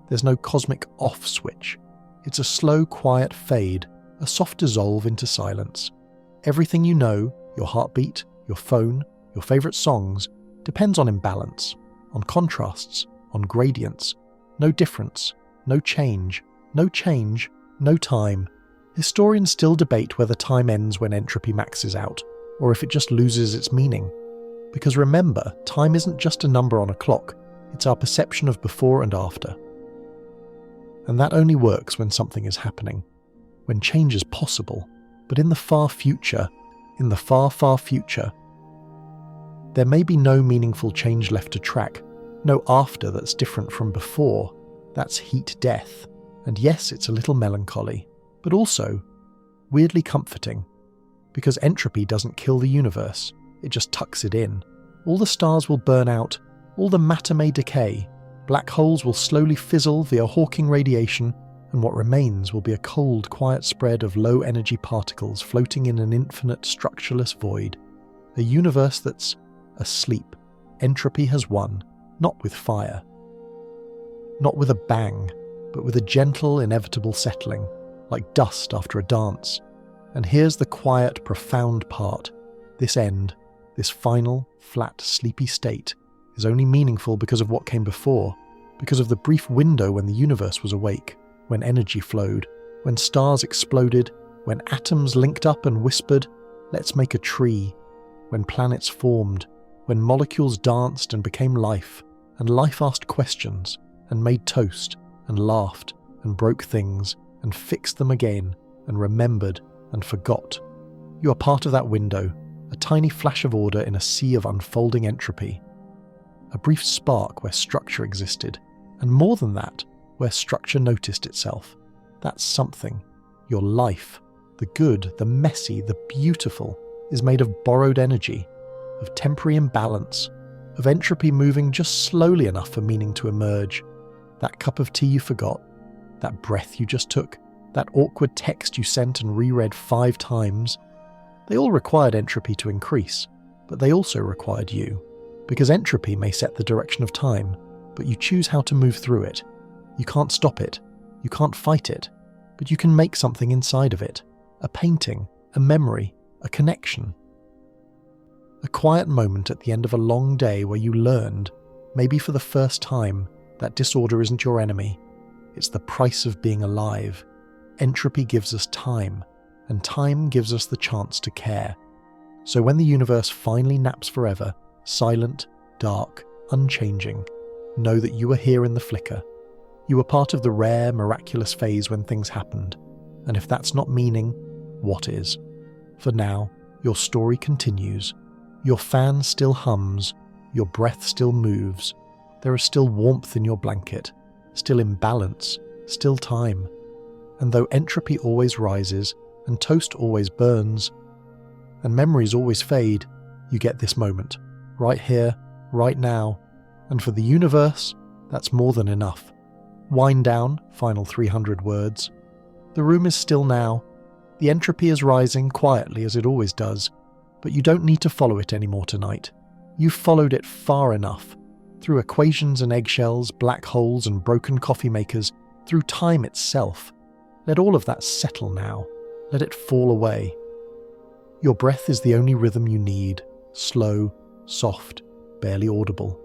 Speaker 1: There's no cosmic off switch. It's a slow, quiet fade, a soft dissolve into silence. Everything you know, your heartbeat, your phone, your favourite songs, depends on imbalance, on contrasts, on gradients. No difference, no change, no time. Historians still debate whether time ends when entropy maxes out, or if it just loses its meaning. Because remember, time isn't just a number on a clock, it's our perception of before and after. And that only works when something is happening, when change is possible. But in the far future, far future, there may be no meaningful change left to track, no after that's different from before. That's heat death. And yes, it's a little melancholy, but also weirdly comforting. Because entropy doesn't kill the universe, it just tucks it in. All the stars will burn out, all the matter may decay, black holes will slowly fizzle via Hawking radiation, and what remains will be a cold, quiet spread of low-energy particles floating in an infinite, structureless void. A universe that's asleep, entropy has won, not with fire. Not with a bang, but with a gentle, inevitable settling, like dust after a dance. And here's the quiet, profound part. This end, this final, flat, sleepy state, is only meaningful because of what came before, because of the brief window when the universe was awake, when energy flowed, when stars exploded, when atoms linked up and whispered, "Let's make a tree," when planets formed, when molecules danced and became life, and life asked questions, and made toast, and laughed, and broke things, and fixed them again, and remembered, and forgot. You are part of that window, a tiny flash of order in a sea of unfolding entropy. A brief spark where structure existed, and more than that, where structure noticed itself. That's something. Your life, the good, the messy, the beautiful, is made of borrowed energy, of temporary imbalance, of entropy moving just slowly enough for meaning to emerge. That cup of tea you forgot, that breath you just took, that awkward text you sent and reread 5 times, they all required entropy to increase, but they also required you. Because entropy may set the direction of time, but you choose how to move through it. You can't stop it, you can't fight it, but you can make something inside of it. A painting, a memory, a connection. A quiet moment at the end of a long day where you learned, maybe for the first time, that disorder isn't your enemy. It's the price of being alive. Entropy gives us time, and time gives us the chance to care. So when the universe finally naps forever, silent, dark, unchanging, know that you are here in the flicker. You were part of the rare, miraculous phase when things happened, and if that's not meaning, what is? For now, your story continues. Your fan still hums, your breath still moves, there is still warmth in your blanket, still imbalance, still time. And though entropy always rises, and toast always burns, and memories always fade, you get this moment, right here, right now, and for the universe, that's more than enough. Wind down, final 300 words. The room is still now. The entropy is rising quietly as it always does, but you don't need to follow it anymore tonight. You've followed it far enough, through equations and eggshells, black holes and broken coffee makers, through time itself. Let all of that settle now. Let it fall away. Your breath is the only rhythm you need, slow, soft, barely audible.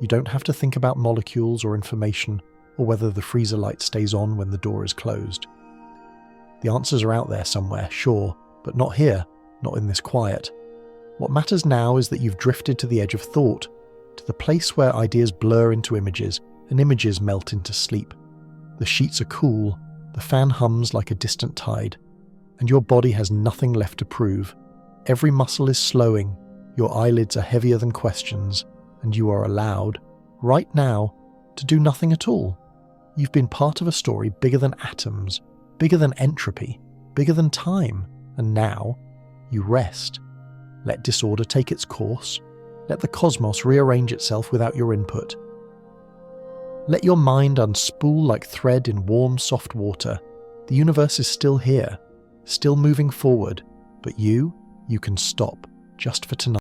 Speaker 1: You don't have to think about molecules or information, or whether the freezer light stays on when the door is closed. The answers are out there somewhere, sure, but not here, not in this quiet. What matters now is that you've drifted to the edge of thought, to the place where ideas blur into images and images melt into sleep. The sheets are cool, the fan hums like a distant tide, and your body has nothing left to prove. Every muscle is slowing, your eyelids are heavier than questions, and you are allowed, right now, to do nothing at all. You've been part of a story bigger than atoms, bigger than entropy, bigger than time, and now you rest. Let disorder take its course. Let the cosmos rearrange itself without your input. Let your mind unspool like thread in warm, soft water. The universe is still here, still moving forward, but you can stop, just for tonight.